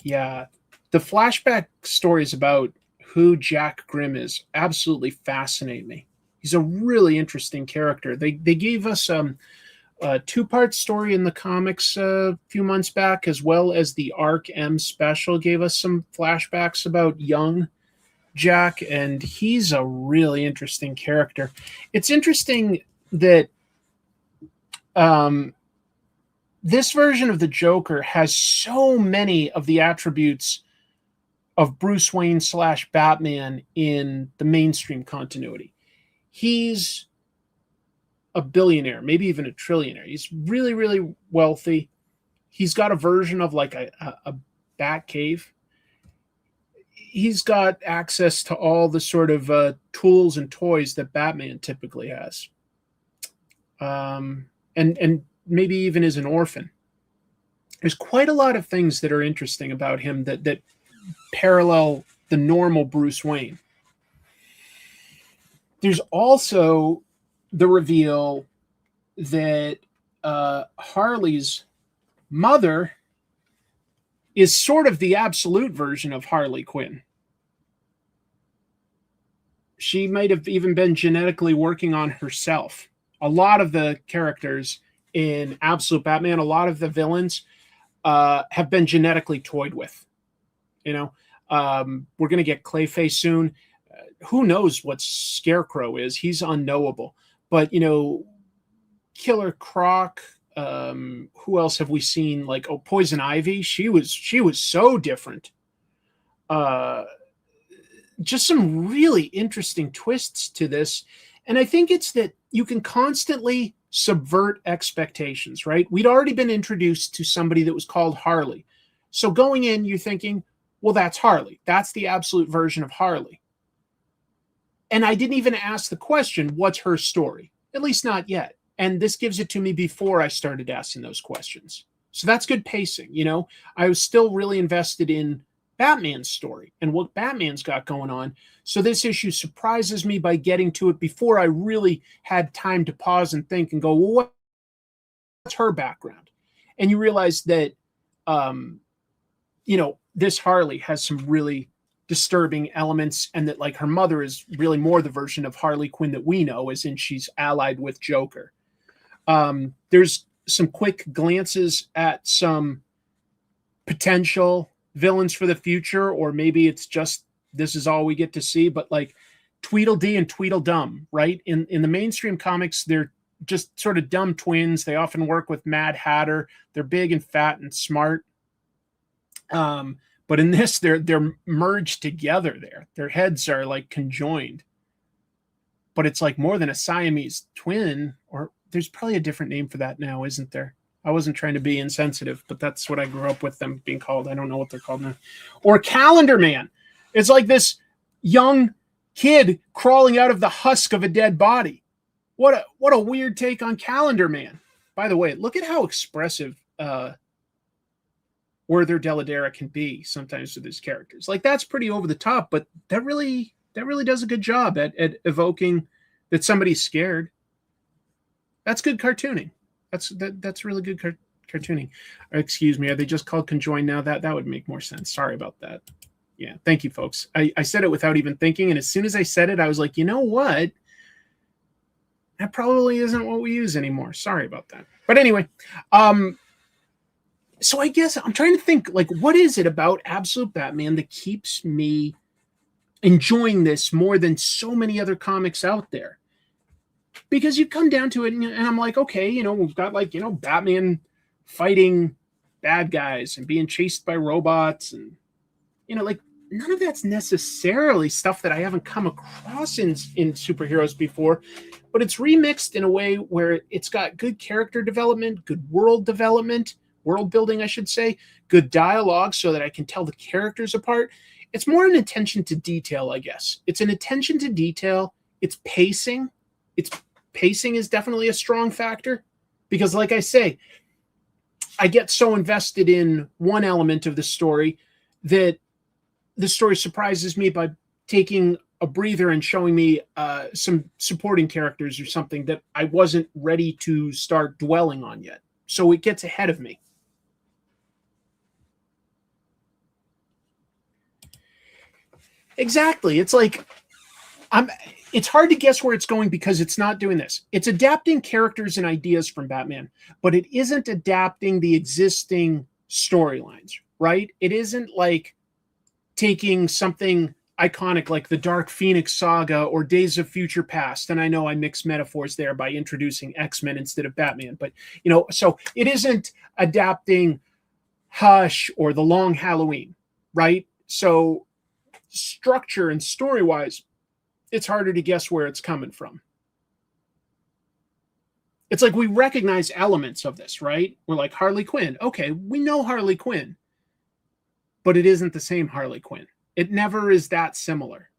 Yeah, the flashback stories about who Jack Grimm is absolutely fascinate me. He's a really interesting character. They gave us a 2-part story in the comics a few months back, as well as the Arc M special gave us some flashbacks about young Jack, and he's a really interesting character. It's interesting that this version of the Joker has so many of the attributes of Bruce Wayne / Batman in the mainstream continuity. He's a billionaire, maybe even a trillionaire. He's really, really wealthy. He's got a version of like a bat cave. He's got access to all the sort of tools and toys that Batman typically has. And maybe even is an orphan. There's quite a lot of things that are interesting about him that parallel the normal Bruce Wayne. There's also the reveal that Harley's mother is sort of the absolute version of Harley Quinn. She might have even been genetically working on herself. A lot of the characters in Absolute Batman, a lot of the villains have been genetically toyed with. You know, we're going to get Clayface soon. Who knows what Scarecrow is? He's unknowable. But, you know, Killer Croc, who else have we seen? Like, Poison Ivy. She was so different. Just some really interesting twists to this. And I think it's that you can constantly subvert expectations, right? We'd already been introduced to somebody that was called Harley. So going in, you're thinking, well, that's Harley. That's the absolute version of Harley. And I didn't even ask the question, what's her story? At least not yet. And this gives it to me before I started asking those questions. So that's good pacing. You know, I was still really invested in Batman's story and what Batman's got going on. So this issue surprises me by getting to it before I really had time to pause and think and go, well, what's her background? And you realize that, you know, this Harley has some really disturbing elements, and that like her mother is really more the version of Harley Quinn that we know, as in she's allied with Joker. There's some quick glances at some potential villains for the future, or maybe it's just this is all we get to see, but like Tweedledee and Tweedledum, right? In the mainstream comics, they're just sort of dumb twins. They often work with Mad Hatter. They're big and fat and smart. But in this, they're merged together there. Their heads are like conjoined. But it's like more than a Siamese twin, or there's probably a different name for that now, isn't there? I wasn't trying to be insensitive, but that's what I grew up with them being called. I don't know what they're called now. Or Calendar Man. It's like this young kid crawling out of the husk of a dead body. What a weird take on Calendar Man. By the way, look at how expressive Werther Dell'Edera can be sometimes with his characters. Like, that's pretty over the top, but that really does a good job at evoking that somebody's scared. That's good cartooning. That's really good cartooning. Excuse me, are they just called conjoined now? That would make more sense. Sorry about that. Yeah, thank you, folks. I said it without even thinking, and as soon as I said it, I was like, you know what? That probably isn't what we use anymore. Sorry about that. But anyway, so I guess I'm trying to think, like, what is it about Absolute Batman that keeps me enjoying this more than so many other comics out there? Because you come down to it, and I'm like, okay, you know, we've got, like, you know, Batman fighting bad guys and being chased by robots, and, you know, like, none of that's necessarily stuff that I haven't come across in superheroes before, but it's remixed in a way where it's got good character development, good world building, I should say, good dialogue so that I can tell the characters apart. It's more an attention to detail, I guess. It's an attention to detail. It's pacing. Pacing is definitely a strong factor because, like I say, I get so invested in one element of the story that the story surprises me by taking a breather and showing me some supporting characters or something that I wasn't ready to start dwelling on yet. So it gets ahead of me. Exactly. It's like it's hard to guess where it's going because it's not doing this. It's adapting characters and ideas from Batman, but it isn't adapting the existing storylines, right? It isn't like taking something iconic, like the Dark Phoenix saga or Days of Future Past. And I know I mixed metaphors there by introducing X-Men instead of Batman, but so it isn't adapting Hush or The Long Halloween, right? So structure and story-wise, it's harder to guess where it's coming from. It's like we recognize elements of this, right? We're like Harley Quinn. Okay, we know Harley Quinn, but it isn't the same Harley Quinn. It never is that similar.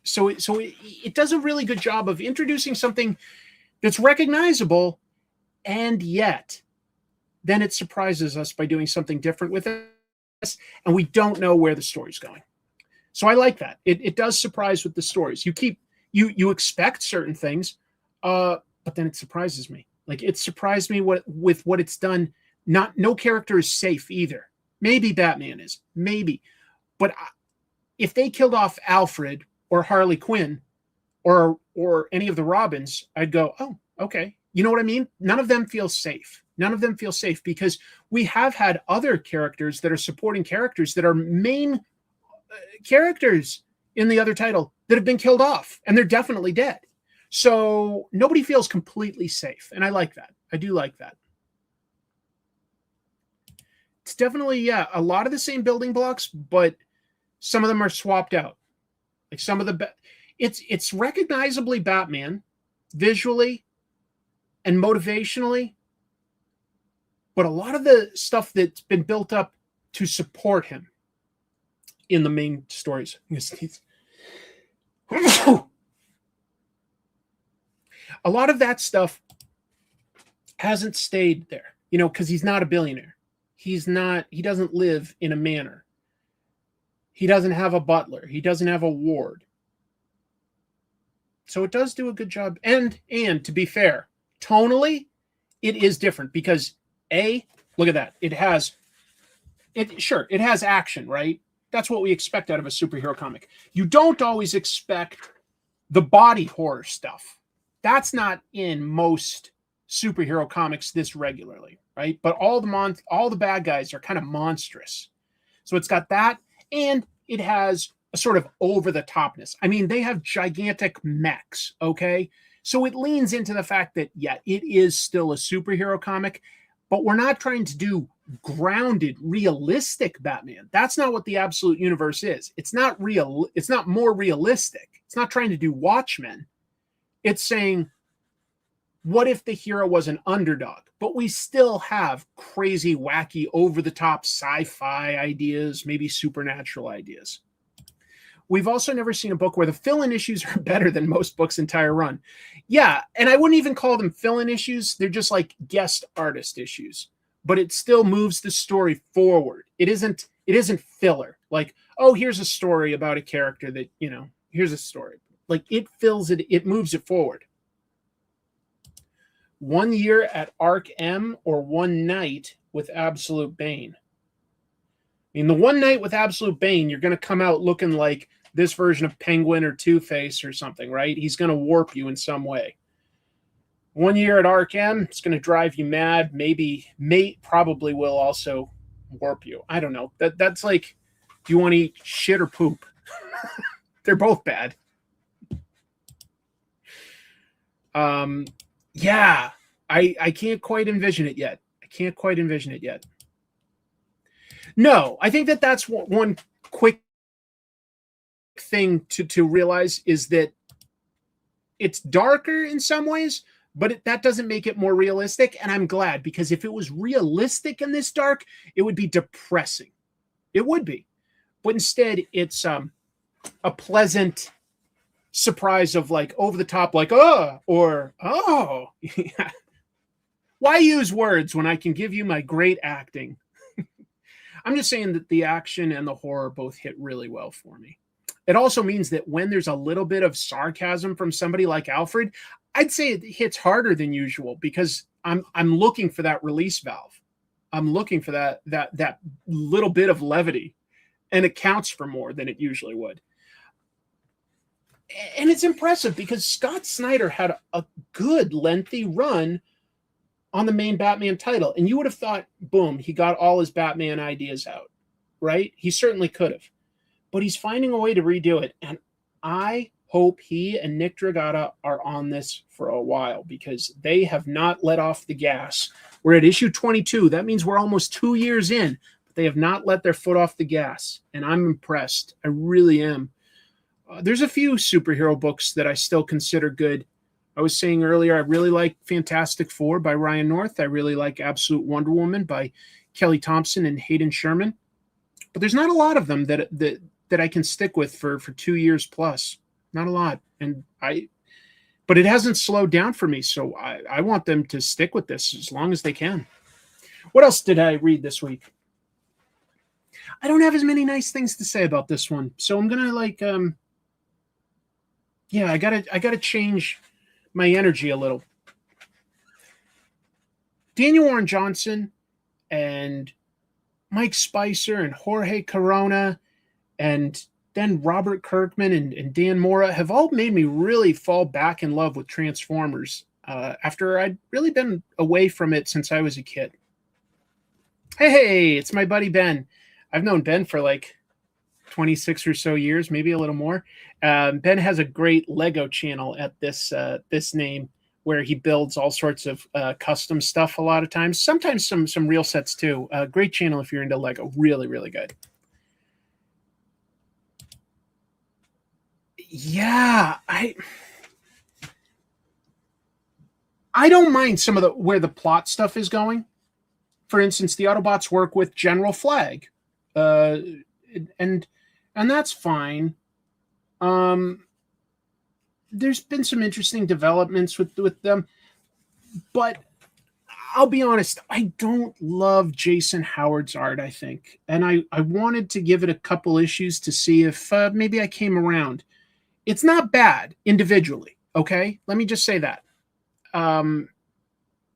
So it does a really good job of introducing something that's recognizable, and yet then it surprises us by doing something different with it, and we don't know where the story's going. So I like that. It does surprise with the stories. You expect certain things, but then it surprises me. Like it surprised me with what it's done. No character is safe either. Maybe Batman is, maybe, but if they killed off Alfred or Harley Quinn or any of the Robins, I'd go, oh, okay. You know what I mean? None of them feel safe. None of them feel safe because we have had other characters that are supporting characters that are main characters in the other title that have been killed off, and they're definitely dead. So nobody feels completely safe, and I like that. I do like that. It's definitely, a lot of the same building blocks, but some of them are swapped out. Like some of the it's recognizably Batman visually and motivationally, but a lot of the stuff that's been built up to support him in the main stories. A lot of that stuff hasn't stayed there, because he's not a billionaire. He doesn't live in a manor. He doesn't have a butler. He doesn't have a ward. So it does do a good job. And to be fair, tonally, it is different because look at that. It has action, right? That's what we expect out of a superhero comic. You don't always expect the body horror stuff. That's not in most superhero comics this regularly, right? But all the bad guys are kind of monstrous. So it's got that, and it has a sort of over-the-topness. I mean, they have gigantic mechs, okay? So it leans into the fact that, it is still a superhero comic, but we're not trying to do grounded, realistic Batman. That's not what the Absolute Universe is. It's not real. It's not more realistic. It's not trying to do Watchmen. It's saying, what if the hero was an underdog, but we still have crazy, wacky, over-the-top sci-fi ideas, maybe supernatural ideas. We've also never seen a book where the fill-in issues are better than most books' entire run. Yeah, and I wouldn't even call them fill-in issues. They're just like guest artist issues. But it still moves the story forward. It isn't filler. Like, oh, here's a story about a character that, here's a story. Like, it fills it, it moves it forward. 1 year at Arc M or one night with Absolute Bane. I mean, the one night with Absolute Bane, you're going to come out looking like this version of Penguin or Two-Face or something, right? He's going to warp you in some way. 1 year at Arc M, it's going to drive you mad. Probably will also warp you. I don't know. That's like, do you want to eat shit or poop? They're both bad. Yeah, I can't quite envision it yet. No, I think that's one quick thing to realize is that it's darker in some ways, but that doesn't make it more realistic. And I'm glad, because if it was realistic and this dark, it would be depressing. It would be. But instead, it's a pleasant surprise of like over the top, like, or, oh. Why use words when I can give you my great acting? I'm just saying that the action and the horror both hit really well for me. It also means that when there's a little bit of sarcasm from somebody like Alfred, I'd say it hits harder than usual because I'm looking for that release valve. I'm looking for that little bit of levity, and it counts for more than it usually would. And it's impressive because Scott Snyder had a good lengthy run on the main Batman title, and you would have thought, boom, he got all his Batman ideas out, right? He certainly could have. but he's finding a way to redo it. And I hope he and Nick Dragata are on this for a while, because they have not let off the gas. We're at issue 22. That means we're almost 2 years in, but they have not let their foot off the gas. And I'm impressed. I really am. There's a few superhero books that I still consider good. I was saying earlier, I really like Fantastic Four by Ryan North. I really like Absolute Wonder Woman by Kelly Thompson and Hayden Sherman. But there's not a lot of them that I can stick with for 2 years plus. Not a lot. But it hasn't slowed down for me, so I want them to stick with this as long as they can. What else did I read this week? I don't have as many nice things to say about this one, so I'm gonna I gotta change my energy a little. Daniel Warren Johnson and Mike Spicer and Jorge Corona and then Robert Kirkman and Dan Mora have all made me really fall back in love with Transformers after I'd really been away from it since I was a kid. Hey, it's my buddy Ben. I've known Ben for like 26 or so years, maybe a little more. Ben has a great Lego channel at this name, where he builds all sorts of custom stuff a lot of times. Sometimes some real sets too. Great channel if you're into Lego. Really, really good. Yeah, I don't mind some of where the plot stuff is going. For instance, the Autobots work with General Flag, and that's fine. There's been some interesting developments with them, but I'll be honest, I don't love Jason Howard's art, I think. And I wanted to give it a couple issues to see if maybe I came around. It's not bad individually, okay? Let me just say that.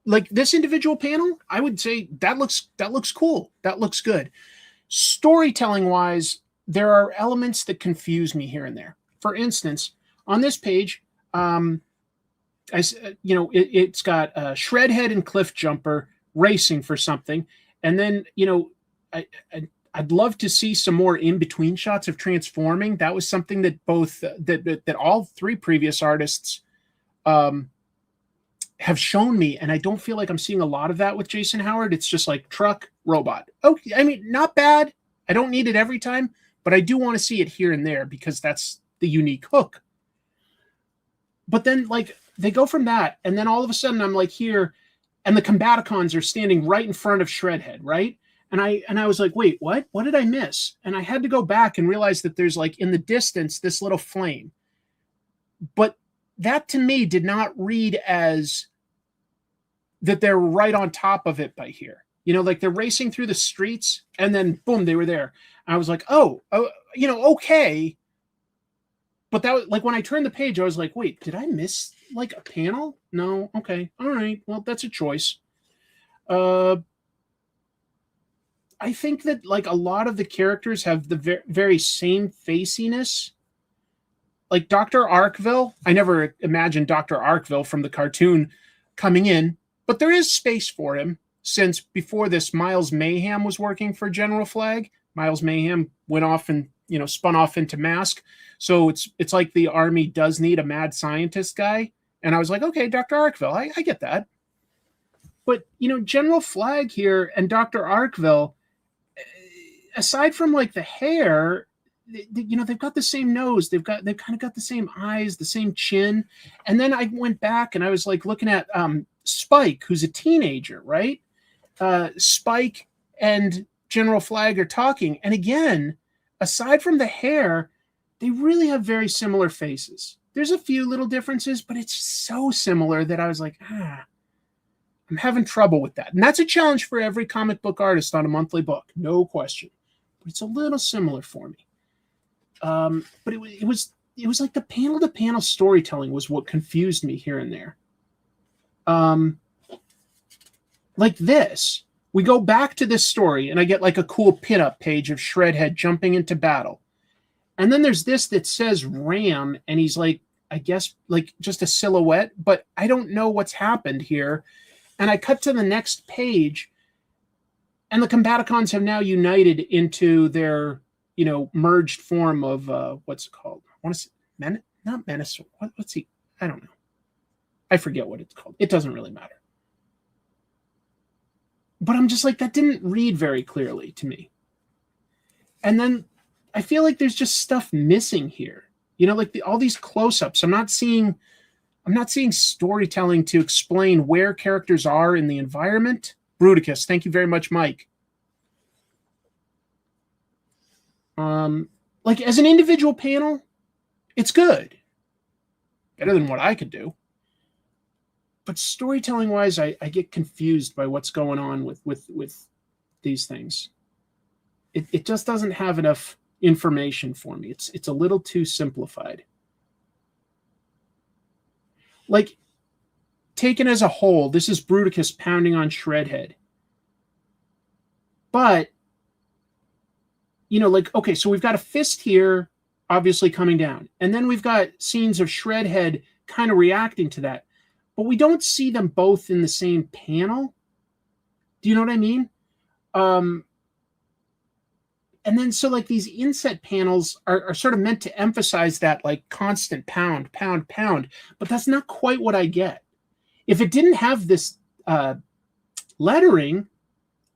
Like this individual panel, I would say that looks cool. That looks good. Storytelling-wise, there are elements that confuse me here and there. For instance, on this page, it's got Shredhead and Cliffjumper racing for something, and then I'd love to see some more in-between shots of transforming. That was something that that all three previous artists have shown me, and I don't feel like I'm seeing a lot of that with Jason Howard. It's just like truck, robot. Okay, I mean, not bad. I don't need it every time, but I do want to see it here and there because that's the unique hook. But then, like, they go from that, and then all of a sudden I'm like here, and the Combaticons are standing right in front of Shredhead, right? And I was like, wait, what? What did I miss? And I had to go back and realize that there's, like, in the distance, this little flame. But that, to me, did not read as that they're right on top of it by here. Like they're racing through the streets, and then, boom, they were there. And I was like, okay. But that was, like, when I turned the page, I was like, wait, did I miss, like, a panel? No? Okay. All right. Well, that's a choice. I think that, like, a lot of the characters have the very same faciness. Like Dr. Arkville, I never imagined Dr. Arkville from the cartoon coming in, but there is space for him, since before this, Miles Mayhem was working for General Flag. Miles Mayhem went off and, spun off into M.A.S.K. So it's like the Army does need a mad scientist guy. And I was like, okay, Dr. Arkville, I get that. But, General Flag here and Dr. Arkville, aside from, like, the hair, they've got the same nose. They've kind of got the same eyes, the same chin. And then I went back and I was, like, looking at Spike, who's a teenager, right? Spike and General Flag are talking. And again, aside from the hair, they really have very similar faces. There's a few little differences, but it's so similar that I was like, I'm having trouble with that. And that's a challenge for every comic book artist on a monthly book, no question. But it's a little similar for me. But it was like the panel-to-panel storytelling was what confused me here and there. Like this, we go back to this story, and I get, like, a cool pin-up page of Shredhead jumping into battle. And then there's this that says Ram, and he's, like, I guess, like, just a silhouette, but I don't know what's happened here. And I cut to the next page, and the Combaticons have now united into their, merged form of what's it called? I want to say not Menace. What's he? I don't know. I forget what it's called. It doesn't really matter. But I'm just like, that didn't read very clearly to me. And then I feel like there's just stuff missing here. Like all these close-ups. I'm not seeing storytelling to explain where characters are in the environment. Bruticus, thank you very much, Mike. Like as an individual panel, it's good. Better than what I could do. But storytelling-wise, I get confused by what's going on with these things. It just doesn't have enough information for me. It's a little too simplified. Like, taken as a whole, this is Bruticus pounding on Shredhead. But, okay, so we've got a fist here, obviously coming down. And then we've got scenes of Shredhead kind of reacting to that. But we don't see them both in the same panel. Do you know what I mean? And then so like these inset panels are sort of meant to emphasize that like constant pound, pound, pound. But that's not quite what I get. If it didn't have this lettering,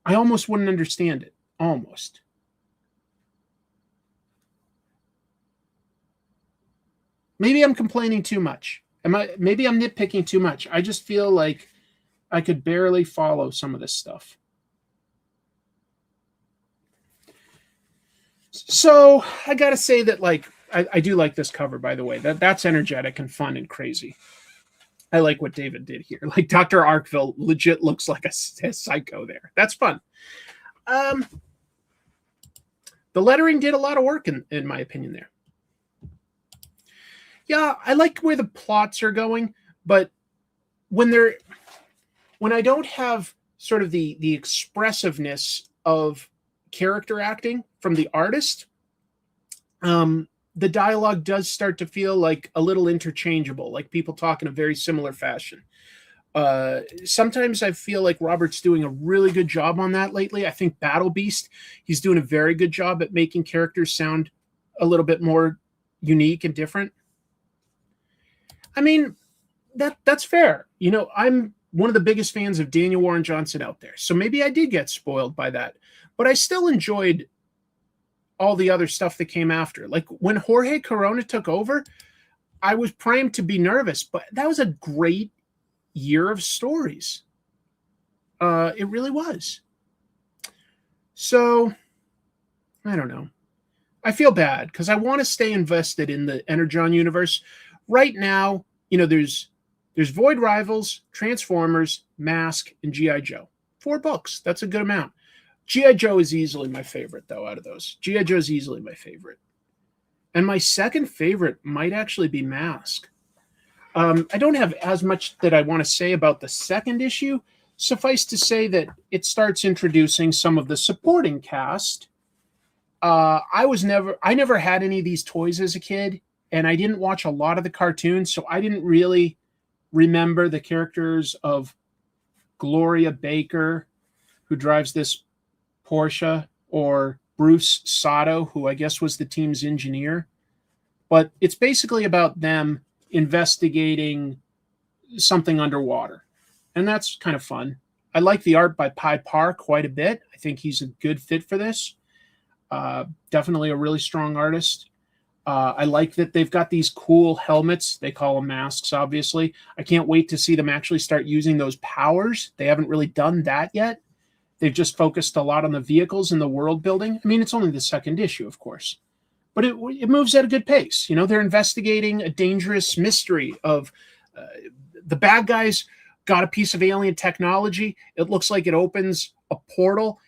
I almost wouldn't understand it. Almost. Maybe I'm complaining too much. Maybe I'm nitpicking too much. I just feel like I could barely follow some of this stuff. So I got to say that, like, I do like this cover, by the way. That's energetic and fun and crazy. I like what David did here. Like, Dr. Arkville legit looks like a psycho there. That's fun. The lettering did a lot of work, in my opinion, there. Yeah, I like where the plots are going, but when I don't have sort of the expressiveness of character acting from the artist, the dialogue does start to feel like a little interchangeable, like people talk in a very similar fashion. Sometimes I feel like Robert's doing a really good job on that lately. I think Battle Beast, he's doing a very good job at making characters sound a little bit more unique and different. I mean, that's fair. I'm one of the biggest fans of Daniel Warren Johnson out there. So maybe I did get spoiled by that. But I still enjoyed all the other stuff that came after. Like when Jorge Corona took over, I was primed to be nervous. But that was a great year of stories. It really was. So, I don't know. I feel bad because I want to stay invested in the Energon universe. Right now, there's Void Rivals, Transformers, Mask, and G.I. Joe. 4 books. That's a good amount. G.I. Joe is easily my favorite, though, out of those. G.I. Joe is easily my favorite. And my second favorite might actually be Mask. I don't have as much that I want to say about the second issue. Suffice to say that it starts introducing some of the supporting cast. I never had any of these toys as a kid. And I didn't watch a lot of the cartoons, so I didn't really remember the characters of Gloria Baker, who drives this Porsche, or Bruce Sato, who I guess was the team's engineer. But it's basically about them investigating something underwater. And that's kind of fun. I like the art by Pi Park quite a bit. I think he's a good fit for this. Definitely a really strong artist. I like that they've got these cool helmets. They call them masks, obviously. I can't wait to see them actually start using those powers. They haven't really done that yet. They've just focused a lot on the vehicles and the world building. I mean, it's only the second issue, of course. But it moves at a good pace. They're investigating a dangerous mystery of the bad guys got a piece of alien technology. It looks like it opens a portal.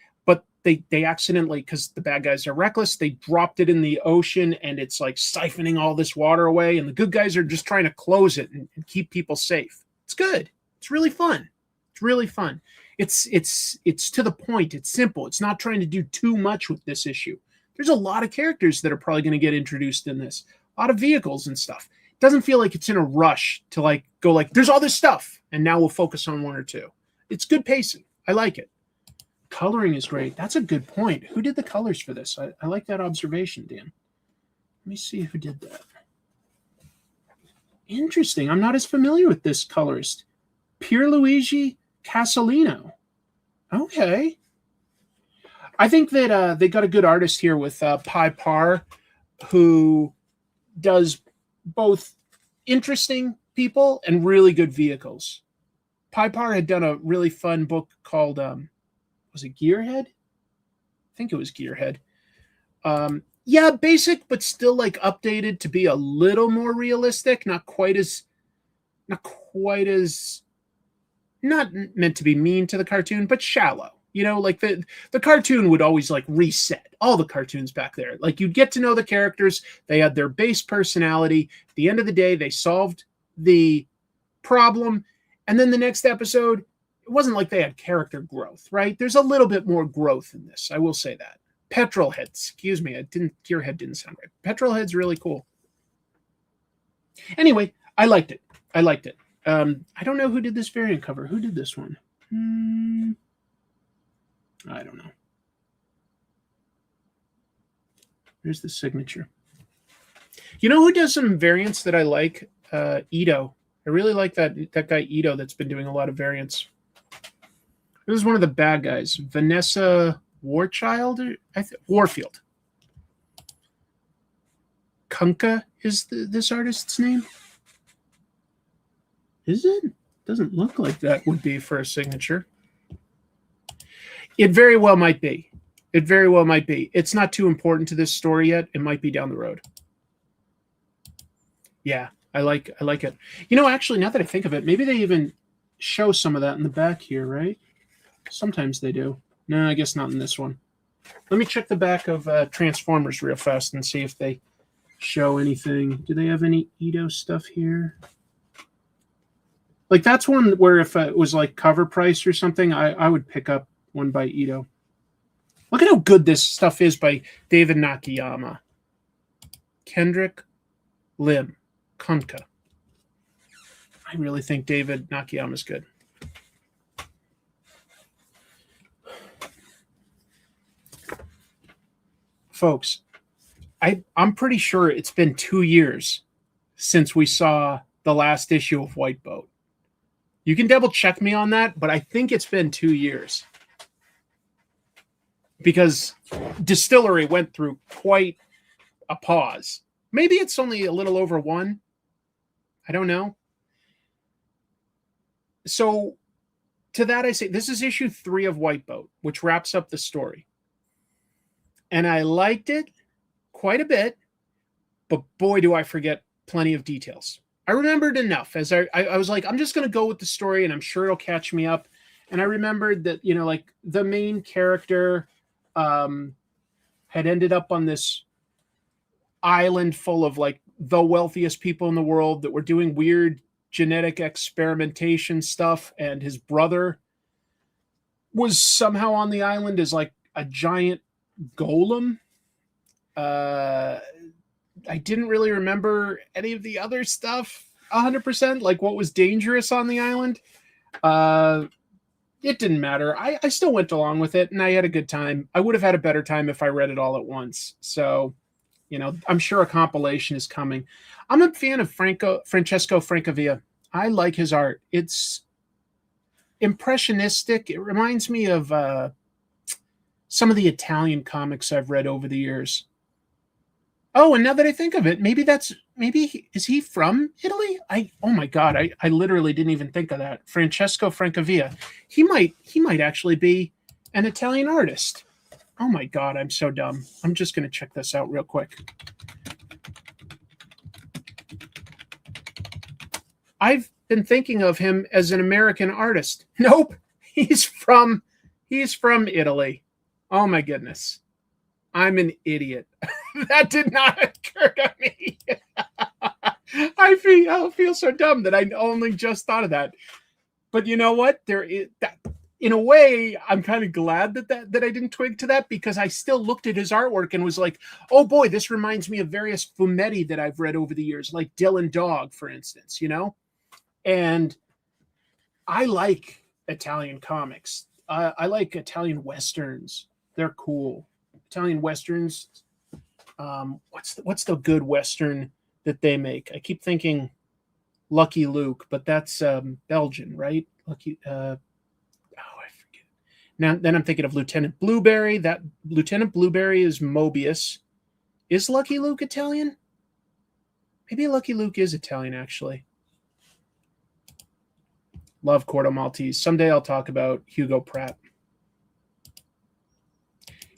They accidentally, because the bad guys are reckless, they dropped it in the ocean and it's like siphoning all this water away. And the good guys are just trying to close it and keep people safe. It's good. It's really fun. It's really fun. It's to the point. It's simple. It's not trying to do too much with this issue. There's a lot of characters that are probably going to get introduced in this. A lot of vehicles and stuff. It doesn't feel like it's in a rush to go there's all this stuff and now we'll focus on 1 or 2. It's good pacing. I like it. coloring is great. That's a good point. Who did the colors for this? I like that observation, Dan. Let me see who did that. Interesting. I'm not as familiar with this colorist. Pierluigi Casalino. Okay. I think that they got a good artist here with Pi Par, who does both interesting people and really good vehicles. Pi Par had done a really fun book called, was it Gearhead? I think it was Gearhead. Yeah, basic, but still like updated to be a little more realistic. Not meant to be mean to the cartoon, but shallow. You know, like the cartoon would always like reset. All the cartoons back there. Like you'd get to know the characters. They had their base personality. At the end of the day, they solved the problem. And then the next episode, it wasn't like they had character growth, right? There's a little bit more growth in this. I will say that. Petrolhead, excuse me. Gearhead didn't sound right. Petrolhead's really cool. Anyway, I liked it. I don't know who did this variant cover. Who did this one? I don't know. There's the signature. You know who does some variants that I like? Ito. I really like that guy Ito that's been doing a lot of variants. This is one of the bad guys. Vanessa Warchild? Warfield. Kunka is this artist's name? Is it? Doesn't look like that would be for a signature. It very well might be. It's not too important to this story yet. It might be down the road. Yeah, I like it. You know, actually, now that I think of it, maybe they even show some of that in the back here, right? Sometimes they do. No, I guess not in this one. Let me check the back of Transformers real fast and see if they show anything. Do they have any Ito stuff here? Like, that's one where if it was like cover price or something, I would pick up one by Ito. Look at how good this stuff is by David Nakayama. Kendrick Lim. Kunka. I really think David Nakayama's good. Folks, I'm pretty sure it's been 2 years since we saw the last issue of White Boat. You can double check me on that, but I think it's been 2 years. Because Distillery went through quite a pause. Maybe it's only a little over 1. I don't know. So to that I say, this is issue 3 of White Boat, which wraps up the story. And I liked it quite a bit, but boy, do I forget plenty of details. I remembered enough as I was like, I'm just going to go with the story and I'm sure it'll catch me up. And I remembered that, you know, like the main character had ended up on this island full of like the wealthiest people in the world that were doing weird genetic experimentation stuff. And his brother was somehow on the island as like a giant golem. I didn't really remember any of the other stuff 100%, like what was dangerous on the island. It didn't matter. I still went along with it and I had a good time. I would have had a better time if I read it all at once. So, you know, I'm sure a compilation is coming. I'm a fan of Francesco Francavilla. I like his art. It's impressionistic. It reminds me of some of the Italian comics I've read over the years. Oh, and now that I think of it, is he from Italy? Oh my God, I literally didn't even think of that. Francesco Francavilla. He might actually be an Italian artist. Oh my God, I'm so dumb. I'm just going to check this out real quick. I've been thinking of him as an American artist. Nope, he's from Italy. Oh my goodness. I'm an idiot. That did not occur to me. I feel so dumb that I only just thought of that. But you know what? There is that. In a way, I'm kind of glad that I didn't twig to that, because I still looked at his artwork and was like, oh boy, this reminds me of various fumetti that I've read over the years, like Dylan Dog, for instance, you know? And I like Italian comics. I like Italian westerns. They're cool. Italian westerns. What's the good western that they make? I keep thinking Lucky Luke, but that's Belgian, right? Lucky. I forget. Now then I'm thinking of Lieutenant Blueberry. That Lieutenant Blueberry is Mobius. Is Lucky Luke Italian? Maybe Lucky Luke is Italian, actually. Love Corto Maltese. Someday I'll talk about Hugo Pratt.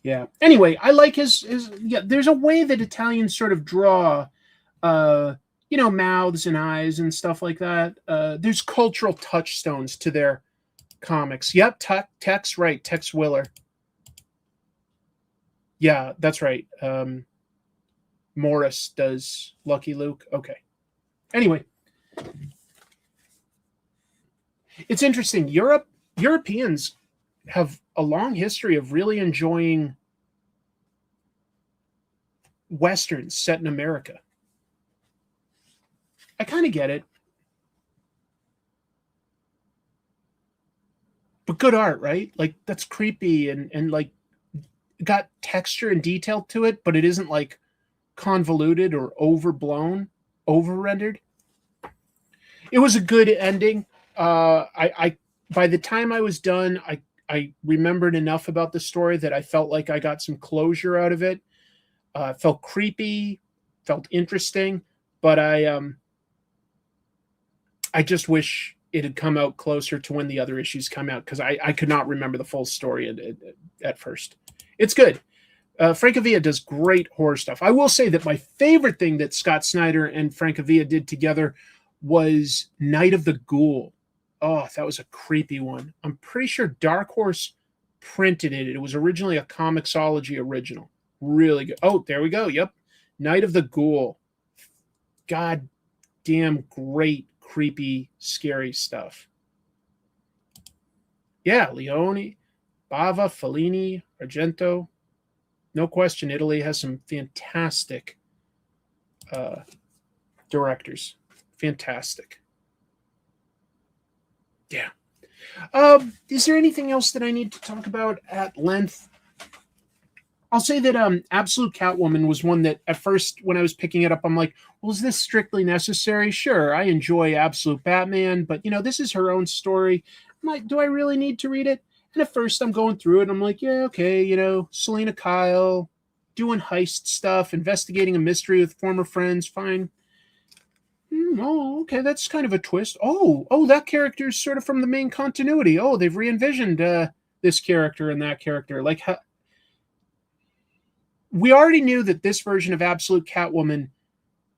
Yeah. Anyway, I like his yeah, there's a way that Italians sort of draw mouths and eyes and stuff like that. There's cultural touchstones to their comics. Yep, Tex, right. Tex Willer. Yeah, that's right. Morris does Lucky Luke. Okay. Anyway. It's interesting. Europeans have a long history of really enjoying westerns set in America. I kind of get it. But good art, right? Like, that's creepy and like got texture and detail to it, but it isn't like convoluted or overblown, over-rendered. It was a good ending. I by the time I was done, I remembered enough about the story that I felt like I got some closure out of it. Felt creepy, felt interesting, but I just wish it had come out closer to when the other issues come out, because I could not remember the full story at first. It's good. Francavilla does great horror stuff. I will say that my favorite thing that Scott Snyder and Francavilla did together was Night of the Ghoul. Oh, that was a creepy one. I'm pretty sure Dark Horse printed it. It was originally a Comixology original. Really good. Oh, there we go. Yep. Night of the Ghoul. God damn great, creepy, scary stuff. Yeah, Leone, Bava, Fellini, Argento. No question, Italy has some fantastic directors. Fantastic. Yeah. Is there anything else that I need to talk about at length? I'll say that Absolute Catwoman was one that at first when I was picking it up, I'm like, well, is this strictly necessary? Sure, I enjoy Absolute Batman, but this is her own story. I'm like, do I really need to read it? And at first I'm going through it and I'm like, yeah, okay, Selena Kyle, doing heist stuff, investigating a mystery with former friends, fine. Oh, okay, that's kind of a twist. Oh, that character is sort of from the main continuity. Oh, they've re-envisioned this character and that character. Like, we already knew that this version of Absolute Catwoman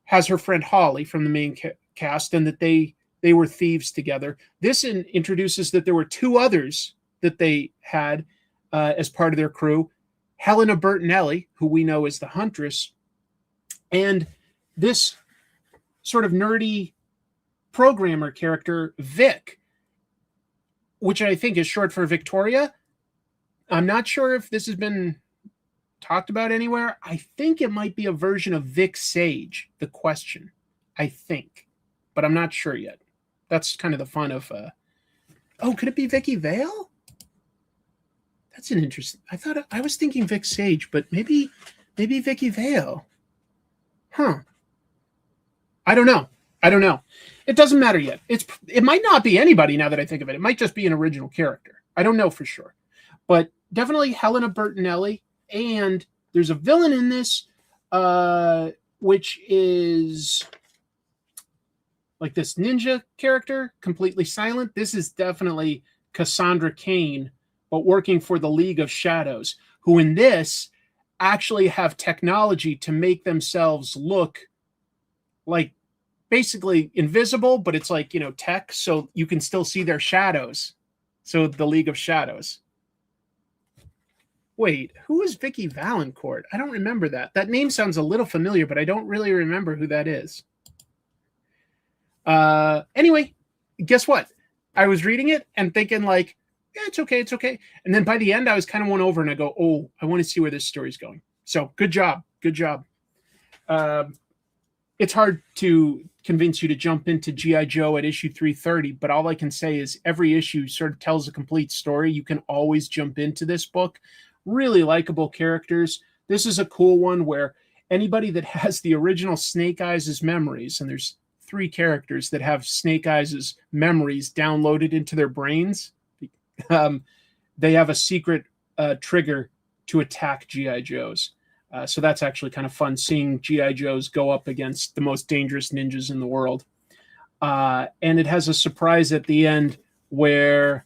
has her friend Holly from the main cast, and that they were thieves together. This introduces that there were two others that they had as part of their crew. Helena Bertinelli, who we know as the Huntress, and this sort of nerdy programmer character, Vic, which I think is short for Victoria. I'm not sure if this has been talked about anywhere. I think it might be a version of Vic Sage, the Question. I think, but I'm not sure yet. That's kind of the fun of. Could it be Vicky Vale? That's an interesting. I was thinking Vic Sage, but maybe Vicky Vale. Huh. I don't know. It doesn't matter yet. It might not be anybody now that I think of it. It might just be an original character. I don't know for sure. But definitely Helena Bertinelli. And there's a villain in this, which is like this ninja character, completely silent. This is definitely Cassandra Cain, but working for the League of Shadows, who in this actually have technology to make themselves look like basically invisible, but it's like, tech, so you can still see their shadows. So the League of Shadows. Wait, who is Vicky Valancourt? I don't remember that. That name sounds a little familiar, but I don't really remember who that is. Anyway, guess what? I was reading it and thinking like, yeah, it's okay. And then by the end, I was kind of won over and I go, oh, I want to see where this story's going. So good job. it's hard to convince you to jump into G.I. Joe at issue 330, but all I can say is every issue sort of tells a complete story. You can always jump into this book. Really likable characters. This is a cool one where anybody that has the original Snake Eyes' memories, and there's 3 characters that have Snake Eyes' memories downloaded into their brains, they have a secret trigger to attack G.I. Joes. So that's actually kind of fun, seeing G.I. Joes go up against the most dangerous ninjas in the world. And it has a surprise at the end where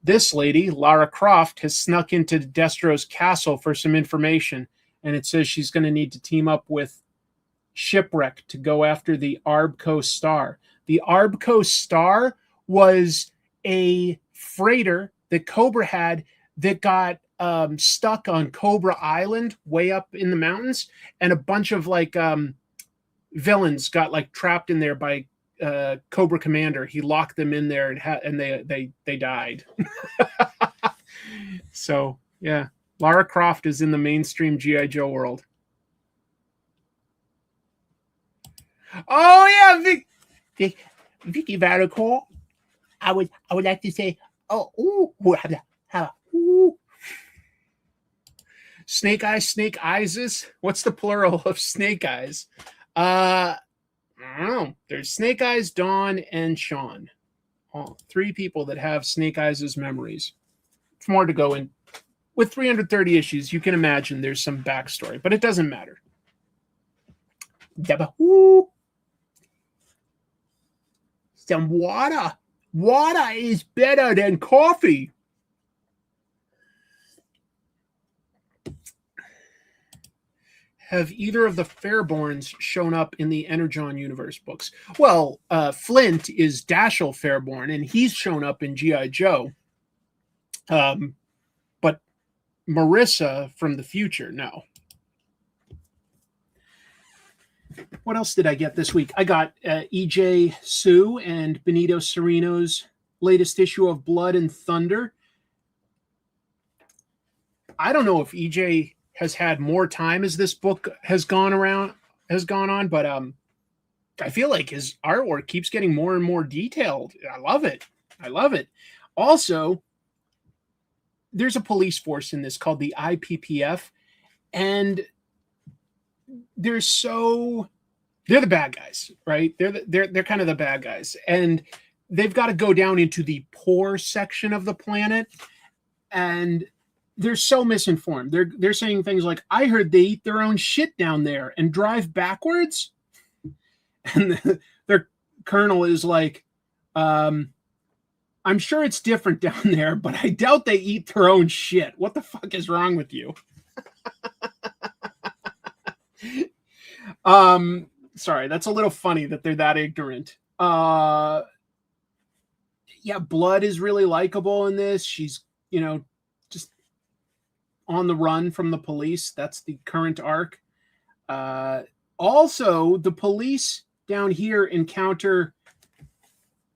this lady, Lara Croft, has snuck into Destro's castle for some information. And it says she's going to need to team up with Shipwreck to go after the Arbco Star. The Arbco Star was a freighter that Cobra had that got stuck on Cobra Island way up in the mountains, and a bunch of like villains got like trapped in there by Cobra Commander. He locked them in there and they died. So yeah, Lara Croft is in the mainstream G.I. Joe world. Oh yeah, Vicky Varicor. I would like to say, Snake Eyes. What's the plural of Snake Eyes? I don't know. There's Snake Eyes, Dawn, and Sean. All 3 people that have Snake Eyes' memories. It's more to go in. With 330 issues, you can imagine there's some backstory, but it doesn't matter. Some water. Water is better than coffee. Have either of the Fairborns shown up in the Energon Universe books? Well, Flint is Dashiell Fairborn, and he's shown up in G.I. Joe. But Marissa from the future, no. What else did I get this week? I got E.J. Sue and Benito Cerino's latest issue of Blood and Thunder. I don't know if E.J. has had more time as this book has gone on, but I feel like his artwork keeps getting more and more detailed. I love it. Also, there's a police force in this called the IPPF, and they're the bad guys, right? They're kind of the bad guys, and they've got to go down into the poor section of the planet, and they're so misinformed. They're saying things like, I heard they eat their own shit down there and drive backwards. And their colonel is like, I'm sure it's different down there, but I doubt they eat their own shit. What the fuck is wrong with you? Sorry, that's a little funny that they're that ignorant. Yeah, Blood is really likable in this. She's, just on the run from the police. That's the current arc. Also, the police down here encounter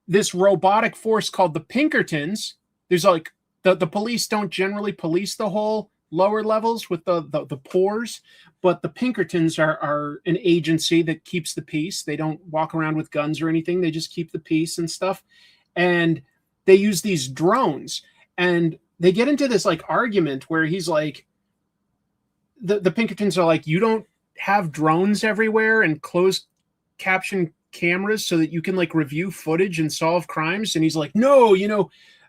this robotic force called the Pinkertons. There's like the police don't generally police the whole lower levels with the pores, but the Pinkertons are an agency that keeps the peace. They don't walk around with guns or anything. They just keep the peace and stuff. And they use these drones, and they get into this like argument where he's like, the Pinkertons are like, you don't have drones everywhere and closed caption cameras so that you can like review footage and solve crimes. And he's like, no,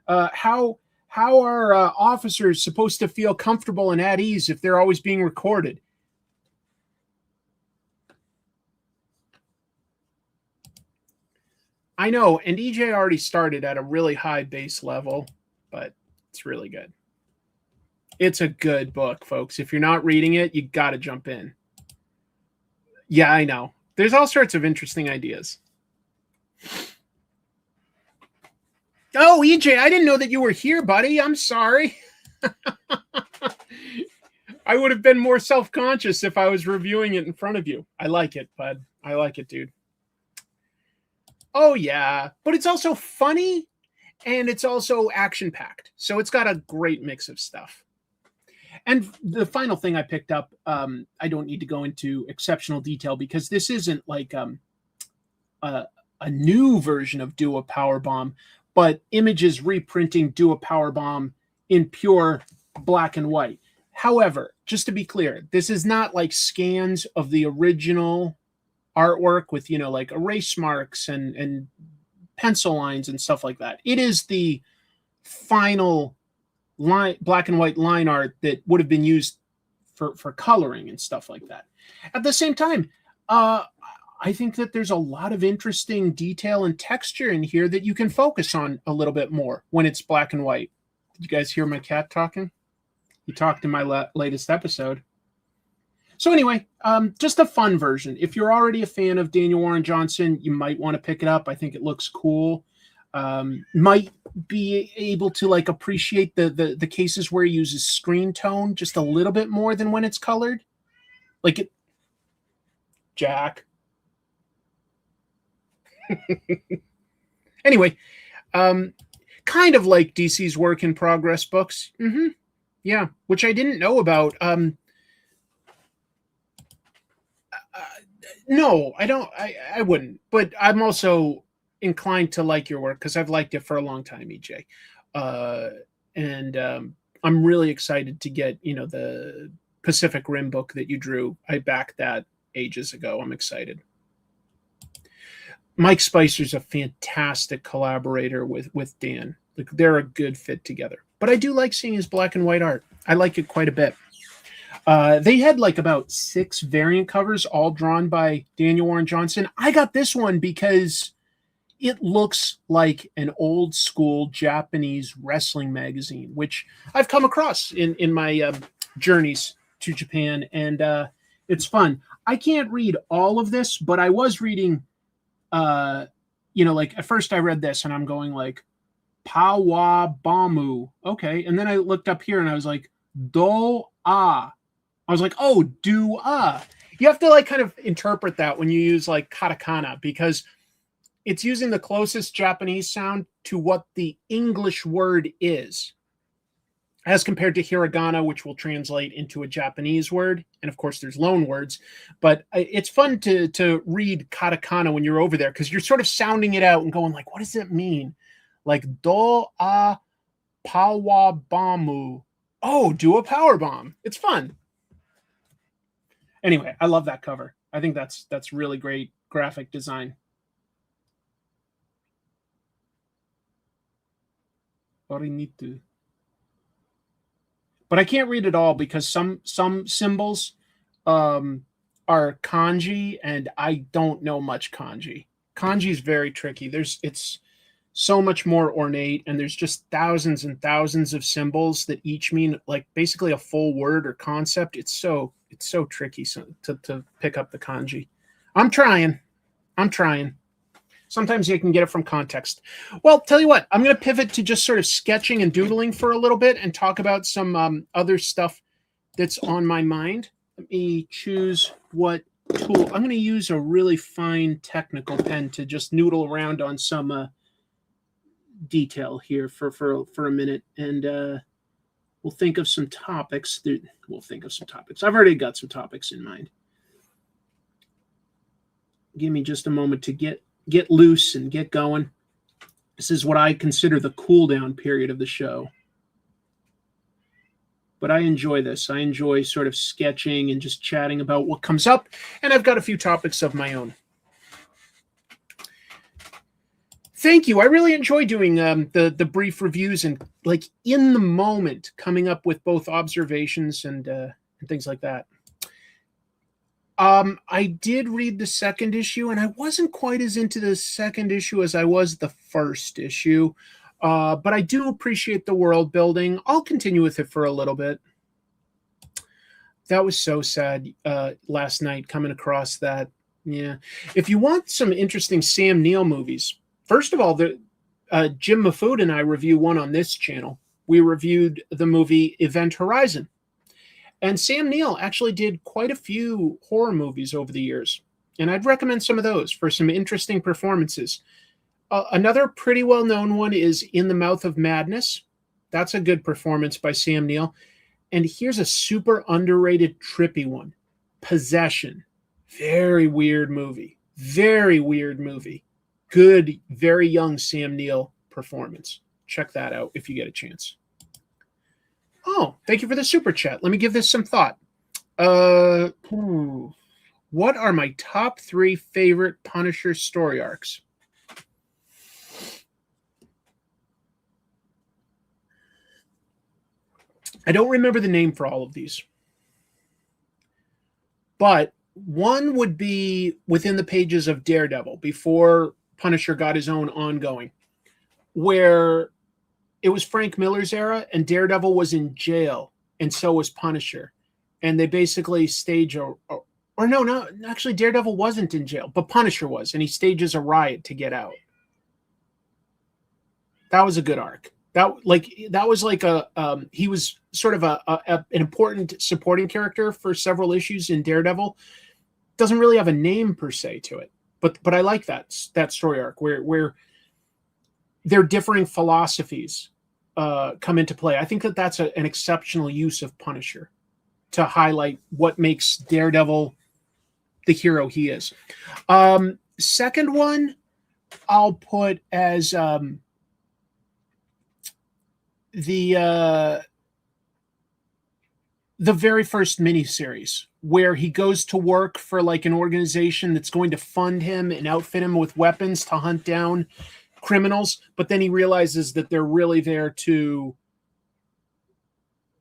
how are officers supposed to feel comfortable and at ease if they're always being recorded? I know, and EJ already started at a really high base level, but it's really good. It's a good book, folks. If you're not reading it, you got to jump in. Yeah, I know. There's all sorts of interesting ideas. Oh, EJ, I didn't know that you were here, buddy. I'm sorry. I would have been more self-conscious if I was reviewing it in front of you. I like it, bud. I like it, dude. Oh, yeah. But it's also funny, and it's also action-packed. So it's got a great mix of stuff. And the final thing I picked up, I don't need to go into exceptional detail because this isn't like a new version of Do a Powerbomb, but Image's reprinting Do a Powerbomb in pure black and white. However, just to be clear, this is not like scans of the original artwork with, like erase marks and pencil lines and stuff like that. It is the final black and white line art that would have been used for coloring and stuff like that. At the same time, I think that there's a lot of interesting detail and texture in here that you can focus on a little bit more when it's black and white. Did you guys hear my cat talking? He talked in my latest episode. So anyway, just a fun version. If you're already a fan of Daniel Warren Johnson, you might want to pick it up. I think it looks cool. Might be able to like appreciate the cases where he uses screen tone just a little bit more than when it's colored. Like it, Jack. Anyway, kind of like DC's work in progress books. Yeah, which I didn't know about. No, I don't. I wouldn't. But I'm also inclined to like your work because I've liked it for a long time, EJ. And I'm really excited to get, the Pacific Rim book that you drew. I backed that ages ago. I'm excited. Mike Spicer's a fantastic collaborator with Dan. Like, they're a good fit together. But I do like seeing his black and white art. I like it quite a bit. They had like about 6 variant covers, all drawn by Daniel Warren Johnson. I got this one because it looks like an old school Japanese wrestling magazine, which I've come across in my journeys to Japan, and it's fun. I can't read all of this, but I was reading, like at first I read this and I'm going like, Powerbomb. Okay. And then I looked up here and I was like, Do-a. I was like, oh, do-a. You have to like kind of interpret that when you use like katakana because it's using the closest Japanese sound to what the English word is, as compared to hiragana, which will translate into a Japanese word. And of course, there's loan words. But it's fun to read katakana when you're over there because you're sort of sounding it out and going like, what does it mean? Like, do-a powerbomb. Oh, do a power bomb. It's fun. Anyway, I love that cover. I think that's really great graphic design. Orinitu. But I can't read it all because some symbols are kanji, and I don't know much kanji. Kanji is very tricky. It's so much more ornate, and there's just thousands and thousands of symbols that each mean like basically a full word or concept. It's so tricky to pick up the kanji. I'm trying. Sometimes you can get it from context. Well, tell you what, I'm going to pivot to just sort of sketching and doodling for a little bit and talk about some other stuff that's on my mind. Let me choose what tool. I'm going to use a really fine technical pen to just noodle around on some detail here for a minute, and we'll think of some topics. I've already got some topics in mind. Give me just a moment to get loose and get going. This is what I consider the cool down period of the show. But I enjoy this. I enjoy sort of sketching and just chatting about what comes up, and I've got a few topics of my own. Thank you. I really enjoy doing the brief reviews and like in the moment coming up with both observations and things like that. I did read the second issue, and I wasn't quite as into the second issue as I was the first issue. But I do appreciate the world building. I'll continue with it for a little bit. That was so sad last night coming across that. Yeah. If you want some interesting Sam Neill movies, first of all, Jim Mafood and I review one on this channel. We reviewed the movie Event Horizon. And Sam Neill actually did quite a few horror movies over the years. And I'd recommend some of those for some interesting performances. Another pretty well-known one is In the Mouth of Madness. That's a good performance by Sam Neill. And here's a super underrated, trippy one. Possession. Very weird movie. Very weird movie. Good, very young Sam Neill performance. Check that out if you get a chance. Oh, thank you for the super chat. Let me give this some thought. What are my top 3 favorite Punisher story arcs? I don't remember the name for all of these. But one would be within the pages of Daredevil before Punisher got his own ongoing, where it was Frank Miller's era and Daredevil was in jail and so was Punisher. And they basically stage actually Daredevil wasn't in jail, but Punisher was, and he stages a riot to get out. That was a good arc. That was like he was sort of an important supporting character for several issues in Daredevil. Doesn't really have a name per se to it, but I like that story arc where their differing philosophies come into play. I think that's an exceptional use of Punisher to highlight what makes Daredevil the hero he is. Second one, I'll put as the very first miniseries where he goes to work for like an organization that's going to fund him and outfit him with weapons to hunt down criminals, but then he realizes that they're really there to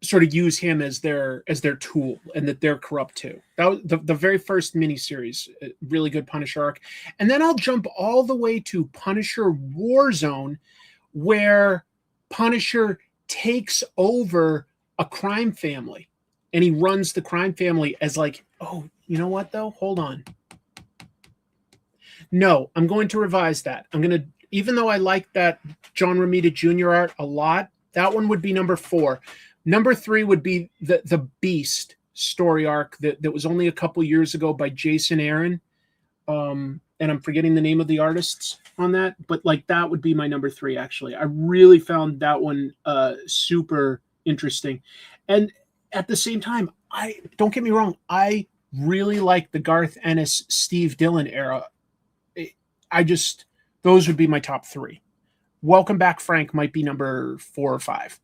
sort of use him as their tool and that they're corrupt too. That was the very first miniseries, really good Punisher arc. And then I'll jump all the way to Punisher Warzone, where Punisher takes over a crime family and he runs the crime family as like, oh, you know what though? Hold on. No, I'm going to revise that. Even though I like that John Romita Jr. art a lot, that one would be number 4. Number 3 would be the Beast story arc that was only a couple years ago by Jason Aaron. And I'm forgetting the name of the artists on that, but like that would be my number 3, actually. I really found that one super interesting. And at the same time, don't get me wrong, I really like the Garth Ennis, Steve Dillon era. Those would be my top 3. Welcome Back Frank might be number 4 or 5.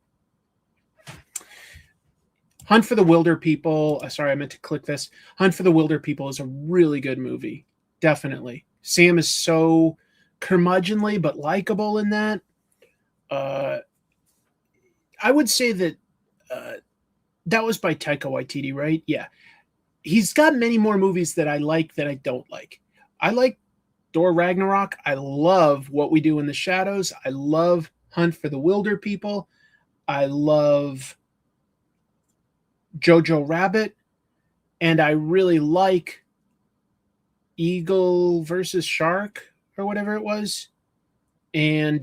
Hunt for the Wilder People. Sorry, I meant to click this. Hunt for the Wilder People is a really good movie. Definitely. Sam is so curmudgeonly but likable in that. I would say that that was by Taika Waititi, right? Yeah. He's got many more movies that I like that I don't like. I like Thor Ragnarok. I love What We Do in the Shadows. I love Hunt for the Wilder People. I love Jojo Rabbit. And I really like Eagle versus Shark or whatever it was. And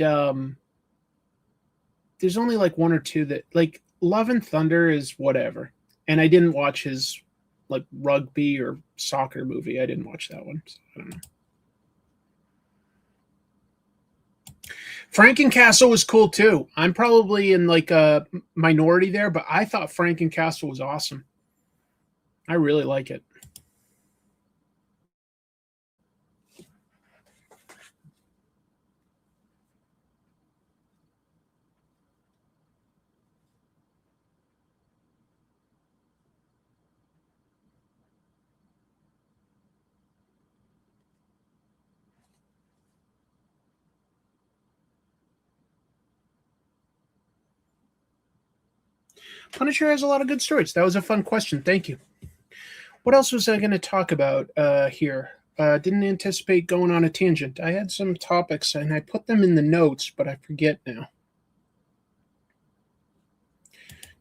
there's only like 1 or 2 that, like, Love and Thunder is whatever. And I didn't watch his like rugby or soccer movie. I didn't watch that one. So I don't know. Frankencastle was cool too. I'm probably in like a minority there, but I thought Frankencastle was awesome. I really like it. Punisher has a lot of good stories. That was a fun question. Thank you. What else was I going to talk about here? Didn't anticipate going on a tangent. I had some topics and I put them in the notes, but I forget now.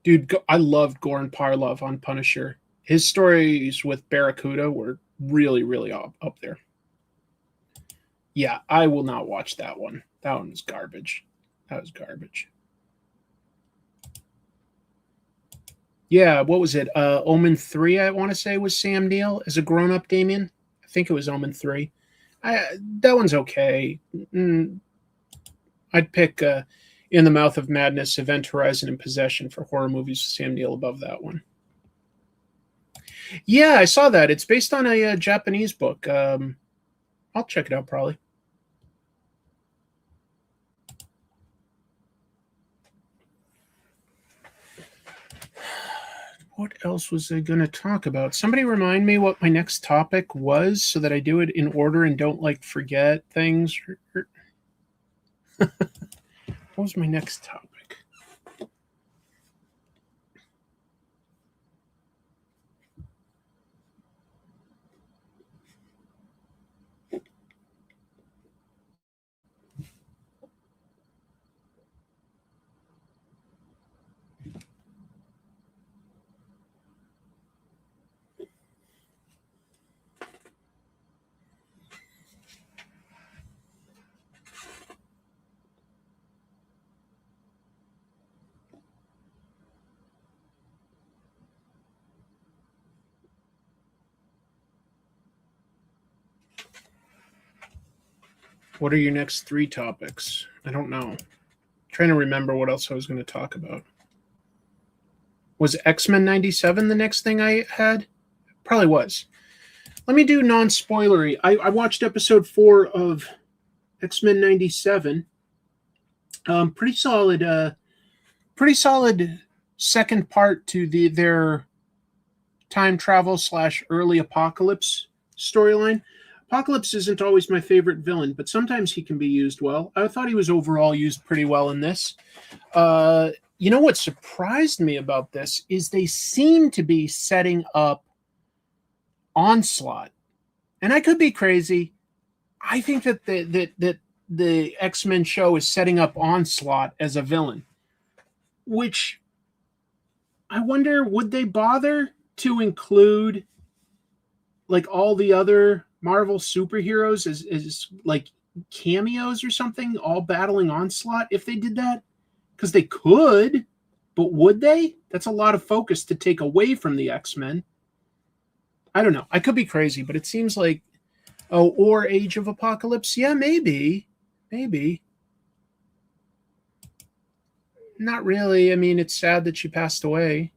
Dude, I loved Goran Parlov on Punisher. His stories with Barracuda were really, really up there. Yeah, I will not watch that one. That one was garbage. That was garbage. Yeah, what was it? Omen 3, I want to say, was Sam Neill as a grown-up Damien. I think it was Omen 3. That one's okay. I'd pick... In the Mouth of Madness, Event Horizon, and Possession for horror movies with Sam Neill above that one. Yeah, I saw that. It's based on a Japanese book. I'll check it out probably. What else was I going to talk about? Somebody remind me what my next topic was so that I do it in order and don't like forget things. What was my next topic? What are your next 3 topics? I don't know. I'm trying to remember what else I was going to talk about. Was X-Men 97 the next thing I had? Probably was. Let me do non-spoilery. I watched episode 4 of X-Men 97. Pretty solid second part to their time travel / early apocalypse storyline. Apocalypse isn't always my favorite villain, but sometimes he can be used well. I thought he was overall used pretty well in this. You know what surprised me about this is they seem to be setting up Onslaught. And I could be crazy. I think that the X-Men show is setting up Onslaught as a villain, which I wonder, would they bother to include like all the other Marvel superheroes as like cameos or something, all battling Onslaught if they did that? Because they could, but would they? That's a lot of focus to take away from the X-Men. I don't know. I could be crazy, but it seems like, or Age of Apocalypse. Yeah, maybe. Not really. I mean, it's sad that she passed away.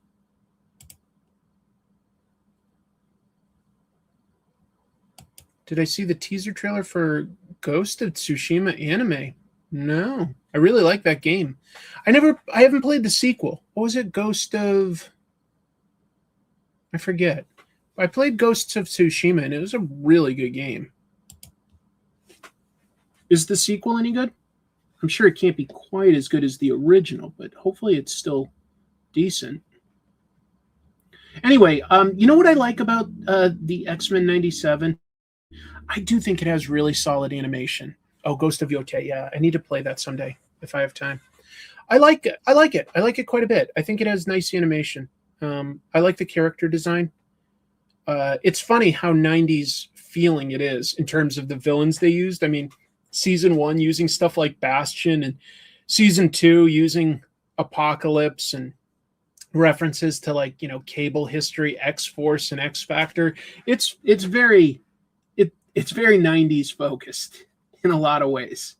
Did I see the teaser trailer for Ghost of Tsushima anime? No. I really like that game. I haven't played the sequel. What was it? I forget. I played Ghosts of Tsushima and it was a really good game. Is the sequel any good? I'm sure it can't be quite as good as the original, but hopefully it's still decent. Anyway, you know what I like about the X-Men 97? I do think it has really solid animation. Oh, Ghost of Yote, yeah. I need to play that someday if I have time. I like it. I like it quite a bit. I think it has nice animation. I like the character design. It's funny how 90s feeling it is in terms of the villains they used. I mean, season 1 using stuff like Bastion, and season 2 using Apocalypse and references to, like, you know, Cable history, X-Force and X-Factor. It's very 90s focused in a lot of ways.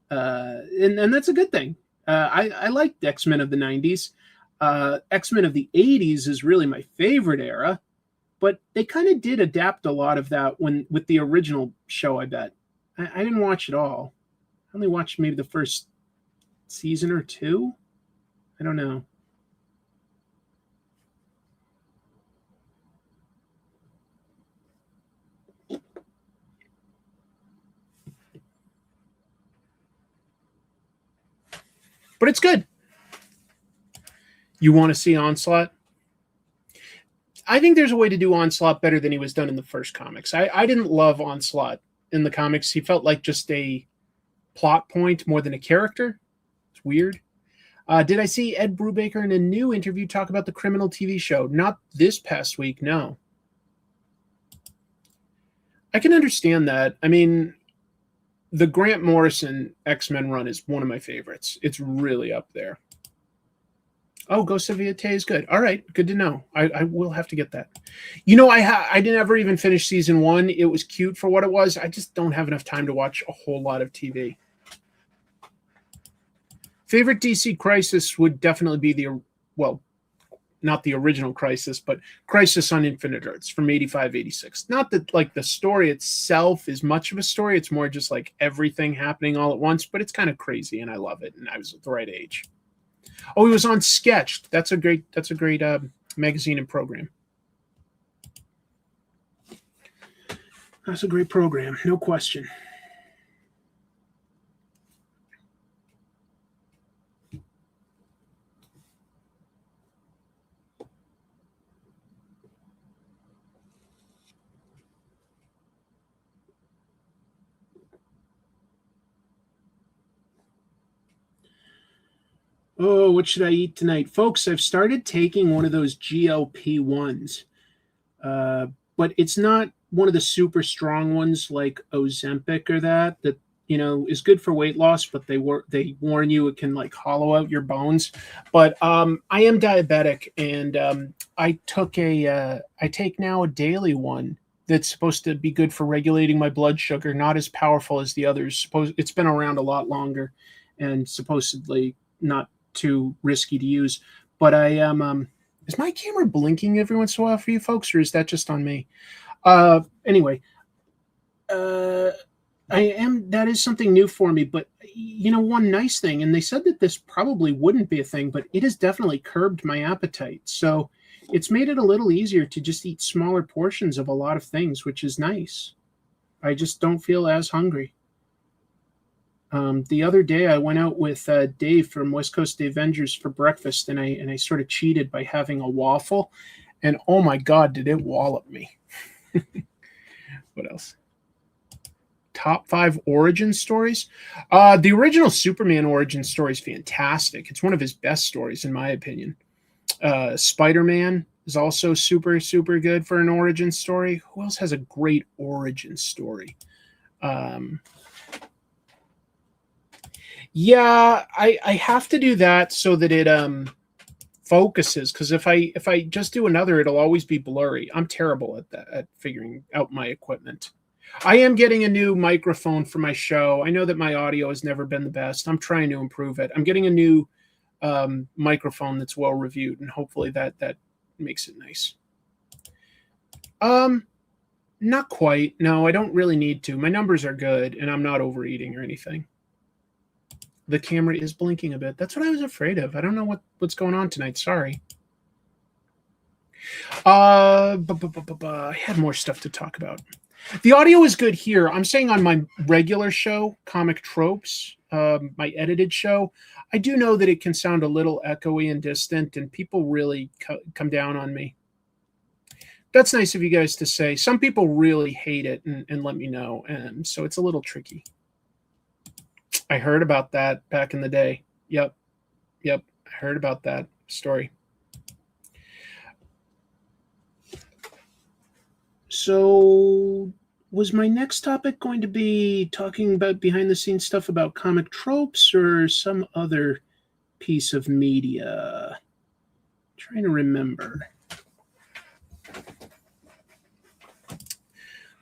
And that's a good thing. I liked X-Men of the 90s. X-Men of the 80s is really my favorite era, but they kind of did adapt a lot of that with the original show, I bet. I didn't watch it all. I only watched maybe the first season or 2. I don't know. But it's good. You want to see Onslaught? I think there's a way to do Onslaught better than he was done in the first comics. I didn't love Onslaught in the comics. He felt like just a plot point more than a character. It's weird. Did I see Ed Brubaker in a new interview talk about the Criminal TV show? Not this past week, no. I can understand that. I mean, the Grant Morrison X-Men run is one of my favorites. It's really up there. Oh, Ghost of Yote is good. All right, good to know. I will have to get that. You know, I didn't ever even finish season 1. It was cute for what it was. I just don't have enough time to watch a whole lot of TV. Favorite DC Crisis would definitely be well, not the original Crisis, but Crisis on Infinite Earths from 85, 86. Not that like the story itself is much of a story. It's more just like everything happening all at once, but it's kind of crazy and I love it. And I was at the right age. Oh, he was on Sketched. That's a great magazine and program. That's a great program. No question. Oh, what should I eat tonight? Folks, I've started taking one of those GLP-1s, but it's not one of the super strong ones like Ozempic or that is good for weight loss, but they warn you it can like hollow out your bones. But I am diabetic, and I take now a daily one that's supposed to be good for regulating my blood sugar, not as powerful as the others. It's been around a lot longer and supposedly not too risky to use, but I am is my camera blinking every once in a while for you folks, or is that just on me? Anyway, that is something new for me, but one nice thing, and they said that this probably wouldn't be a thing, but it has definitely curbed my appetite, so it's made it a little easier to just eat smaller portions of a lot of things, which is nice. I just don't feel as hungry. The other day I went out with Dave from West Coast Avengers for breakfast, and I sort of cheated by having a waffle, and oh my God, did it wallop me. What else? Top 5 origin stories. The original Superman origin story is fantastic. It's one of his best stories in my opinion. Spider-Man is also super, super good for an origin story. Who else has a great origin story? Yeah, I have to do that so that it focuses, because if I just do another, it'll always be blurry. I'm terrible at that, at figuring out my equipment. I am getting a new microphone for my show. I know that my audio has never been the best. I'm trying to improve it. I'm getting a new microphone that's well reviewed, and hopefully that makes it nice. Not quite. No, I don't really need to. My numbers are good, and I'm not overeating or anything. The camera is blinking a bit. That's what I was afraid of. I don't know what's going on tonight. Sorry. I had more stuff to talk about. The audio is good here. I'm saying on my regular show, Comic Tropes, my edited show, I do know that it can sound a little echoey and distant, and people really come down on me. That's nice of you guys to say. Some people really hate it and let me know, and so it's a little tricky. I heard about that back in the day. Yep. I heard about that story. So was my next topic going to be talking about behind the scenes stuff about comic tropes or some other piece of media? I'm trying to remember.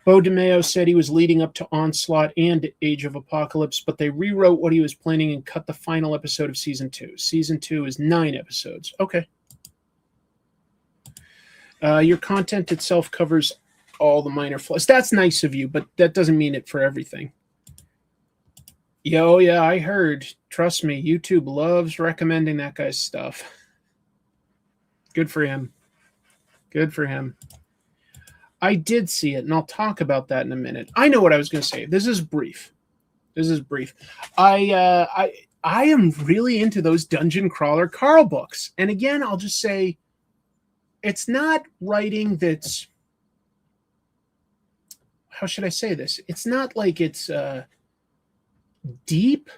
Bo DeMeo said he was leading up to Onslaught and Age of Apocalypse, but they rewrote what he was planning and cut the final episode of Season 2. Season 2 is 9 episodes. Okay. Your content itself covers all the minor flaws. That's nice of you, but that doesn't mean it for everything. Yeah, I heard. Trust me, YouTube loves recommending that guy's stuff. Good for him. Good for him. I did see it, and I'll talk about that in a minute. I know what I was going to say. This is brief. I am really into those Dungeon Crawler Carl books. And again, I'll just say it's not writing that's... How should I say this? It's not like it's deep,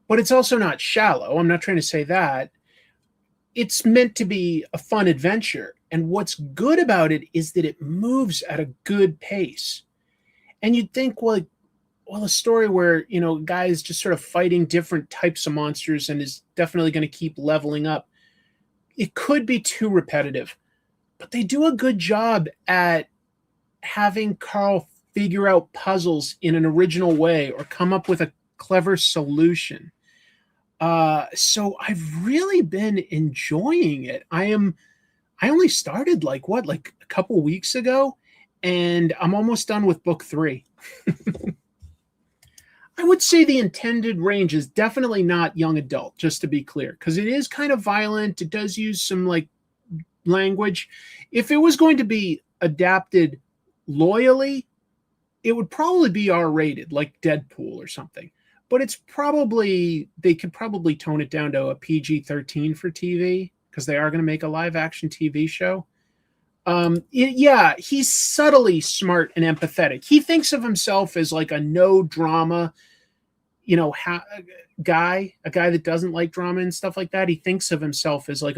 but it's also not shallow. I'm not trying to say that. It's meant to be a fun adventure. And what's good about it is that it moves at a good pace. And you'd think, well, a story where, a guy is just sort of fighting different types of monsters and is definitely going to keep leveling up. It could be too repetitive, but they do a good job at having Carl figure out puzzles in an original way or come up with a clever solution. So I've really been enjoying it. I only started like a couple weeks ago, and I'm almost done with book 3. I would say the intended range is definitely not young adult, just to be clear, because it is kind of violent. It does use some like language. If it was going to be adapted loyally, it would probably be R-rated, like Deadpool or something. But they could probably tone it down to a PG-13 for TV, because they are going to make a live-action TV show. He's subtly smart and empathetic. He thinks of himself as like a no-drama, guy, a guy that doesn't like drama and stuff like that. He thinks of himself as like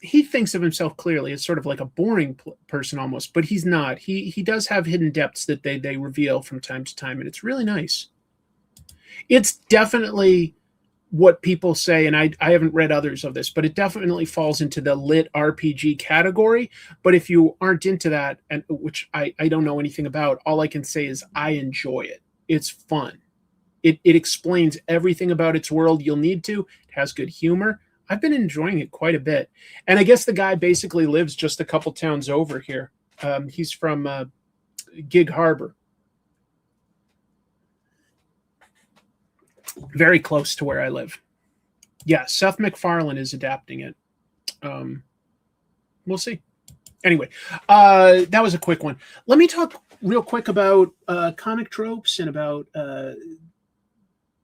he thinks of himself clearly as sort of like a boring person almost, but he's not. He does have hidden depths that they reveal from time to time, and it's really nice. It's definitely what people say, and I haven't read others of this, but it definitely falls into the lit RPG category. But if you aren't into that, and which I don't know anything about, all I can say is I enjoy it. It's fun. It explains everything about its world you'll need to. It has good humor. I've been enjoying it quite a bit. And I guess the guy basically lives just a couple towns over here. He's from Gig Harbor. Very close to where I live. Yeah, Seth MacFarlane is adapting it. We'll see. Anyway, that was a quick one. Let me talk real quick about comic tropes and about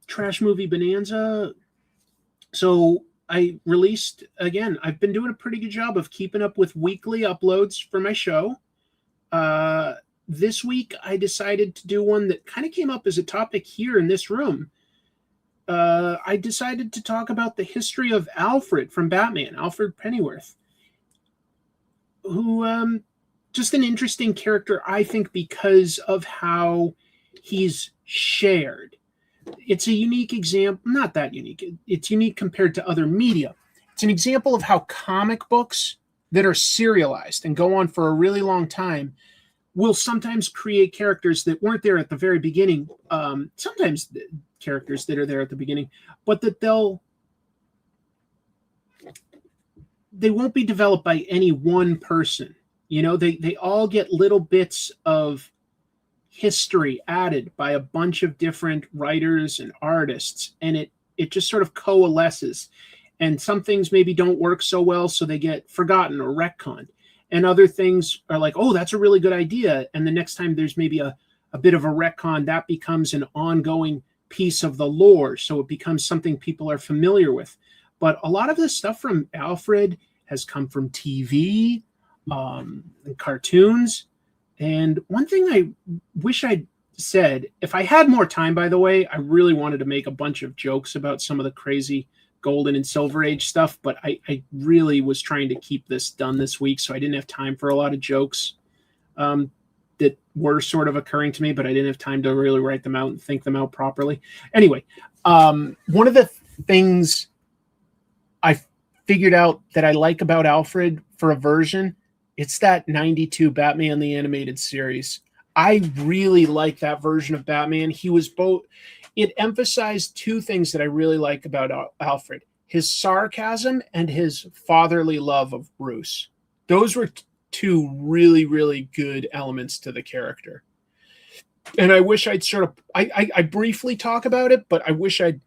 Trash Movie Bonanza. So I released, again, I've been doing a pretty good job of keeping up with weekly uploads for my show. This week, I decided to do one that kind of came up as a topic here in this room. I decided to talk about the history of Alfred from Batman, Alfred Pennyworth, who just an interesting character, I think, because of how he's shared. It's a unique example, not that unique. It's unique compared to other media. It's an example of how comic books that are serialized and go on for a really long time will sometimes create characters that weren't there at the very beginning. Sometimes characters that are there at the beginning, but that they won't be developed by any one person. They all get little bits of history added by a bunch of different writers and artists, and it just sort of coalesces. And some things maybe don't work so well, so they get forgotten or retconned. And other things are like, oh, that's a really good idea. And the next time there's maybe a bit of a retcon, that becomes an ongoing piece of the lore. So it becomes something people are familiar with. But a lot of the stuff from Alfred has come from TV and cartoons. And one thing I wish I'd said, if I had more time, by the way, I really wanted to make a bunch of jokes about some of the crazy Golden and Silver Age stuff, but I really was trying to keep this done this week, so I didn't have time for a lot of jokes that were sort of occurring to me, but I didn't have time to really write them out and think them out properly. Anyway, one of the things I figured out that I like about Alfred for a version, it's that 92 Batman the Animated Series. I really like that version of Batman. He was both... It emphasized two things that I really like about Alfred: his sarcasm and his fatherly love of Bruce. Those were two really, really good elements to the character. And I wish I'd sort of... I briefly talk about it, but I wish I'd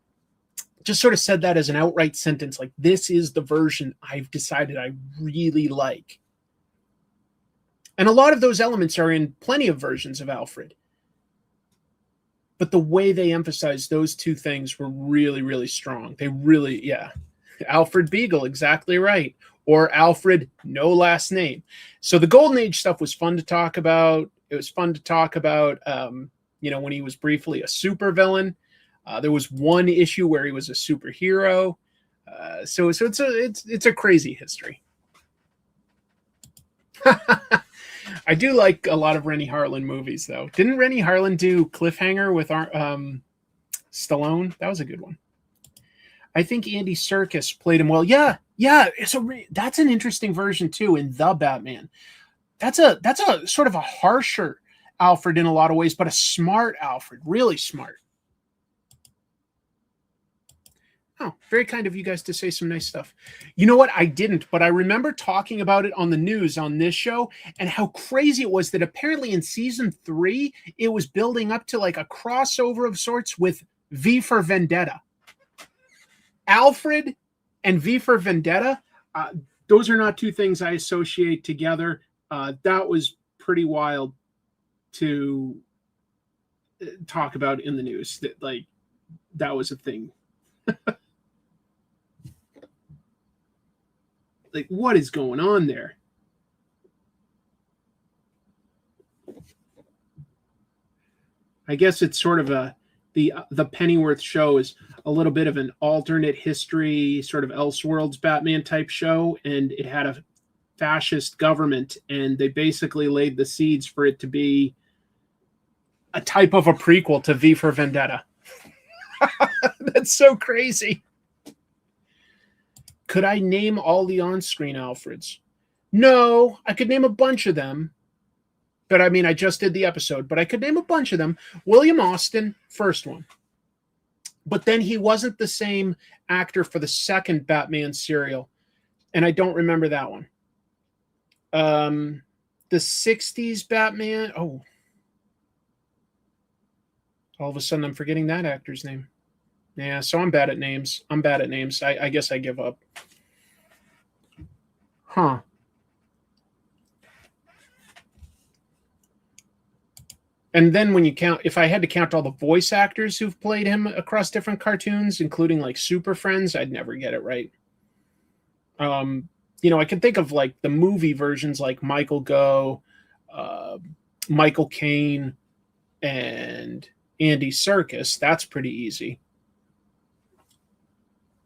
just sort of said that as an outright sentence, like, this is the version I've decided I really like. And a lot of those elements are in plenty of versions of Alfred. But the way they emphasized those two things were really, really strong. They really, yeah. Alfred Beagle, exactly right. Or Alfred, no last name. So the Golden Age stuff was fun to talk about. It was fun to talk about, when he was briefly a supervillain. There was one issue where he was a superhero. So it's a crazy history. I do like a lot of Rennie Harlin movies, though. Didn't Rennie Harlin do Cliffhanger with Stallone? That was a good one. I think Andy Serkis played him well. Yeah. That's an interesting version too in The Batman. That's a sort of a harsher Alfred in a lot of ways, but a smart Alfred, really smart. Oh, very kind of you guys to say some nice stuff. You know what? I didn't, but I remember talking about it on the news on this show and how crazy it was that apparently in season 3, it was building up to like a crossover of sorts with V for Vendetta. Alfred and V for Vendetta, those are not two things I associate together. That was pretty wild to talk about in the news, that like that was a thing. Like, what is going on there? I guess it's sort of the Pennyworth show is a little bit of an alternate history, sort of Elseworlds Batman type show, and it had a fascist government, and they basically laid the seeds for it to be a type of a prequel to V for Vendetta. That's so crazy. Could I name all the on-screen Alfreds? No, I could name a bunch of them. But I mean, I just did the episode, but I could name a bunch of them. William Austin, first one. But then he wasn't the same actor for the second Batman serial. And I don't remember that one. The 60s Batman. Oh. All of a sudden, I'm forgetting that actor's name. Yeah, so I'm bad at names. I guess I give up. Huh. And then when you count, if I had to count all the voice actors who've played him across different cartoons, including like Super Friends, I'd never get it right. I can think of like the movie versions like Michael Gough, Michael Caine, and Andy Serkis. That's pretty easy.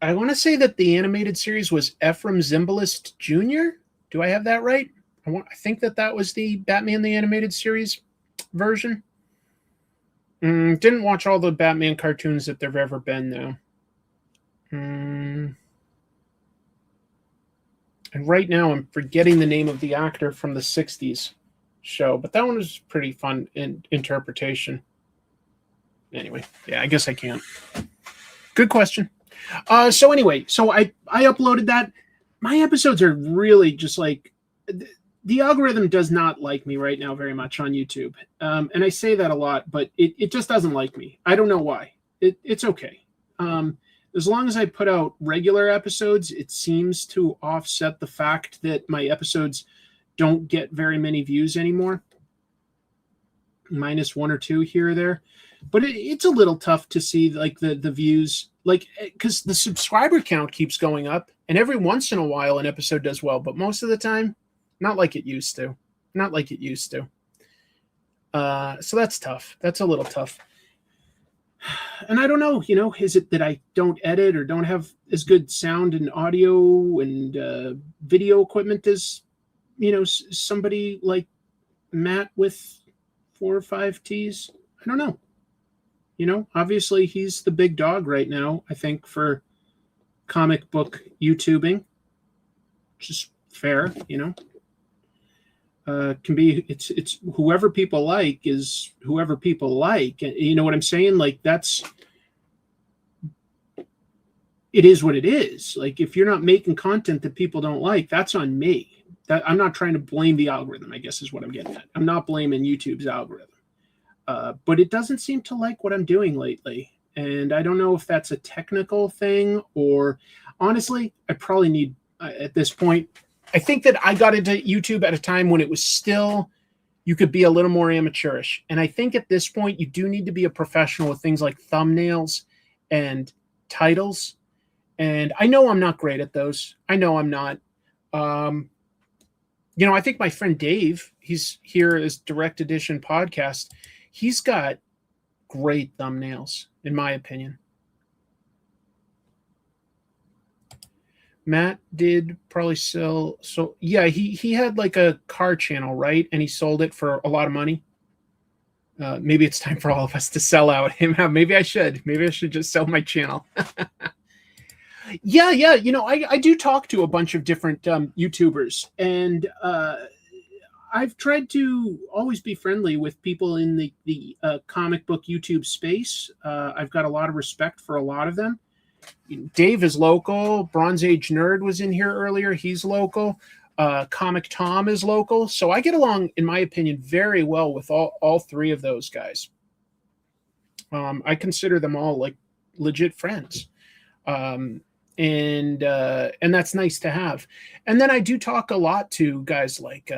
I want to say that the animated series was Ephraim Zimbalist Jr. Do I have that right? I think that was the Batman the Animated Series version. Didn't watch all the Batman cartoons that there've ever been, though. And right now I'm forgetting the name of the actor from the 60s show, but that one was pretty fun in interpretation. Anyway, yeah, I guess I can't. Good question. So anyway, I uploaded that. My episodes are really just like, the algorithm does not like me right now very much on YouTube. And I say that a lot, but it just doesn't like me. I don't know why. It's okay. As long as I put out regular episodes, it seems to offset the fact that my episodes don't get very many views anymore. Minus 1 or 2 here or there. But it's a little tough to see like the views, like, because the subscriber count keeps going up, and every once in a while an episode does well, but most of the time, not like it used to. So that's tough. That's a little tough. And I don't know, is it that I don't edit or don't have as good sound and audio and video equipment as, somebody like Matt with 4 or 5 T's? I don't know. Obviously he's the big dog right now, I think, for comic book YouTubing, which is fair, can be, it's whoever people like is whoever people like. And you know what I'm saying? Like, it is what it is. Like, if you're not making content that people don't like, that's on me. I'm not trying to blame the algorithm, I guess is what I'm getting at. I'm not blaming YouTube's algorithm. But it doesn't seem to like what I'm doing lately. And I don't know if that's a technical thing, or honestly, I probably need, at this point, I think that I got into YouTube at a time when it was still, you could be a little more amateurish. And I think at this point, you do need to be a professional with things like thumbnails and titles. And I know I'm not great at those. I know I'm not. I think my friend Dave, he's here as Direct Edition Podcast. He's got great thumbnails, in my opinion. Matt did probably sell. So yeah, he had like a car channel, right? And he sold it for a lot of money. Maybe it's time for all of us to sell out. Maybe I should just sell my channel. Yeah. I do talk to a bunch of different YouTubers, and I've tried to always be friendly with people in the comic book YouTube space. I've got a lot of respect for a lot of them. Dave is local. Bronze Age Nerd was in here earlier. He's local. Comic Tom is local. So I get along, in my opinion, very well with all three of those guys. I consider them all like legit friends. And that's nice to have. And then I do talk a lot to guys like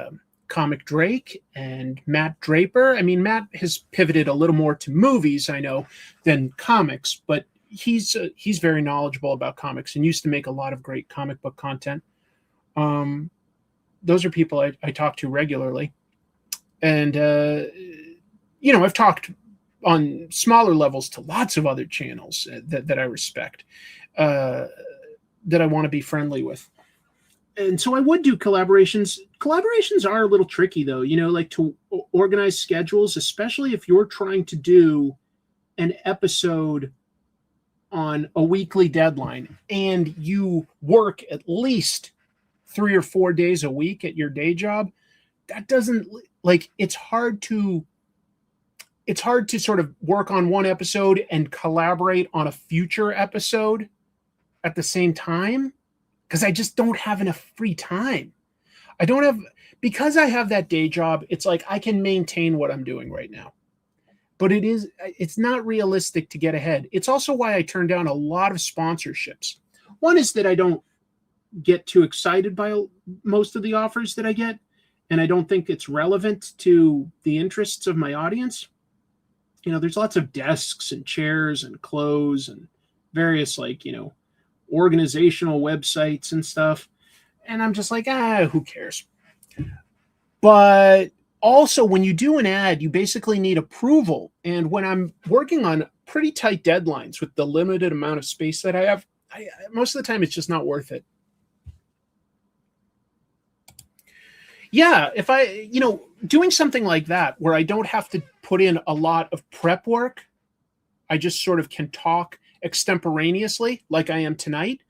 Comic Drake and Matt Draper. I mean, Matt has pivoted a little more to movies, I know, than comics, but he's very knowledgeable about comics and used to make a lot of great comic book content. Those are people I talk to regularly. And, I've talked on smaller levels to lots of other channels that I respect, that I want to be friendly with. And so I would do collaborations. Collaborations are a little tricky, though, like to organize schedules, especially if you're trying to do an episode on a weekly deadline and you work at least 3 or 4 days a week at your day job. That doesn't it's hard to sort of work on one episode and collaborate on a future episode at the same time, because I just don't have enough free time. Because I have that day job, it's like I can maintain what I'm doing right now. But it's not realistic to get ahead. It's also why I turn down a lot of sponsorships. One is that I don't get too excited by most of the offers that I get, and I don't think it's relevant to the interests of my audience. There's lots of desks and chairs and clothes and various organizational websites and stuff. And I'm just like, who cares? But also, when you do an ad, you basically need approval. And when I'm working on pretty tight deadlines with the limited amount of space that I have, most of the time it's just not worth it. Yeah, if doing something like that where I don't have to put in a lot of prep work, I just sort of can talk extemporaneously like I am tonight,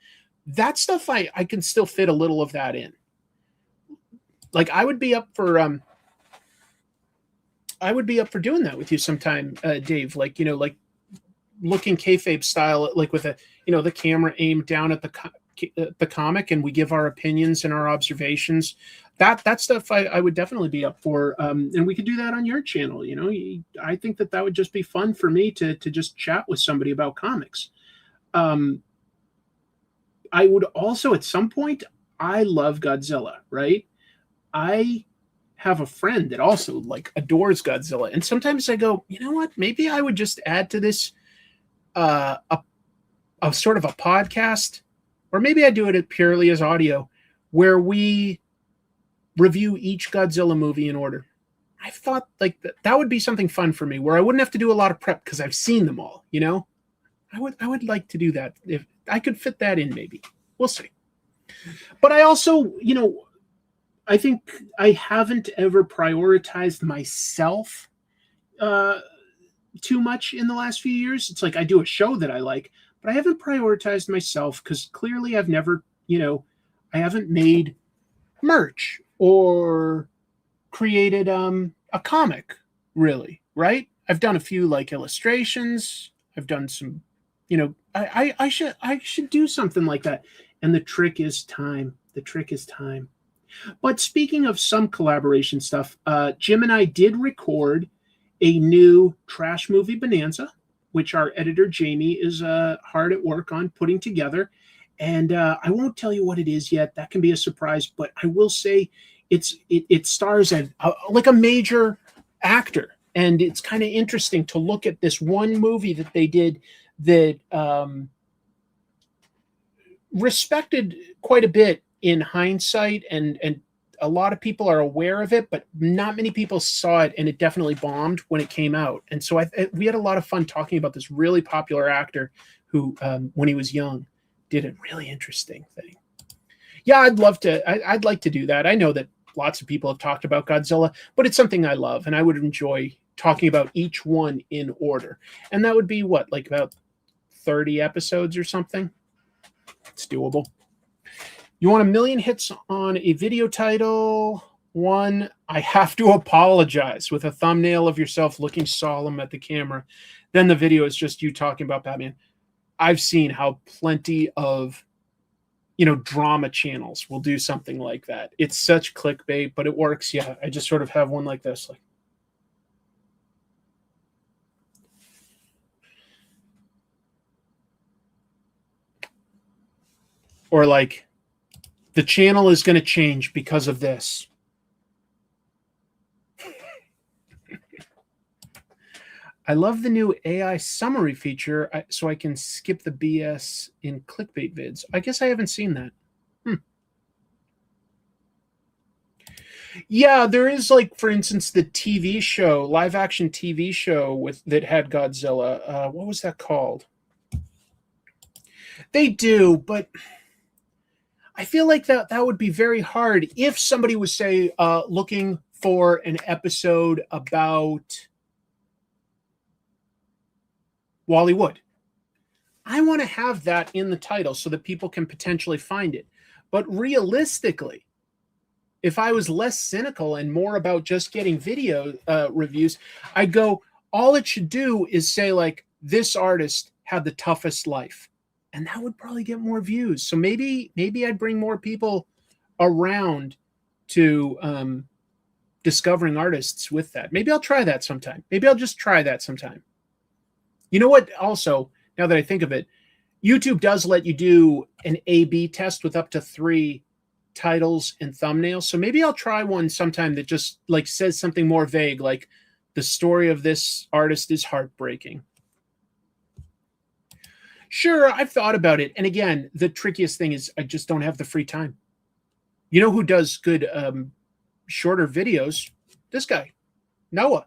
that stuff I can still fit a little of that in. Like I would be up for doing that with you sometime, Dave, like looking kayfabe style, like with the camera aimed down at the comic and we give our opinions and our observations. That stuff I would definitely be up for. And we could do that on your channel. I think that would just be fun for me to just chat with somebody about comics. I would also, at some point, I love Godzilla, right? I have a friend that also adores Godzilla. And sometimes I go, you know what? Maybe I would just add to this a sort of a podcast, or maybe I do it purely as audio, where we review each Godzilla movie in order. I thought that would be something fun for me, where I wouldn't have to do a lot of prep because I've seen them all. I would like to do that if I could fit that in. Maybe we'll see. But I also, I think I haven't ever prioritized myself too much in the last few years. It's like I do a show that I like, but I haven't prioritized myself because clearly I've never, I haven't made merch or created a comic, really, right? I've done a few illustrations. I've done some, I should do something like that. And the trick is time. But speaking of some collaboration stuff, Jim and I did record a new trash movie bonanza, which our editor Jamie is hard at work on putting together. And I won't tell you what it is yet. That can be a surprise. But I will say it stars a major actor. And it's kind of interesting to look at this one movie that they did that respected quite a bit in hindsight, and a lot of people are aware of it, but not many people saw it, and it definitely bombed when it came out. And so we had a lot of fun talking about this really popular actor who, when he was young, did a really interesting thing. Yeah, I'd like to do that. I know that lots of people have talked about Godzilla, but it's something I love, and I would enjoy talking about each one in order. And that would be about 30 episodes or something. It's doable. You want 1 million hits on a video title? 1, I have to apologize, with a thumbnail of yourself looking solemn at the camera. Then the video is just you talking about Batman. I've seen how plenty of, drama channels will do something like that. It's such clickbait, but it works. Yeah, I just sort of have one like this. Or like, the channel is going to change because of this. I love the new AI summary feature so I can skip the BS in clickbait vids. I guess I haven't seen that. Yeah, there is, like, for instance, the TV show, live action TV show that had Godzilla. What was that called? They do, but I feel like that would be very hard if somebody was, say, looking for an episode about Wally Wood. I want to have that in the title so that people can potentially find it. But realistically, if I was less cynical and more about just getting video reviews, I'd go, all it should do is say, like, this artist had the toughest life. And that would probably get more views. So maybe I'd bring more people around to discovering artists with that. Maybe I'll try that sometime. Maybe I'll just try that sometime. You know what? Also, now that I think of it, YouTube does let you do an A/B test with up to 3 titles and thumbnails. So maybe I'll try one sometime that just, like, says something more vague, like the story of this artist is heartbreaking. Sure, I've thought about it. And again, the trickiest thing is I just don't have the free time. You know who does good shorter videos? This guy, Noah.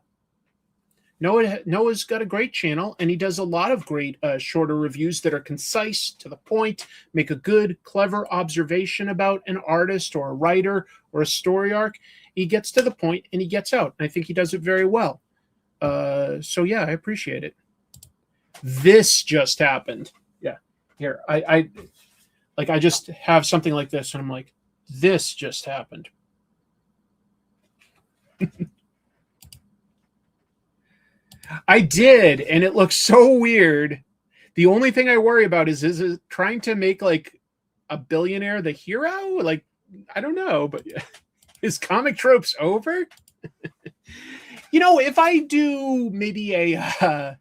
Noah's got a great channel, and he does a lot of great shorter reviews that are concise, to the point, make a good, clever observation about an artist or a writer or a story arc. He gets to the point and he gets out. And I think he does it very well. So yeah, I appreciate it. This just happened. Yeah, here I just have something like this, and I'm like, this just happened. I did, and it looks so weird. The only thing I worry about is it trying to make, like, a billionaire the hero? Like, I don't know, but is Comic Tropes over? If I do maybe a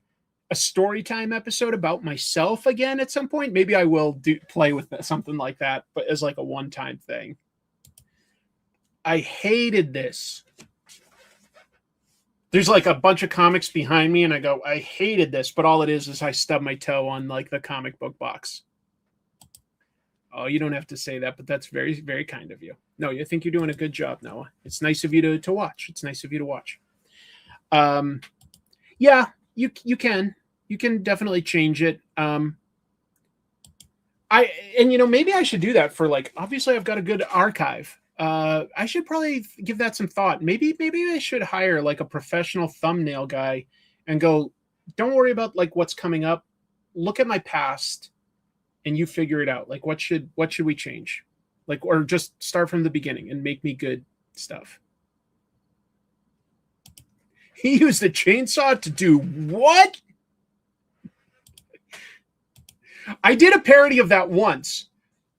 story time episode about myself again at some point, maybe I will play with something like that, but as like a one-time thing. I hated this. There's like a bunch of comics behind me, and I go, I hated this, but all it is I stub my toe on, like, the comic book box. Oh, you don't have to say that, but that's very, very kind of you. No, you think you're doing a good job, Noah. It's nice of you to watch. It's nice of you to watch. Yeah, you can definitely change it. Maybe I should do that for, like, obviously I've got a good archive. I should probably give that some thought. Maybe I should hire, like, a professional thumbnail guy and go, don't worry about, like, what's coming up. Look at my past and you figure it out. Like, what should we change? Like, or just start from the beginning and make me good stuff. He used a chainsaw to do what? I did a parody of that once.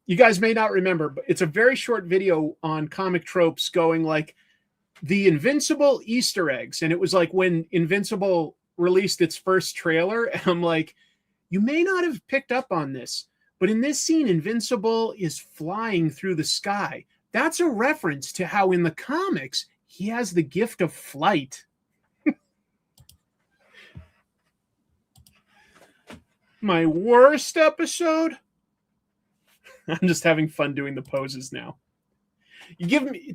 You guys may not remember, but it's a very short video on Comic Tropes going, like, the Invincible Easter eggs. And it was like when Invincible released its first trailer. And I'm like, you may not have picked up on this, but in this scene, Invincible is flying through the sky. That's a reference to how in the comics, he has the gift of flight. My worst episode? I'm just having fun doing the poses now.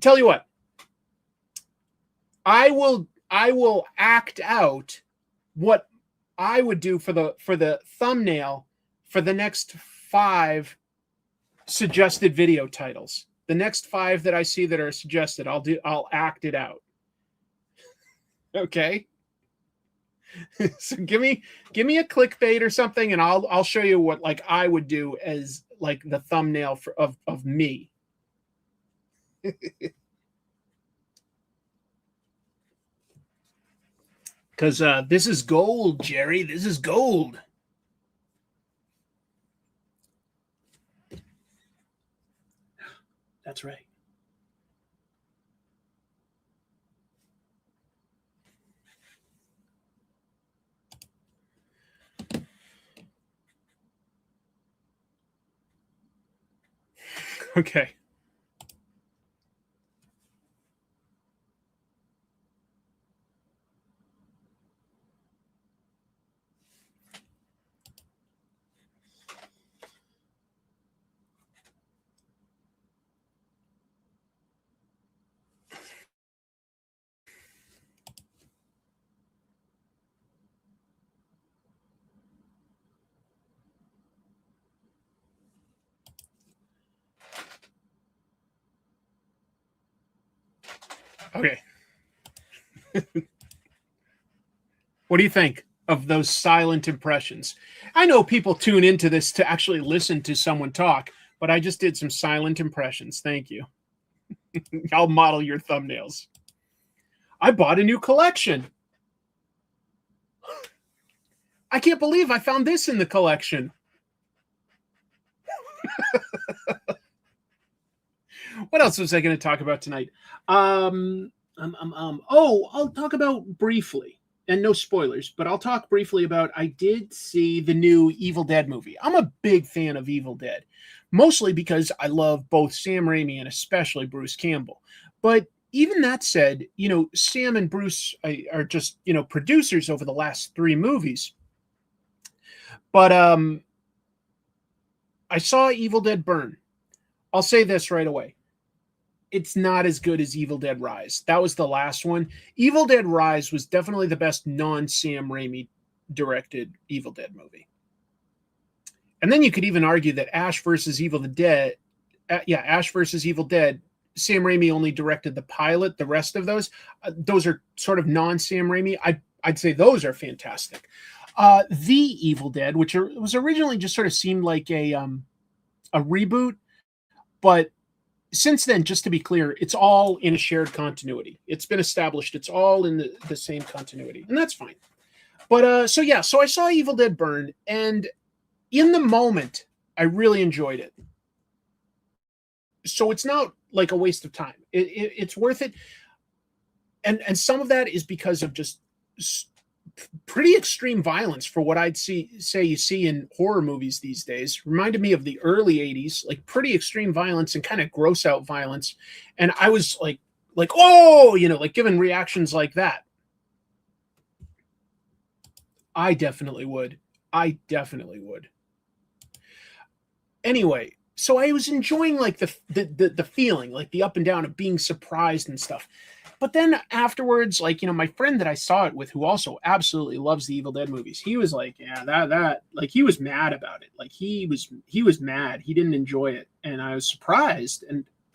Tell you what. I will act out what I would do for the thumbnail for the next 5 suggested video titles. The next 5 that I see that are suggested, I'll act it out. Okay? So give me a clickbait or something, and I'll show you what, like, I would do as, like, the thumbnail of me. Because this is gold, Jerry. This is gold. That's right. Okay. Okay. What do you think of those silent impressions? I know people tune into this to actually listen to someone talk, but I just did some silent impressions. Thank you. I'll model your thumbnails. I bought a new collection. I can't believe I found this in the collection. What else was I going to talk about tonight? I'll talk about briefly, and no spoilers, but I'll talk briefly about, I did see the new Evil Dead movie. I'm a big fan of Evil Dead, mostly because I love both Sam Raimi and especially Bruce Campbell. But even that said, Sam and Bruce are just, producers over the last 3 movies. But I saw Evil Dead Burn. I'll say this right away. It's not as good as Evil Dead Rise. That was the last one. Evil Dead Rise was definitely the best non-Sam Raimi directed Evil Dead movie. And then you could even argue that Ash versus Evil Dead, Sam Raimi only directed the pilot. The rest of those are sort of non-Sam Raimi. I'd say those are fantastic. The Evil Dead, which was originally just sort of seemed like a reboot, but since then, just to be clear, it's all in a shared continuity. It's been established. It's all in the same continuity, and that's fine. But so I saw Evil Dead Burn, and in the moment, I really enjoyed it. So it's not like a waste of time. It's worth it, and some of that is because of just pretty extreme violence for what I'd say you see in horror movies these days. Reminded me of the early 80s, like pretty extreme violence and kind of gross out violence. And I was like, oh, like giving reactions like that. I definitely would. Anyway, so I was enjoying like the feeling, like the up and down of being surprised and stuff. But then afterwards, like, my friend that I saw it with, who also absolutely loves the Evil Dead movies, he was like, yeah, that like, he was mad about it. Like he was mad. He didn't enjoy it. And I was surprised.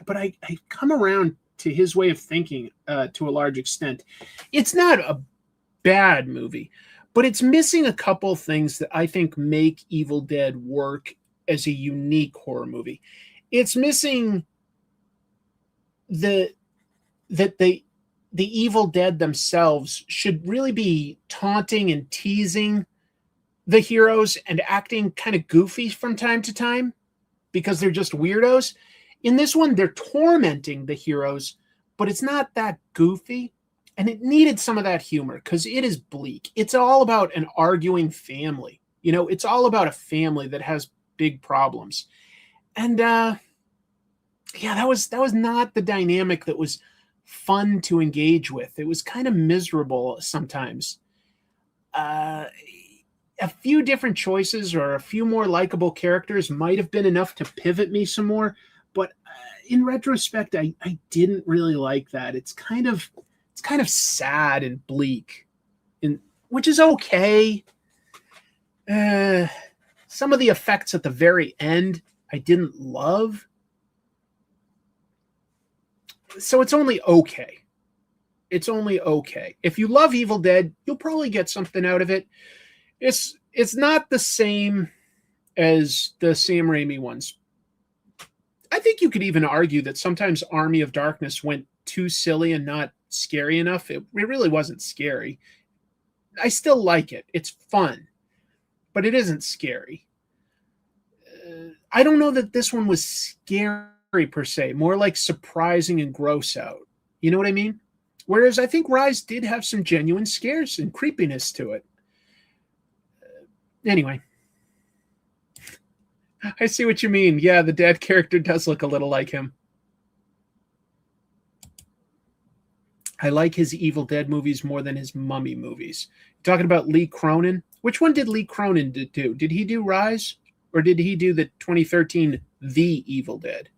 But I come around to his way of thinking to a large extent. It's not a bad movie, but it's missing a couple things that I think make Evil Dead work as a unique horror movie. It's missing the Evil Dead themselves should really be taunting and teasing the heroes and acting kind of goofy from time to time because they're just weirdos. In this one, they're tormenting the heroes, but it's not that goofy. And it needed some of that humor because it is bleak. It's all about an arguing family. It's all about a family that has big problems. And that was not the dynamic that was fun to engage with. It was kind of miserable sometimes. A few different choices or a few more likable characters might have been enough to pivot me some more, but in retrospect, I didn't really like that. It's kind of sad and bleak, which is okay. Some of the effects at the very end I didn't love. So it's only okay. If you love Evil Dead, you'll probably get something out of it. It's not the same as the Sam Raimi ones. I think you could even argue that sometimes Army of Darkness went too silly and not scary enough. It really wasn't scary. I still like it. It's fun, but it isn't scary. I don't know that this one was scary per se, more like surprising and gross out. You know what I mean? Whereas I think Rise did have some genuine scares and creepiness to it. Anyway. I see what you mean. Yeah, the dad character does look a little like him. I like his Evil Dead movies more than his Mummy movies. You're talking about Lee Cronin? Which one did Lee Cronin do? Did he do Rise? Or did he do the 2013 The Evil Dead?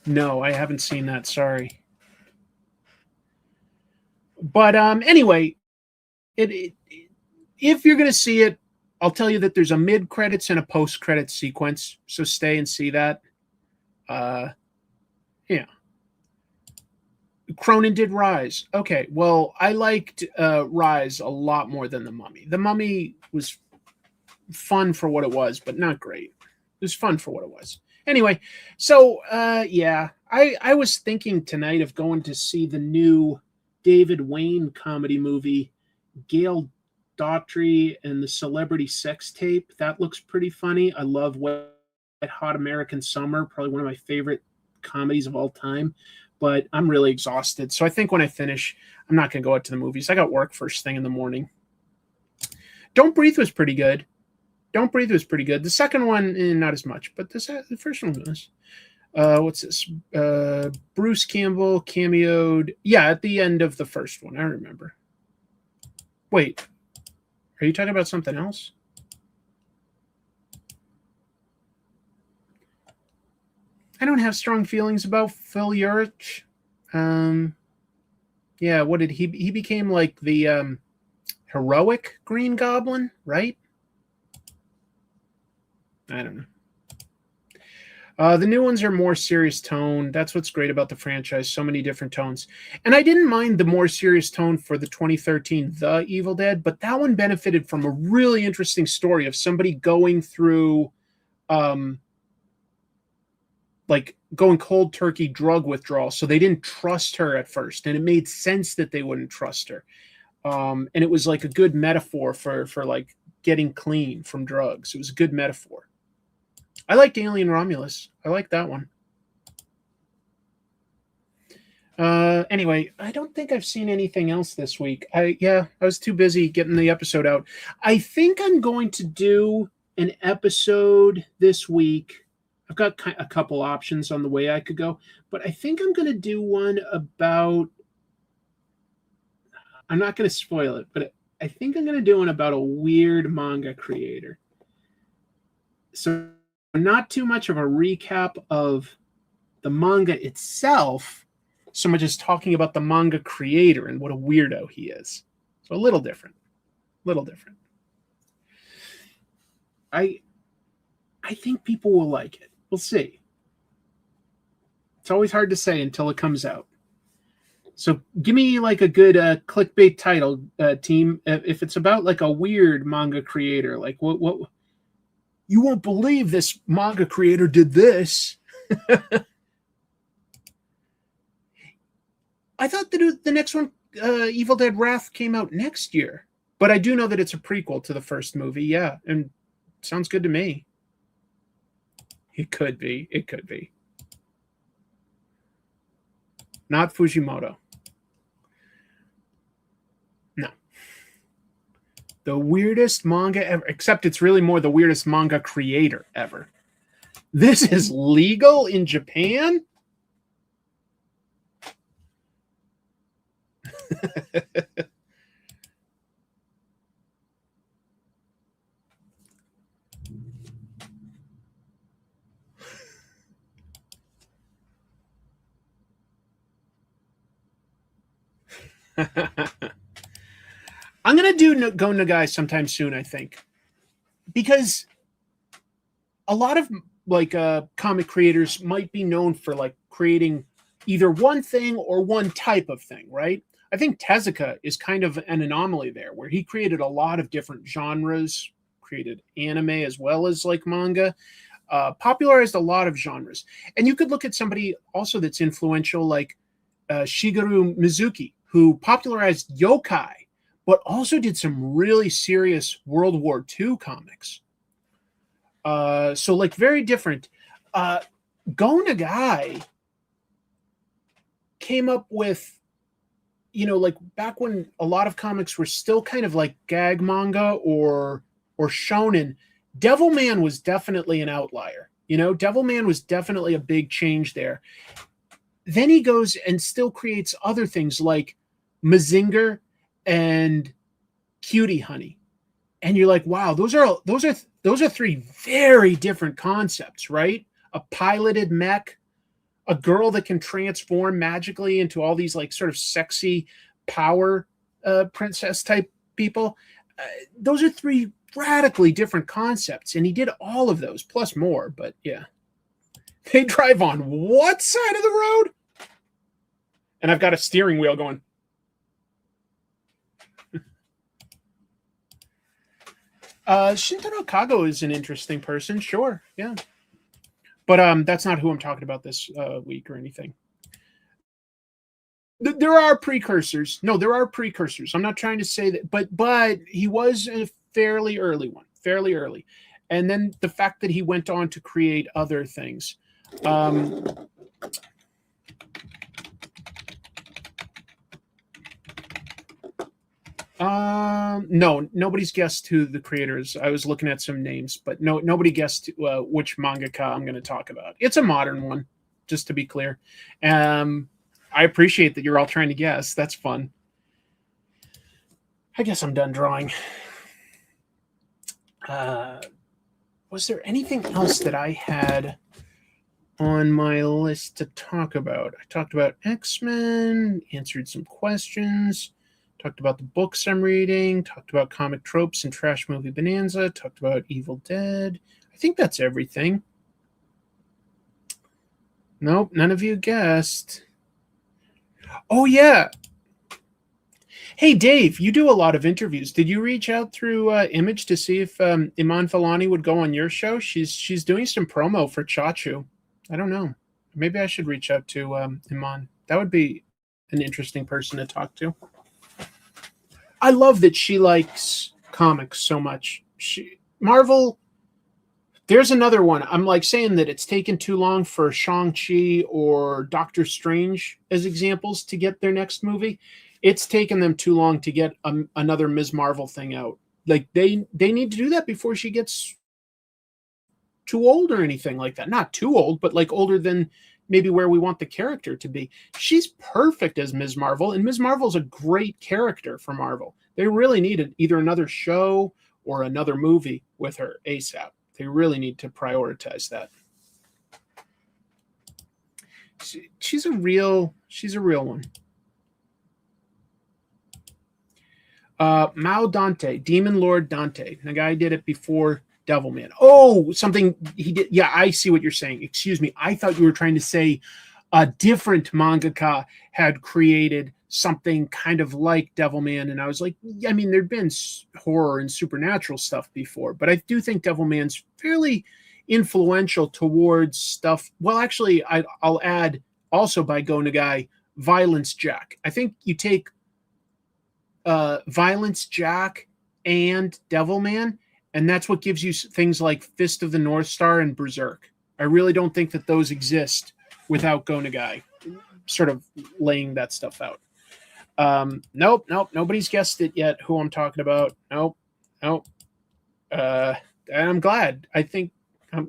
No, I haven't seen that. Sorry. But anyway, if you're going to see it, I'll tell you that there's a mid-credits and a post-credits sequence. So stay and see that. Yeah. Cronin did Rise. Okay, well, I liked Rise a lot more than The Mummy. The Mummy was fun for what it was, but not great. It was fun for what it was. Anyway, so, yeah, I was thinking tonight of going to see the new David Wayne comedy movie, Gail Daughtry and the Celebrity Sex Tape. That looks pretty funny. I love Wet Hot American Summer, probably one of my favorite comedies of all time. But I'm really exhausted. So I think when I finish, I'm not going to go out to the movies. I got work first thing in the morning. Don't Breathe was pretty good. Don't Breathe was pretty good. The second one, not as much. But the first one was. What's this? Bruce Campbell cameoed. Yeah, at the end of the first one. I remember. Wait. Are you talking about something else? I don't have strong feelings about Phil Urich. Yeah, what did he became like the heroic Green Goblin, right? I don't know. The new ones are more serious tone. That's what's great about the franchise. So many different tones. And I didn't mind the more serious tone for the 2013 The Evil Dead, but that one benefited from a really interesting story of somebody going through like going cold turkey drug withdrawal. So they didn't trust her at first. And it made sense that they wouldn't trust her. And it was like a good metaphor for like getting clean from drugs. It was a good metaphor. I liked Alien Romulus. I like that one. Anyway, I don't think I've seen anything else this week. I was too busy getting the episode out. I think I'm going to do an episode this week. I've got a couple options on the way I could go, but I think I'm going to do one about, I'm not going to spoil it, but I think I'm going to do one about a weird manga creator. So not too much of a recap of the manga itself, so much as talking about the manga creator and what a weirdo he is. So a little different. I think people will like it. We'll see. It's always hard to say until it comes out. So give me like a good clickbait title, team. If it's about like a weird manga creator, like what you won't believe this manga creator did this. I thought that the next one, Evil Dead Wrath, came out next year. But I do know that it's a prequel to the first movie. Yeah, and sounds good to me. It could be. Not Fujimoto. No. The weirdest manga ever, except it's really more the weirdest manga creator ever. This is legal in Japan? I'm going to do Go Nagai sometime soon, I think. Because a lot of like comic creators might be known for like creating either one thing or one type of thing, right? I think Tezuka is kind of an anomaly there, where he created a lot of different genres, created anime as well as like manga, popularized a lot of genres. And you could look at somebody also that's influential like Shigeru Mizuki, who popularized yokai, but also did some really serious World War II comics. So like very different. Go Nagai came up with, like back when a lot of comics were still kind of like gag manga or shonen, Devilman was definitely an outlier. Devilman was definitely a big change there. Then he goes and still creates other things like Mazinger and Cutie Honey. And you're like, wow, those are three very different concepts, right? A piloted mech, a girl that can transform magically into all these like sort of sexy power princess type people. Those are three radically different concepts, and he did all of those plus more. But yeah, they drive on what side of the road? And I've got a steering wheel going. Shintaro Kago is an interesting person, sure, yeah. But that's not who I'm talking about this week or anything. There are precursors. No, there are precursors. I'm not trying to say that, but he was a fairly early one, fairly early. And then the fact that he went on to create other things. No, nobody's guessed who the creator is. I was looking at some names, but nobody guessed which mangaka I'm going to talk about. It's a modern one, just to be clear. I appreciate that you're all trying to guess. That's fun. I guess I'm done drawing. Was there anything else that I had on my list to talk about? I talked about X-Men, answered some questions, talked about the books I'm reading, talked about comic tropes and trash movie bonanza, talked about Evil Dead. I think that's everything. Nope, none of you guessed. Oh, yeah. Hey, Dave, you do a lot of interviews. Did you reach out through Image to see if Iman Vellani would go on your show? She's doing some promo for Chachu. I don't know. Maybe I should reach out to Iman. That would be an interesting person to talk to. I love that she likes comics so much. Marvel, there's another one. I'm like saying that it's taken too long for Shang-Chi or Doctor Strange as examples to get their next movie. It's taken them too long to get another Ms. Marvel thing out. Like they need to do that before she gets too old or anything like that. Not too old, but like older than maybe where we want the character to be. She's perfect as Ms. Marvel, and Ms. Marvel's a great character for Marvel. They really need either another show or another movie with her ASAP. They really need to prioritize that. She's a real one. Mao Dante, Demon Lord Dante. The guy did it before Devilman. Oh, something he did. Yeah, I see what you're saying. Excuse me. I thought you were trying to say a different mangaka had created something kind of like Devilman. And I was like, I mean, there'd been horror and supernatural stuff before, but I do think Devilman's fairly influential towards stuff. Well, actually, I'll add also by Go Nagai, Violence Jack. I think you take Violence Jack and Devilman, and that's what gives you things like Fist of the North Star and Berserk. I really don't think that those exist without Go Nagai sort of laying that stuff out. Nope. Nobody's guessed it yet who I'm talking about. Nope. And I'm glad. I think I'll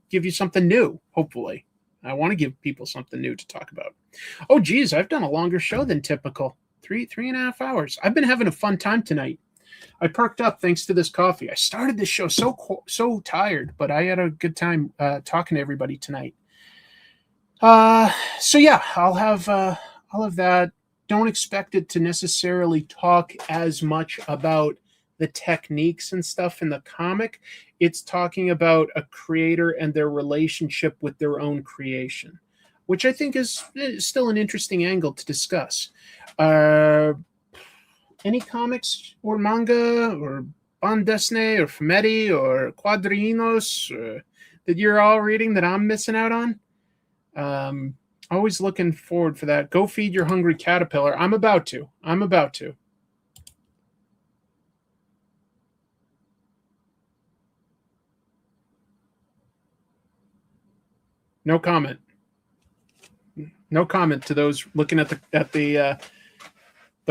give you something new, hopefully. I want to give people something new to talk about. Oh, geez, I've done a longer show than typical. 3.5 hours. I've been having a fun time tonight. I perked up thanks to this coffee. I started this show so tired, but I had a good time talking to everybody tonight. So yeah, I'll have that. Don't expect it to necessarily talk as much about the techniques and stuff in the comic. It's talking about a creator and their relationship with their own creation, which I think is still an interesting angle to discuss. Any comics or manga or bande dessinée or fumetti or quadrinos that you're all reading that I'm missing out on? Always looking forward for that. Go feed your hungry caterpillar. I'm about to. No comment. No comment to those looking at the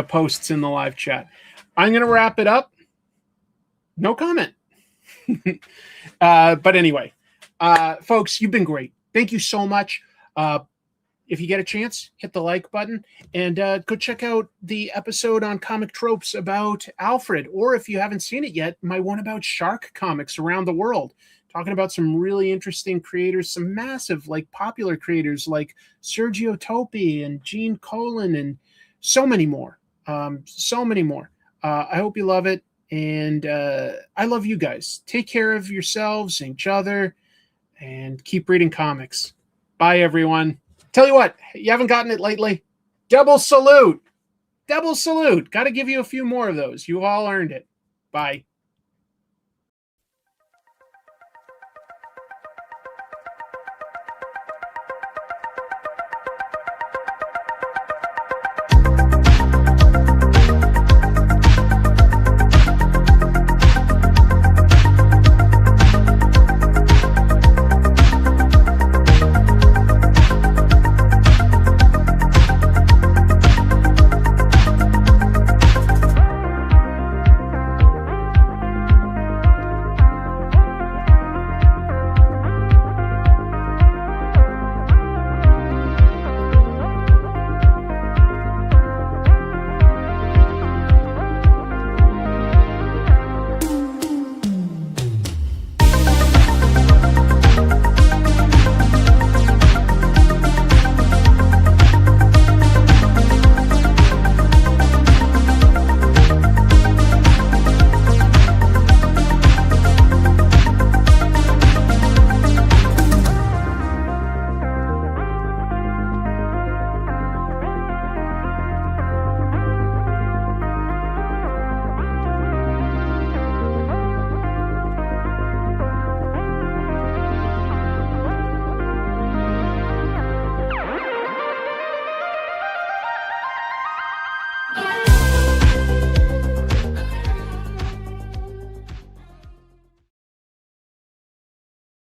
posts in the live chat. I'm going to wrap it up. No comment. But anyway, folks, you've been great. Thank you so much. If you get a chance, hit the like button and go check out the episode on Comic Tropes about Alfred, or if you haven't seen it yet, my one about shark comics around the world, talking about some really interesting creators, some massive, like, popular creators like Sergio Topi and Gene Colan and so many more. I hope you love it. And I love you guys. Take care of yourselves and each other and keep reading comics. Bye, everyone. Tell you what, you haven't gotten it lately? Double salute. Double salute. Got to give you a few more of those. You all earned it. Bye.